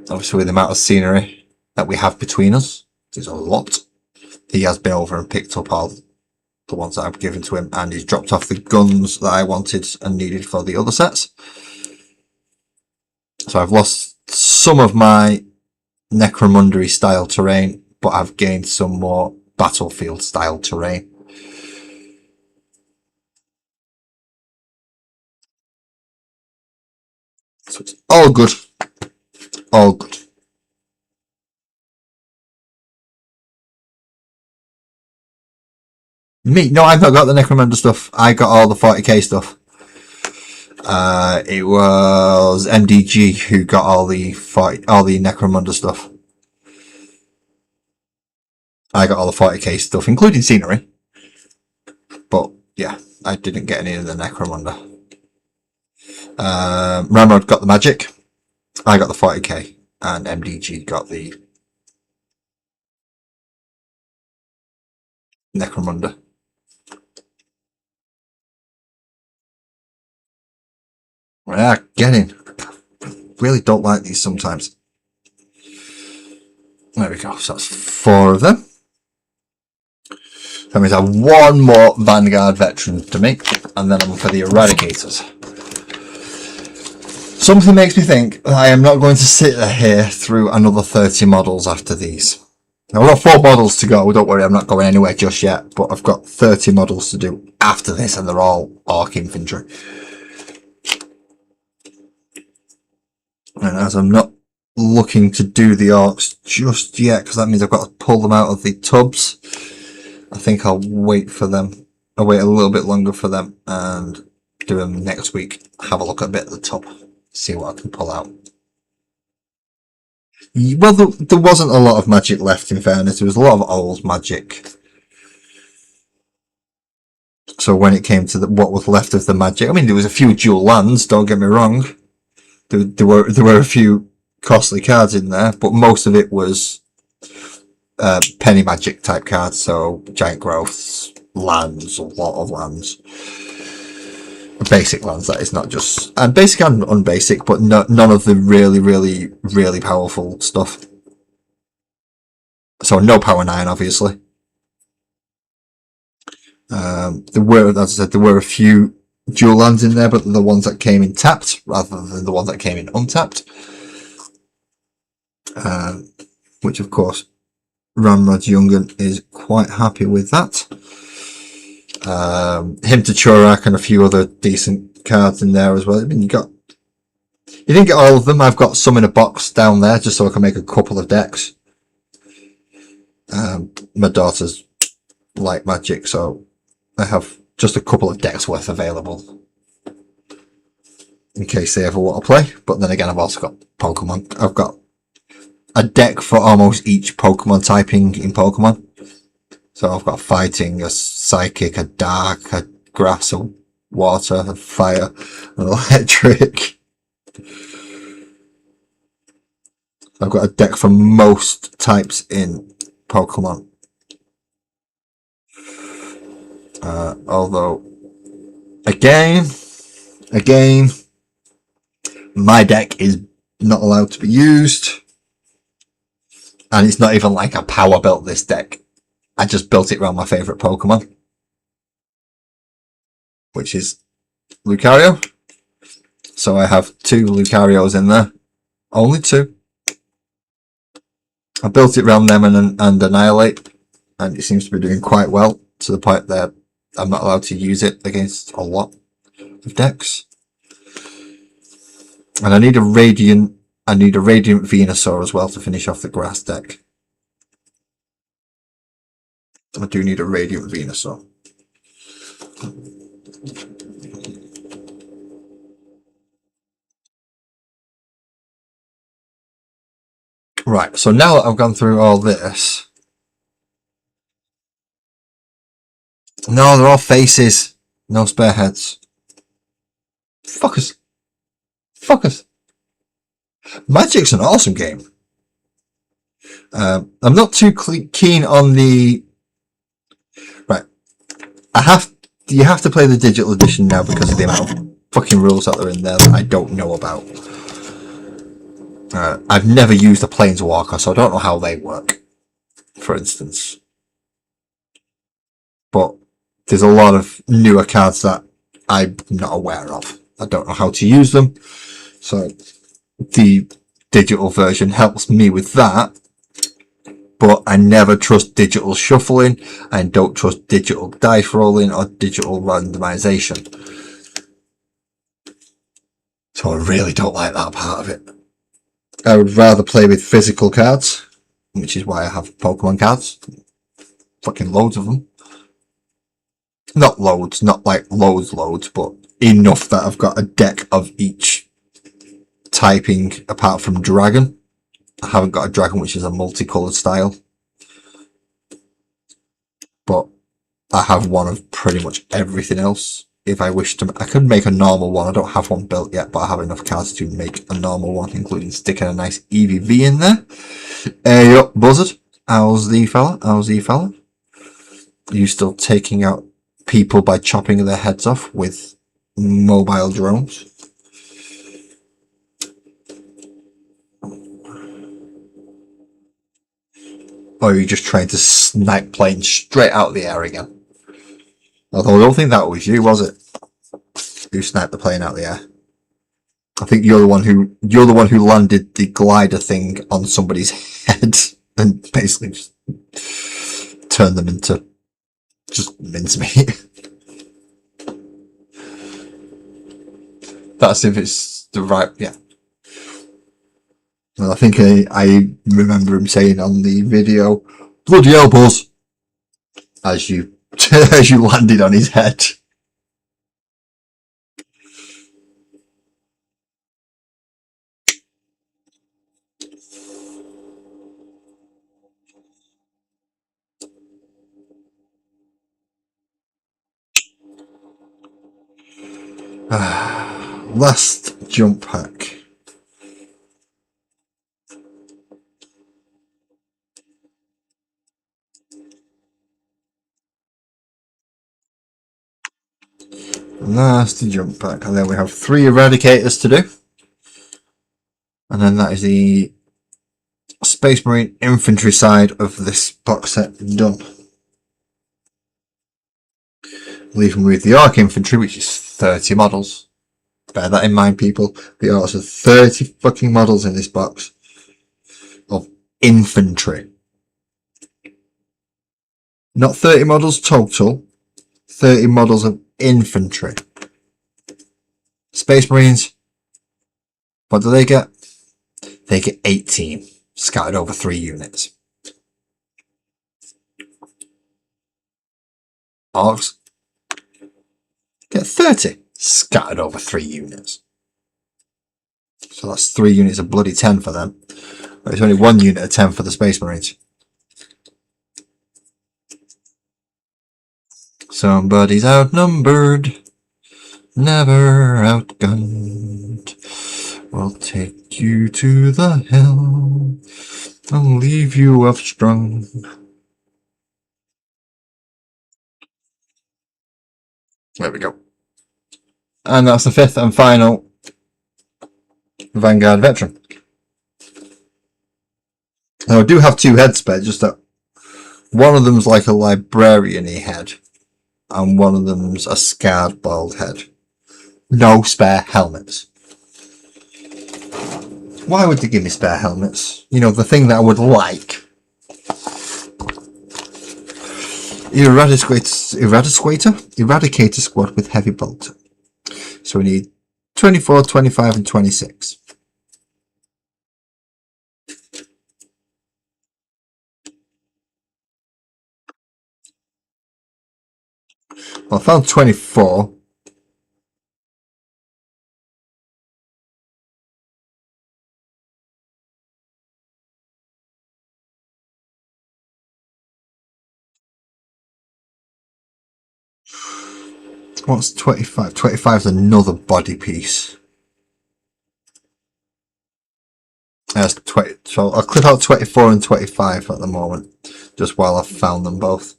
Obviously with the amount of scenery that we have between us, there's a lot. He has been over and picked up all the ones that I've given to him, and he's dropped off the guns that I wanted and needed for the other sets. So I've lost some of my Necromundery style terrain, but I've gained some more battlefield style terrain. So it's all good. All good. Me? No, I've not got the Necromunda stuff. I got all the 40k stuff. It was MDG who got all the Necromunda stuff. I got all the 40k stuff, including scenery. But yeah, I didn't get any of the Necromunda. Ramrod got the magic. I got the 40k, and MDG got the Necromunda. Yeah, get in. Really don't like these sometimes. There we go. So that's 4 of them. That means I have 1 more Vanguard veteran to make, and then I'm for the Eradicators. Something makes me think that I am not going to sit here through another 30 models after these. Now, I've got 4 models to go. Don't worry, I'm not going anywhere just yet, but I've got 30 models to do after this, and they're all Orc Infantry. And as I'm not looking to do the Orcs just yet, because that means I've got to pull them out of the tubs, I think I'll wait for them. I'll wait a little bit longer for them and do them next week. Have a look at a bit at the top, see what I can pull out. Well, there wasn't a lot of magic left, in fairness. There was a lot of old magic. So when it came to what was left of the magic, I mean, there was a few dual lands, don't get me wrong. There were a few costly cards in there, but most of it was penny magic type cards, so giant growths, lands, a lot of lands. Basic lands, that is, not just... And basic and unbasic, but none of the really powerful stuff. So no power 9, obviously. There were, as I said, there were a few dual lands in there, but the ones that came in tapped rather than the ones that came in untapped. Which, of course, Ramrod Jungen is quite happy with that. Him to Chorak and a few other decent cards in there as well. I mean, you didn't get all of them. I've got some in a box down there just so I can make a couple of decks. My daughters like Magic, so I have just a couple of decks worth available in case they ever want to play. But then again, I've also got Pokemon. I've got a deck for almost each Pokemon typing in Pokemon. So I've got Fighting, a Psychic, a Dark, a Grass, a Water, a Fire, an Electric. I've got a deck for most types in Pokemon. Although, again, my deck is not allowed to be used. And it's not even like I power built this deck. I just built it around my favourite Pokemon, which is Lucario. So I have 2 Lucarios in there. Only 2. I built it around them and Annihilate, and it seems to be doing quite well, to the point that I'm not allowed to use it against a lot of decks. And I need a Radiant Venusaur as well to finish off the grass deck. I do need a Radiant Venusaur. Right, so now that I've gone through all this... No, they're all faces. No spare heads. Fuckers. Focus. Magic's an awesome game. I'm not too keen on the... Right. You have to play the digital edition now because of the amount of fucking rules that are in there that I don't know about. I've never used a Planeswalker, so I don't know how they work, for instance. But there's a lot of newer cards that I'm not aware of. I don't know how to use them. So the digital version helps me with that. But I never trust digital shuffling and don't trust digital dice rolling or digital randomization. So I really don't like that part of it. I would rather play with physical cards, which is why I have Pokemon cards. Fucking loads of them. Not loads, not like loads, but enough that I've got a deck of each typing apart from Dragon. I haven't got a Dragon which is a multicolored style. But I have one of pretty much everything else. If I wish to, I could make a normal one. I don't have one built yet, but I have enough cards to make a normal one, including sticking a nice EVV in there. Hey up, Buzzard. How's the fella? Are you still taking out people by chopping their heads off with mobile drones? Or are you just trying to snipe planes straight out of the air again? Although I don't think that was you, was it? Who sniped the plane out of the air? I think you're the one who landed the glider thing on somebody's head and basically just turned them into just mincemeat. That's if it's the right, yeah. Well, I think I remember him saying on the video, "Bloody hell, Buzz," as you as you landed on his head. Last jump pack. Last jump pack. And then we have 3 Eradicators to do. And then that is the Space Marine Infantry side of this box set done. Leaving with the Arc Infantry, which is 30 models. Bear that in mind, people. There are also 30 fucking models in this box of infantry. Not 30 models total, 30 models of infantry. Space Marines, what do they get? They get 18, scattered over 3 units. Orcs get 30, scattered over 3 units. So that's 3 units of bloody 10 for them. But it's only 1 unit of 10 for the Space Marines. Somebody's outnumbered, never outgunned. We'll take you to the hill and leave you upstrung. There we go. And that's the 5th and final Vanguard Veteran. Now I do have 2 heads spared, just that one of them's like a librarian-y head and one of them's a scarred bald head. No spare helmets. Why would they give me spare helmets? You know, the thing that I would like. Eradicator squad with heavy bolter. So we need 24, 25 and 26. Well, I found 24. What's 25? 25 is another body piece. That's 20. So I'll clip out 24 and 25 at the moment, just while I've found them both.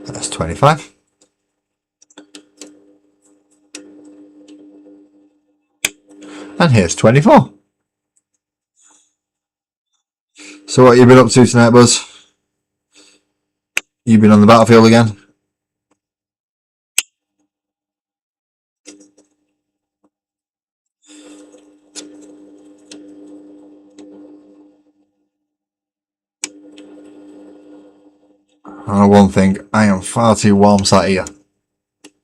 That's 25. And here's 24. So what have you been up to tonight, Buzz? You been on the battlefield again? I know one thing, I am far too warm sat here.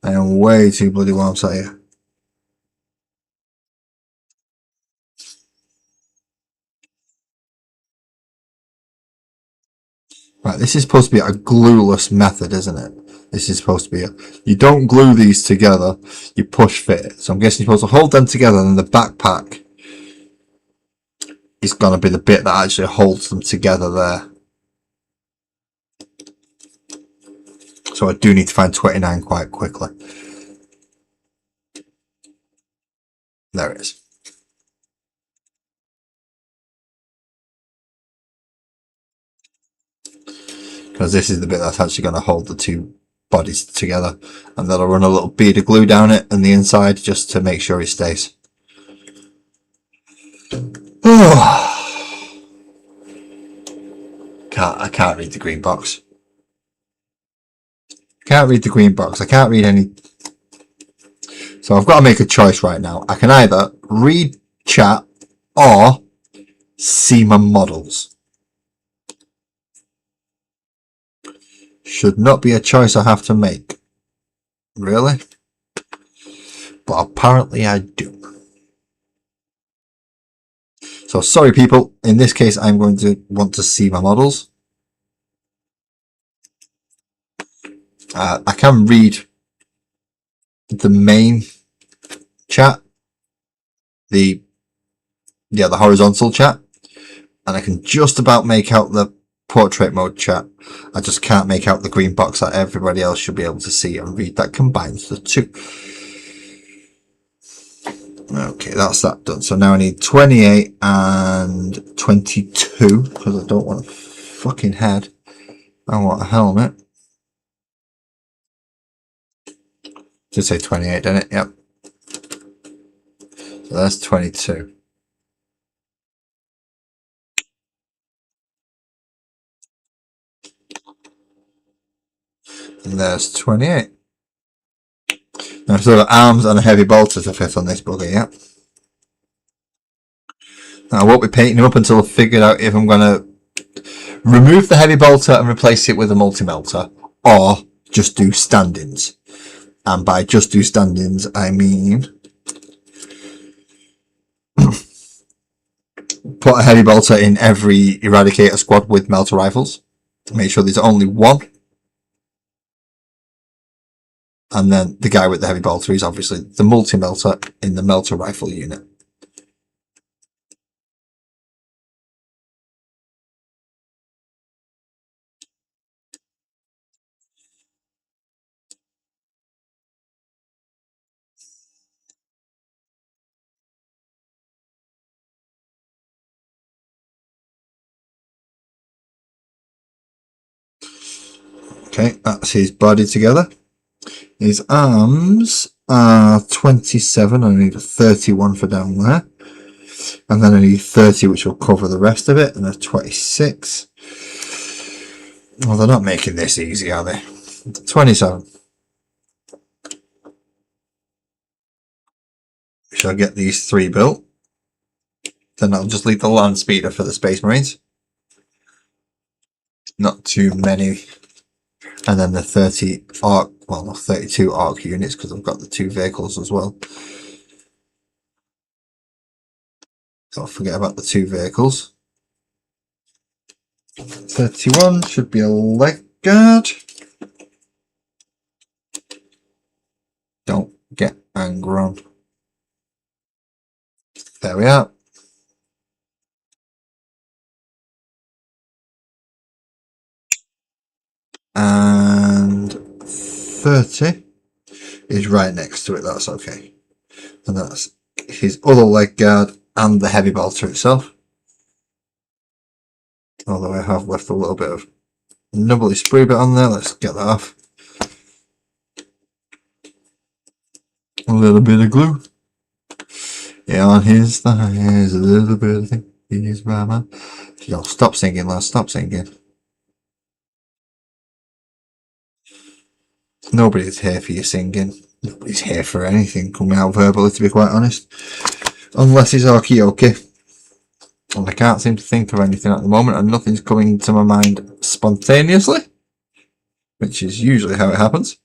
I am way too bloody warm sat here. Right, this is supposed to be a glueless method, isn't it? This is supposed to be you don't glue these together, you push fit it. So I'm guessing you're supposed to hold them together, and the backpack is going to be the bit that actually holds them together there. So I do need to find 29 quite quickly. There it is. Because this is the bit that's actually going to hold the two bodies together. And then I'll run a little bead of glue down it and the inside just to make sure it stays. I can't read the green box. Can't read the green box. I can't read any. So I've got to make a choice right now. I can either read chat or see my models. Should not be a choice I have to make. Really? But apparently I do. So sorry people, in this case I'm going to want to see my models. I can read the main chat, the horizontal chat, and I can just about make out the portrait mode chat. I just can't make out the green box that everybody else should be able to see and read. That combines the two. Okay, that's that done. So now I need 28 and 22 because I don't want a fucking head. I want a helmet. Did say 28, didn't it? Yep. So that's 22. And there's 28. Now I've still got arms and a heavy bolter to fit on this bugger, yeah. Now I won't be painting him up until I've figured out if I'm going to remove the heavy bolter and replace it with a multi-melter, or just do stand-ins. And by just do stand-ins, I mean put a heavy bolter in every Eradicator squad with melter rifles. Make sure there's only one. And then the guy with the heavy bolter is obviously the multi-melter in the melter rifle unit. Okay, that's his body together. His arms are 27. I need a 31 for down there. And then I need 30, which will cover the rest of it. And there's 26. Well, they're not making this easy, are they? 27. Shall I get these three built? Then I'll just leave the land speeder for the Space Marines. Not too many. And then the 30 arc, well, not 32 arc units because I've got the two vehicles as well. Don't forget about the two vehicles. 31 should be a leg guard. Don't get angry on. There we are. and 30 is right next to it. That's okay. And that's his other leg guard and the heavy bolter itself. Although I have left a little bit of nubbly sprue bit on there. Let's get that off. A little bit of glue. Yeah, on his thighs, a little bit of thing. He's my man. Yo, stop singing, lads. Stop singing. Nobody's here for your singing. Nobody's here for anything coming out verbally, to be quite honest. Unless it's Okey-Okey. And I can't seem to think of anything at the moment, and nothing's coming to my mind spontaneously, which is usually how it happens.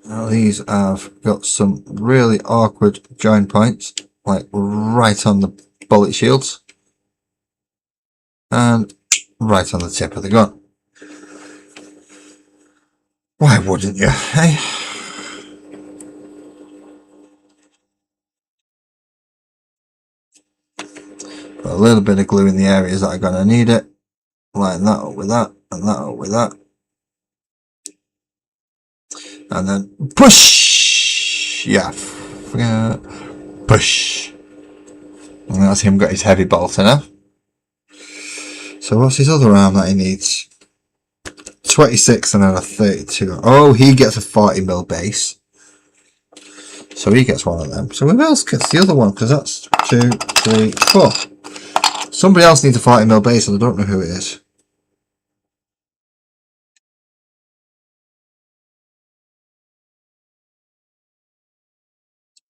Now these have got some really awkward join points, like right on the bullet shields, and right on the tip of the gun. Why wouldn't you, hey? Put a little bit of glue in the areas that are going to need it. Line that up with that, and that up with that. And then push! Yeah. Push. And that's him got his heavy bolter now. So what's his other arm that he needs? 26 and then a 32. Oh, he gets a 40mm base. So he gets one of them. So who else gets the other one? Because that's 2, 3, 4. Somebody else needs a 40mm base and I don't know who it is.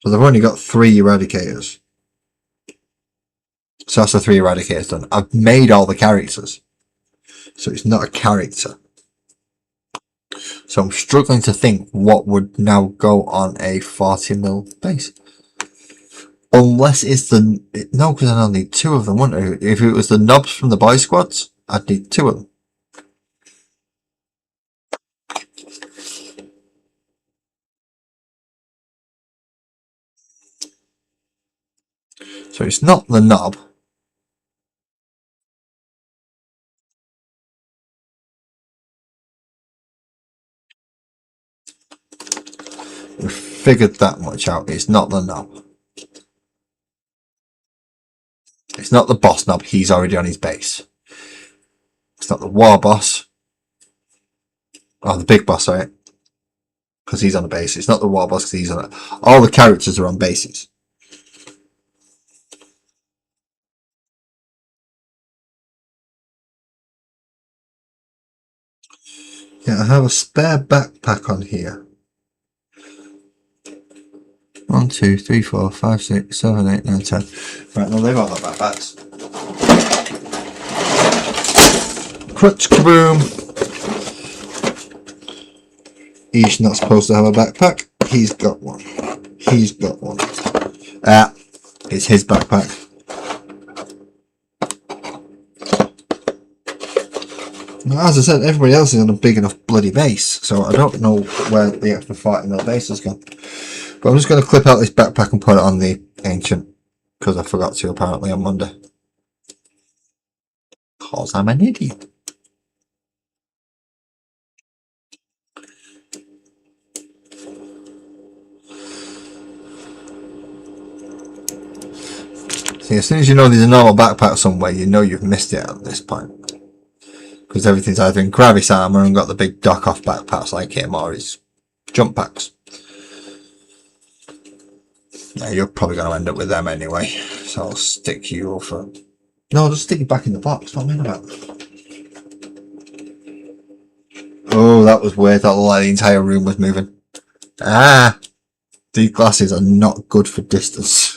So they've only got 3 eradicators. So that's the 3 eradicators done. I've made all the characters. So it's not a character. So I'm struggling to think what would now go on a 40mm base. Unless it's the... No, because I'd need 2 of them, wouldn't I? If it was the knobs from the boy squads, I'd need 2 of them. So it's not the knob. We've figured that much out. It's not the knob. It's not the boss knob. He's already on his base. It's not the war boss. Oh, the big boss, sorry. Because he's on a base. It's not the war boss because he's on it. All the characters are on bases. Yeah, I have a spare backpack on here. 1, 2, 3, 4, 5, 6, 7, 8, 9, 10. Right, no, they've all got backpacks. Crutch kaboom! He's not supposed to have a backpack. He's got one. He's got one. It's his backpack. Now, as I said, everybody else is on a big enough bloody base, so I don't know where the extra 40mm base has gone. But I'm just going to clip out this backpack and put it on the Ancient, because I forgot to apparently on Monday. Because I'm an idiot. See, as soon as you know there's a normal backpack somewhere, you know you've missed it at this point. Because everything's either in Gravis armour and got the big dock-off backpacks like him, or his jump packs. Yeah, you're probably going to end up with them anyway, so I'll stick you over. No, I'll just stick you back in the box. What am I mean about? Oh, that was weird. That looked like the entire room was moving. Ah! These glasses are not good for distance.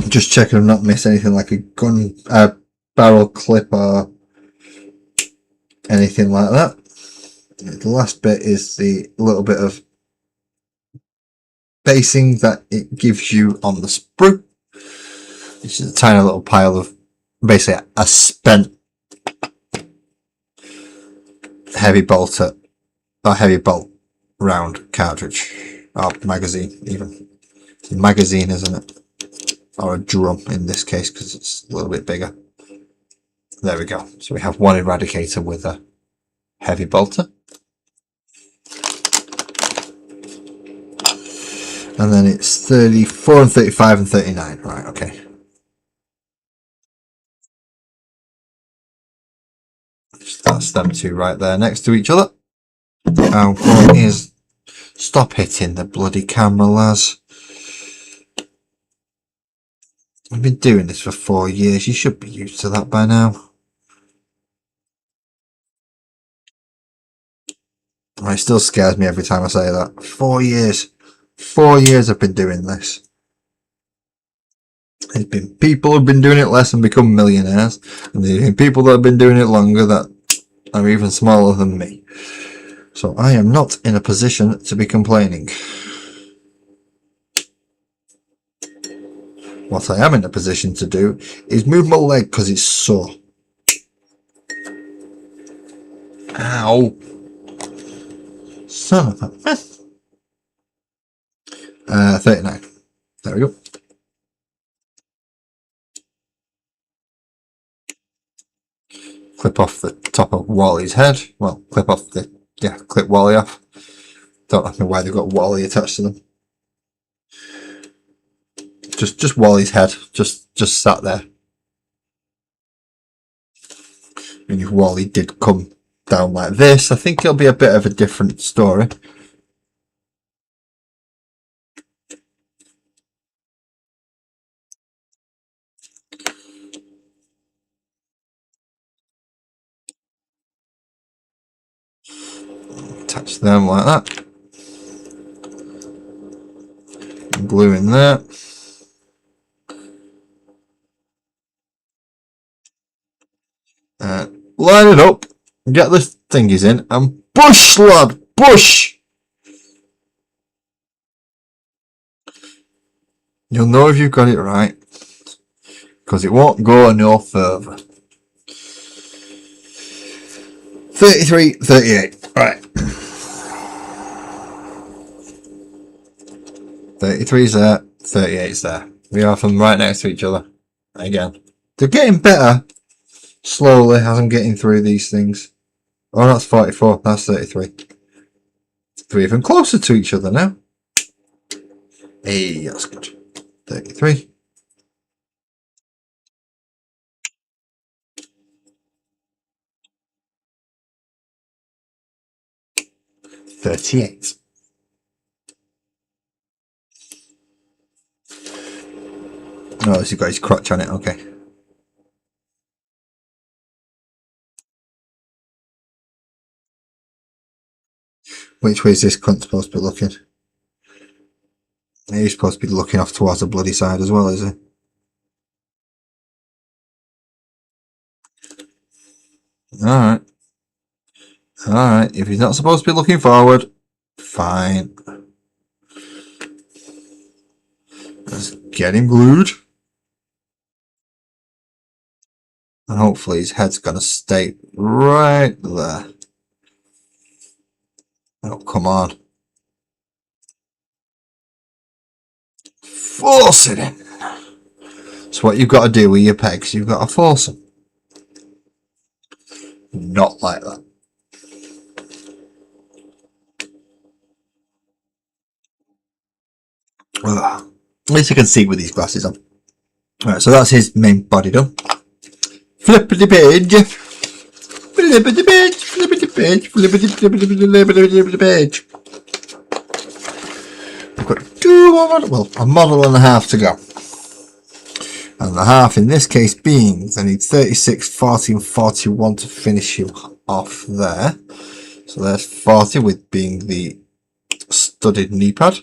Just checking I've not missed anything like a gun barrel clip or anything like that. The last bit is the little bit of basing that it gives you on the sprue. It's just a tiny little pile of basically a spent heavy bolt round cartridge or magazine, even it's a magazine, isn't it? Or a drum in this case because it's a little bit bigger. There we go. So we have one eradicator with a heavy bolter. And then it's 34 and 35 and 39. Right, okay. That's them two right there next to each other. Oh, what is... Stop hitting the bloody camera, lads. I've been doing this for 4 years. You should be used to that by now. It still scares me every time I say that. 4 years. 4 years I've been doing this. There's been people who've been doing it less and become millionaires. And there's been people that have been doing it longer that are even smaller than me. So I am not in a position to be complaining. What I am in a position to do is move my leg because it's sore. Ow. Son of a mess. 39. There we go. Clip off the top of Wally's head. Well, clip off the... Yeah, clip Wally off. Don't know why they've got Wally attached to them. Just Wally's head. Just sat there. And if Wally did come down like this, I think it'll be a bit of a different story. Attach them like that. Glue in there. Line it up. Get the thingies in and push, lad, push. You'll know if you've got it right, because it won't go no further. 33, 38. Right. 33's there, 38's there. We have them right next to each other. Again. They're getting better slowly as I'm getting through these things. Oh, that's 44. That's 33. Three of them closer to each other now. Hey, that's good. 33. $38. Oh, he's got his crotch on it, okay. Which way is this cunt supposed to be looking? He's supposed to be looking off towards the bloody side as well, is he? Alright. Alright, if he's not supposed to be looking forward, fine. Let's get him glued. And hopefully his head's going to stay right there. Oh, come on. Force it in. So what you've got to do with your pegs, you've got to force them. Not like that. Ugh. At least I can see with these glasses on. Alright, so that's his main body done. Flippity page. Flippity page. Flippity page. Flippity page. We've got two more models. Well, a model and a half to go. And the half in this case being, I need 36, 40 and 41 to finish you off there. So there's 40 with being the studded knee pad.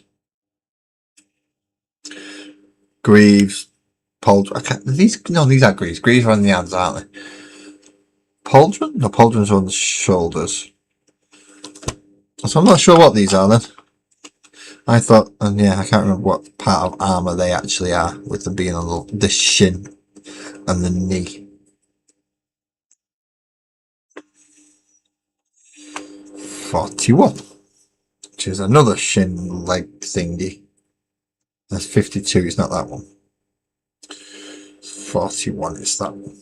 Greaves, Pauldron. These are Greaves. Greaves are on the hands, aren't they? Pauldron? No, Pauldron's on the shoulders. So I'm not sure what these are then. I thought, and yeah, I can't remember what part of armour they actually are, with them being on the shin and the knee. 41, which is another shin leg thingy. That's 52, it's not that one. 41 is that one.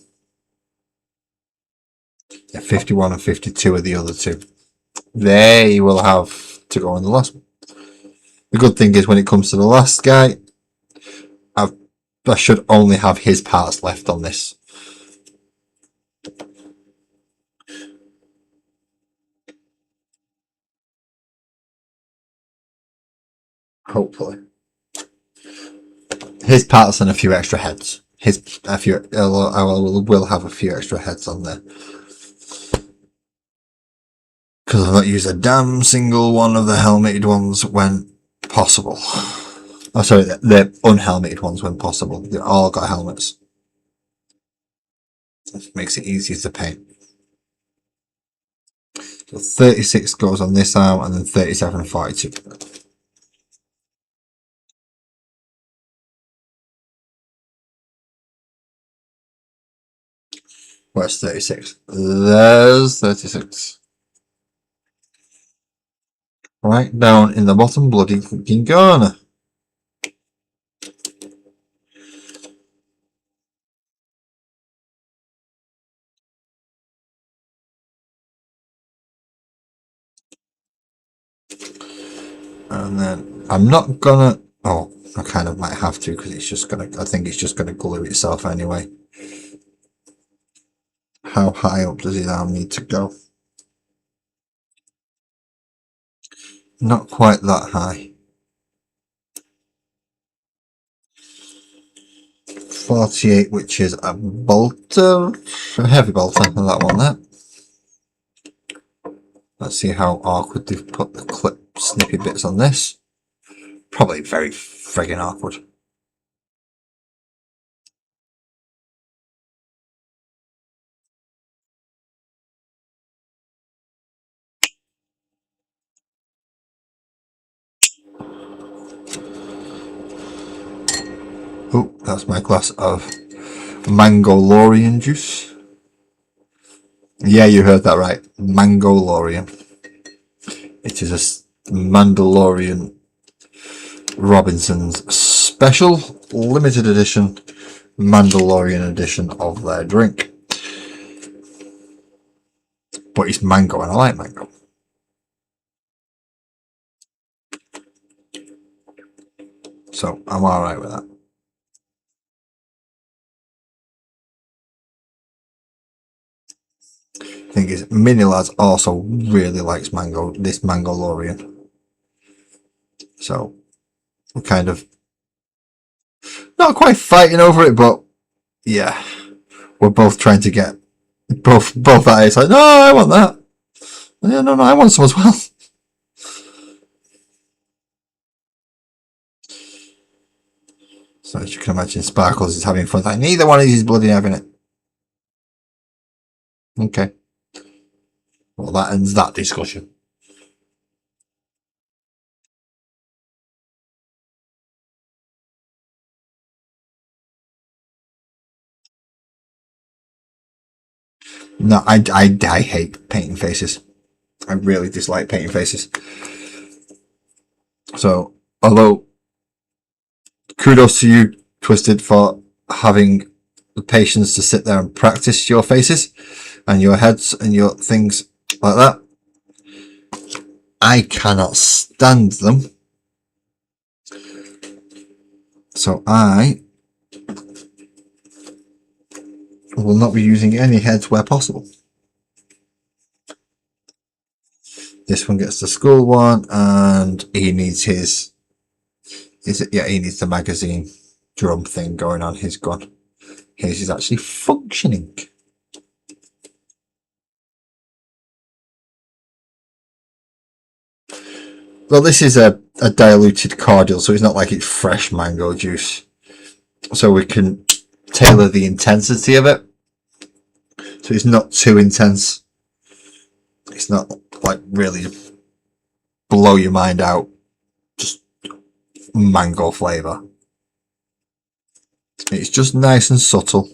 Yeah, 51 and 52 are the other two. They will have to go on the last one. The good thing is when it comes to the last guy, I should only have his parts left on this. Hopefully. His parts and a few extra heads. I will have a few extra heads on there. Because I've not used a damn single one of the helmeted ones when possible. Oh, sorry, the unhelmeted ones when possible. They've all got helmets. It makes it easier to paint. So 36 goes on this arm, and then 37 and 42. Where's 36? There's 36. Right down in the bottom bloody fucking corner. And then I'm not gonna, oh, I kind of might have to because I think it's just gonna glue itself anyway. How high up does his arm need to go? Not quite that high. 48, which is a bolter, a heavy bolter, and that one there. Let's see how awkward they've put the clip snippy bits on this. Probably very friggin' awkward. Oh, that's my glass of Mangolorian juice. Yeah, you heard that right. Mangolorian. It is a Mandalorian Robinson's special limited edition Mandalorian edition of their drink. But it's mango and I like mango. So I'm alright with that. Thing is, Mini Lads also really likes mango, this Mangolorian. So we're kind of not quite fighting over it, but yeah, we're both trying to get both at it. It's like, no, I want that. Yeah, no, I want some as well. So as you can imagine, Sparkles is having fun. Like, neither one of these is bloody having it. Okay. Well, that ends that discussion. No, I hate painting faces. I really dislike painting faces. So, although kudos to you, Twisted, for having the patience to sit there and practice your faces and your heads and your things like that. I cannot stand them. So I will not be using any heads where possible. This one gets the skull one, and he needs his. Yeah, he needs the magazine drum thing going on his gun. His is actually functioning. Well, this is a diluted cordial, so it's not like it's fresh mango juice. So we can tailor the intensity of it. So it's not too intense. It's not like really blow your mind out. Just mango flavour. It's just nice and subtle.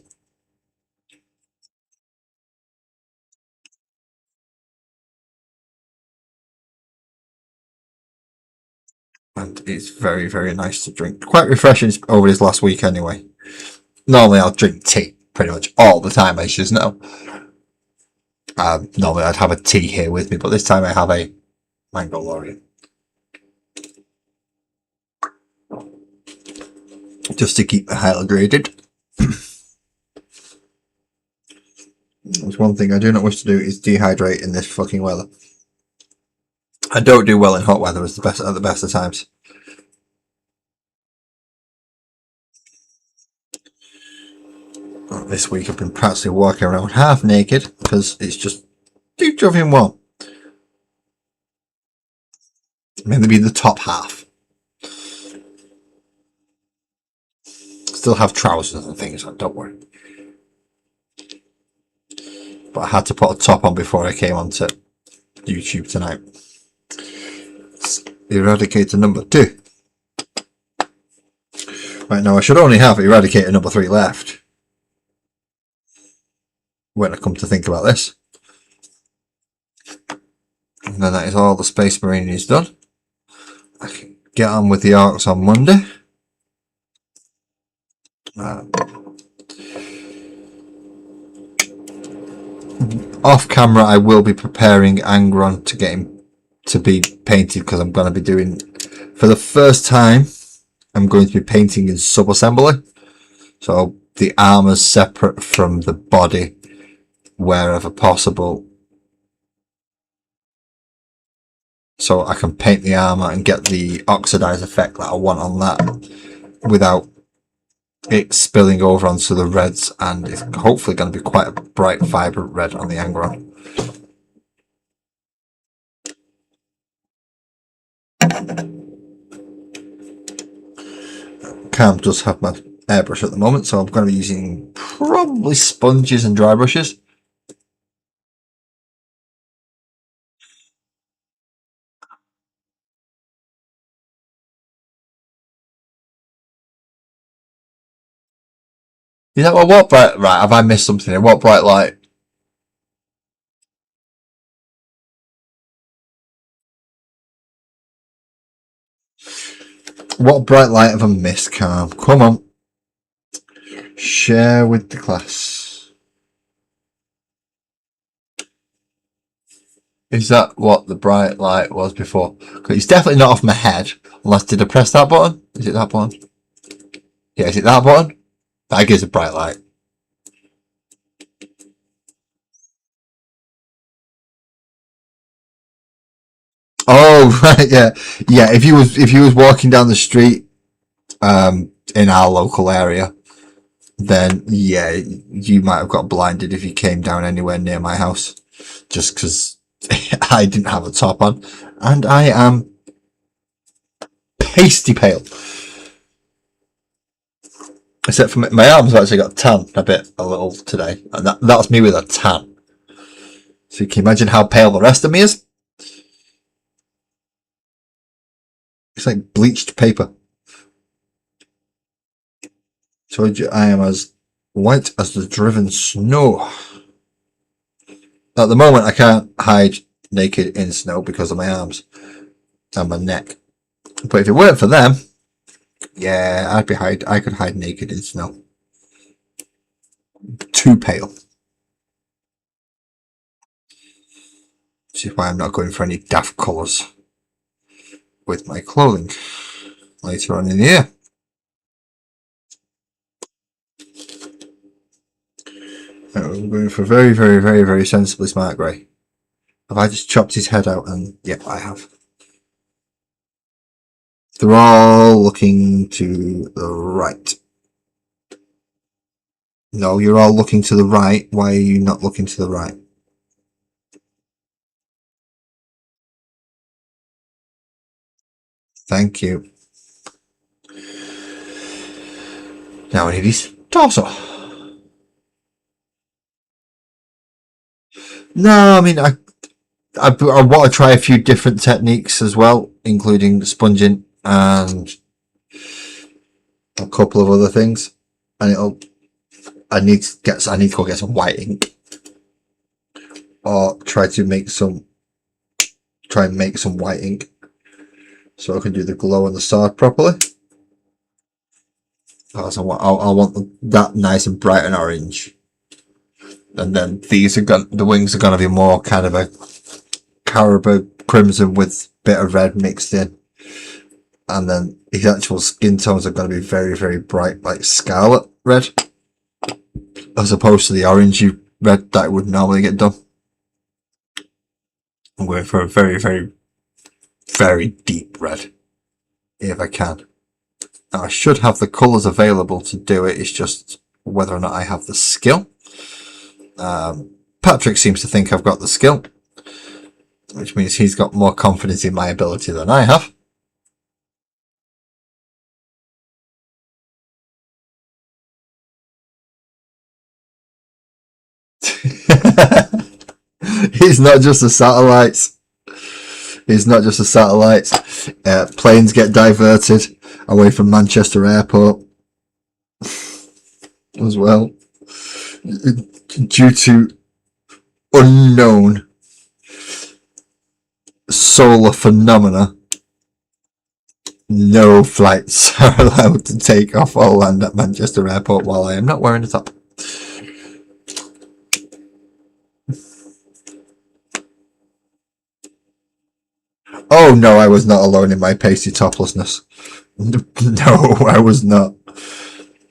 And it's very, very nice to drink. Quite refreshing over this last week anyway. Normally I'll drink tea pretty much all the time, as you just know. Normally I'd have a tea here with me, but this time I have a mango Lorien. Just to keep me hydrated. There's one thing I do not wish to do is dehydrate in this fucking weather. I don't do well in hot weather at the best of times. This week I've been practically walking around half naked because it's just too chuffing warm. Maybe the top half. Still have trousers and things on, don't worry. But I had to put a top on before I came onto YouTube tonight. It's Eradicator number 2. Right now I should only have Eradicator number 3 left. When I come to think about this. And then that is all the Space Marine is done. I can get on with the Arcs on Monday. Off camera I will be preparing Angron to get him to be painted, because I'm going to be doing, for the first time, I'm going to be painting in sub-assembly. So the armor's separate from the body wherever possible. So I can paint the armor and get the oxidize effect that I want on that without it spilling over onto the reds, and it's hopefully going to be quite a bright, vibrant red on the Angron. Cam does have my airbrush at the moment, so I'm going to be using probably sponges and dry brushes. Is that what bright? Right, have I missed something here? What bright light? What bright light have I missed, Cam? Come on. Share with the class. Is that what the bright light was before? Because it's definitely not off my head. Unless, did I press that button? Is it that button? Yeah, is it that button? That gives a bright light. Oh, right, yeah. Yeah, if you was walking down the street, in our local area, then yeah, you might have got blinded if you came down anywhere near my house. Just because I didn't have a top on. And I am pasty pale. Except for my arms have actually got tan a little today. And that's me with a tan. So you can imagine how pale the rest of me is. It's like bleached paper. Told you I am as white as the driven snow. At the moment I can't hide naked in snow because of my arms and my neck. But if it weren't for them, yeah, I could hide naked in snow. Too pale. Which is why I'm not going for any daft colours with my clothing later on in the year. I'm going for very, very, very, very sensibly smart grey. Have I just chopped his head out? And yep, I have. They're all looking to the right. No, you're all looking to the right. Why are you not looking to the right? Thank you. Now I need his torso. No, I mean, I want to try a few different techniques as well, including sponging and a couple of other things, and I need to go get some white ink, or try and make some white ink so I can do the glow on the sword properly. Because I want that nice and bright and orange, and then the wings are gonna be more kind of a caribou crimson with a bit of red mixed in, and then his actual skin tones are going to be very, very bright, like scarlet red, as opposed to the orangey red that would normally get done. I'm going for a very, very, very deep red, if I can. Now, I should have the colours available to do it, it's just whether or not I have the skill. Patrick seems to think I've got the skill, which means he's got more confidence in my ability than I have. He's not just the satellites. He's not just the satellites. Planes get diverted away from Manchester Airport as well, due to unknown solar phenomena. No flights are allowed to take off or land at Manchester Airport while I am not wearing a top. Oh no, I was not alone in my pasty toplessness. No, I was not.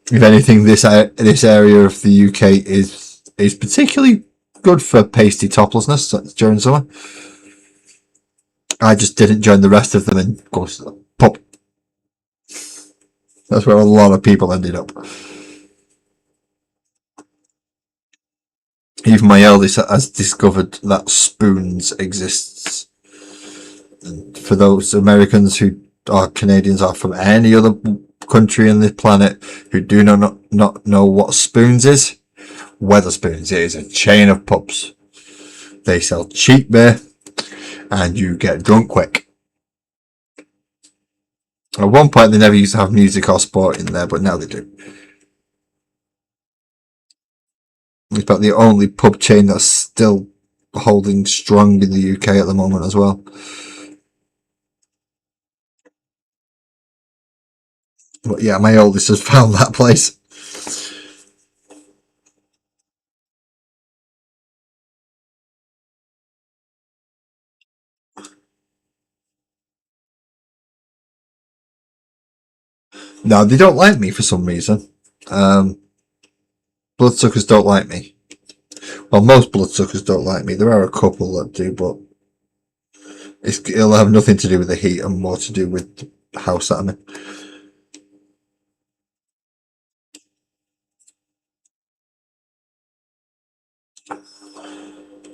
If anything, this area of the UK is particularly good for pasty toplessness during summer. I just didn't join the rest of them and go to the pub. That's where a lot of people ended up. Even my eldest has discovered that spoons exists. And for those Americans who are Canadians or from any other country on the planet who do not know what Spoons is, Wetherspoons is a chain of pubs. They sell cheap beer and you get drunk quick. At one point they never used to have music or sport in there, but now they do. It's about the only pub chain that's still holding strong in the UK at the moment as well. But yeah, my oldest has found that place. No, they don't like me for some reason. Bloodsuckers don't like me. Well, most bloodsuckers don't like me. There are a couple that do, but it'll have nothing to do with the heat and more to do with the house that I'm in.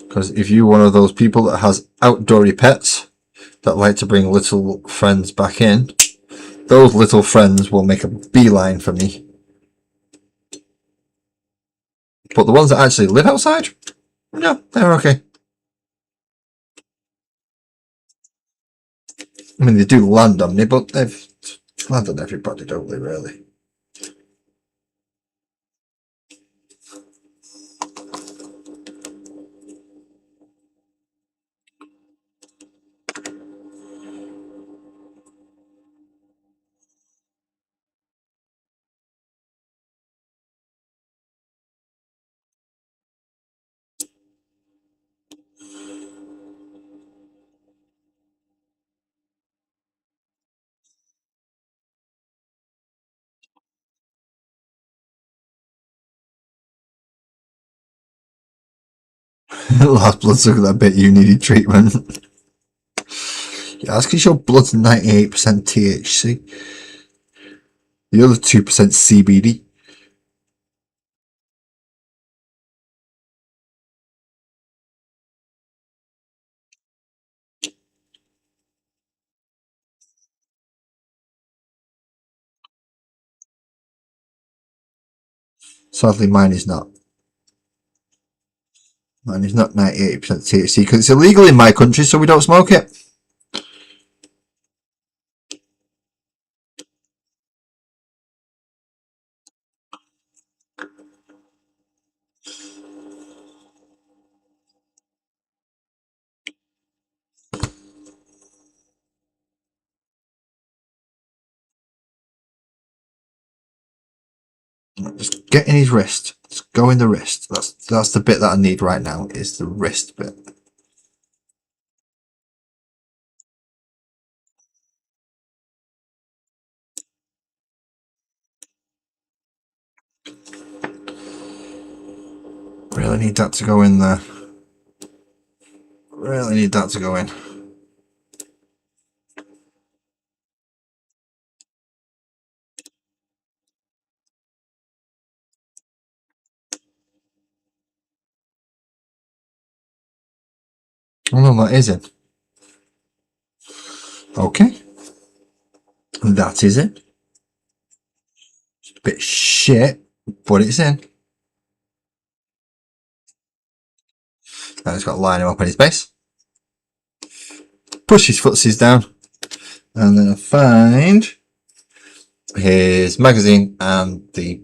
Because if you're one of those people that has outdoory pets that like to bring little friends back in, those little friends will make a beeline for me. But the ones that actually live outside, no, they're okay. I mean, they do land on me, but they've land on everybody, don't they, really? Last bloodsucker that bit you needed treatment. Yeah, that's because your blood's 98% THC. The other 2% CBD. Sadly, mine is not. Mine is not 98% THC because it's illegal in my country, so we don't smoke it. Just get in his wrist. Just go in the wrist. That's the bit that I need right now, is the wrist bit. Really need that to go in there. Really need that to go in. Oh no, that is it. Okay. That is it. It's a bit shit, but it's in. Now he's got to line him up on his base. Push his footsies down. And then I find his magazine and the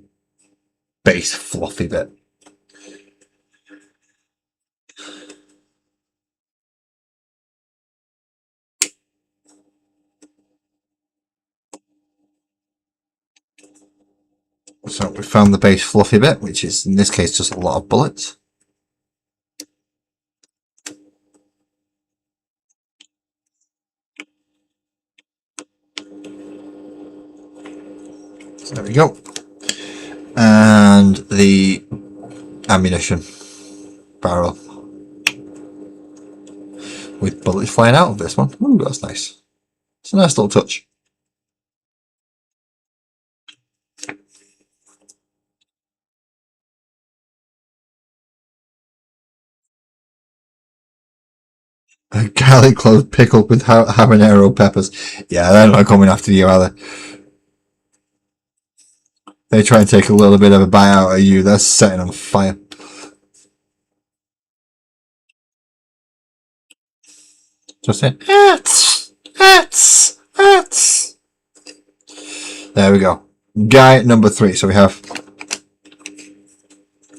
base fluffy bit. So we found the base fluffy bit, which is in this case just a lot of bullets. So there we go. And the ammunition barrel with bullets flying out of this one. Ooh, that's nice. It's a nice little touch. A garlic clove pickled with habanero peppers. Yeah, they're not coming after you, are they? They try and take a little bit of a bite out of you. They're setting on fire. Just saying. There we go. Guy number 3. So we have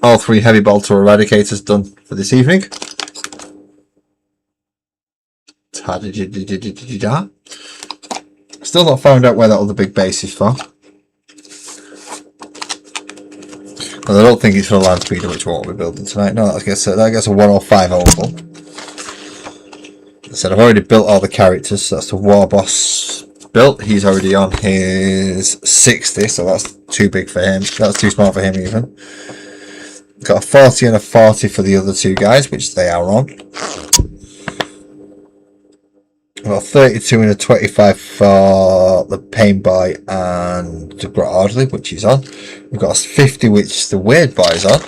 all 3 heavy bolter eradicators done for this evening. Still not found out where that other big base is for. But I don't think it's for the land speeder, which we'll be building tonight. No, that gets a 105 oval. I said I've already built all the characters, so that's the war boss built. He's already on his 60, so that's too big for him. That's too small for him even. Got a 40 and a 40 for the other 2 guys, which they are on. Got a 32 and a 25 for the Pain Boy and the Grot Audley, which he's on. We've got a 50, which the Weird Boy's on.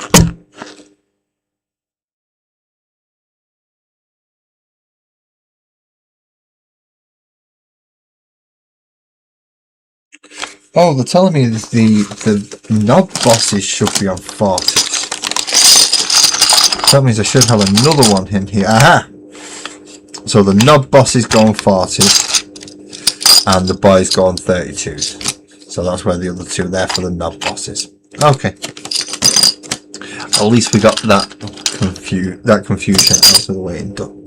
Oh, they're telling me the knob bosses should be on 40. That means I should have another one in here. Aha! So the knob bosses go on 40s and the boys go on 32s. So that's where the other 2 are there for the knob bosses. Okay. At least we got that confusion out of the way and done.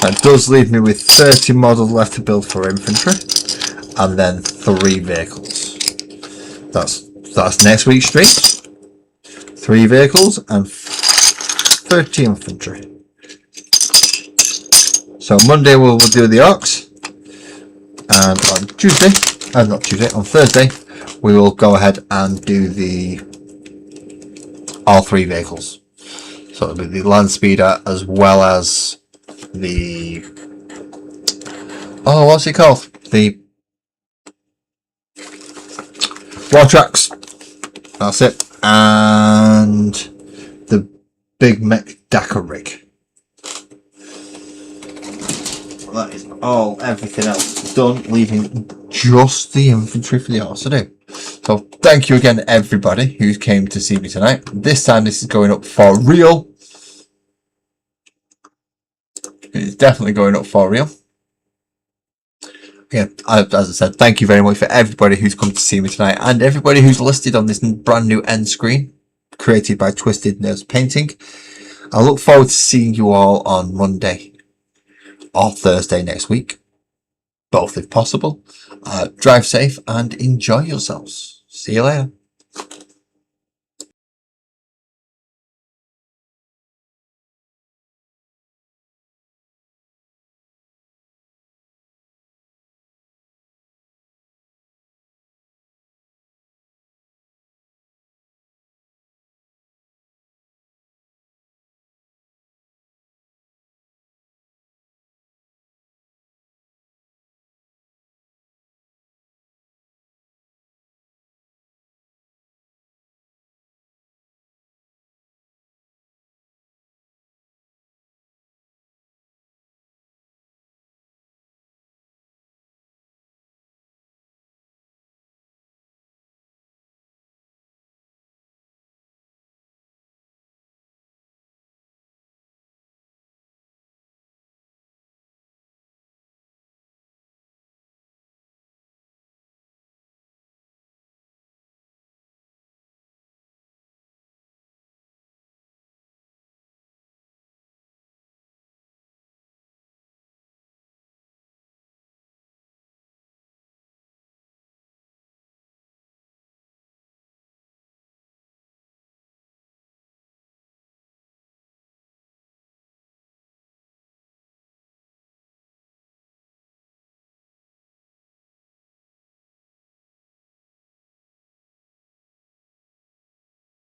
That does leave me with 30 models left to build for infantry. And then 3 vehicles. That's next week's stream. 3 vehicles and 30 infantry. So Monday we'll do the Ox, and on on Thursday we will go ahead and do all 3 vehicles. So it'll be the land speeder as well as the what's it called? The war tracks. That's it. And the big mech Dakar rig. That is everything else done, leaving just the infantry for the horse to do. So thank you again everybody who came to see me tonight. This time this is going up for real. It's definitely going up for real. Yeah, as I said, thank you very much for everybody who's come to see me tonight and everybody who's listed on this brand new end screen created by Twisted Nerves Painting. I look forward to seeing you all on Monday or Thursday next week, both if possible. Drive safe and enjoy yourselves. See you later.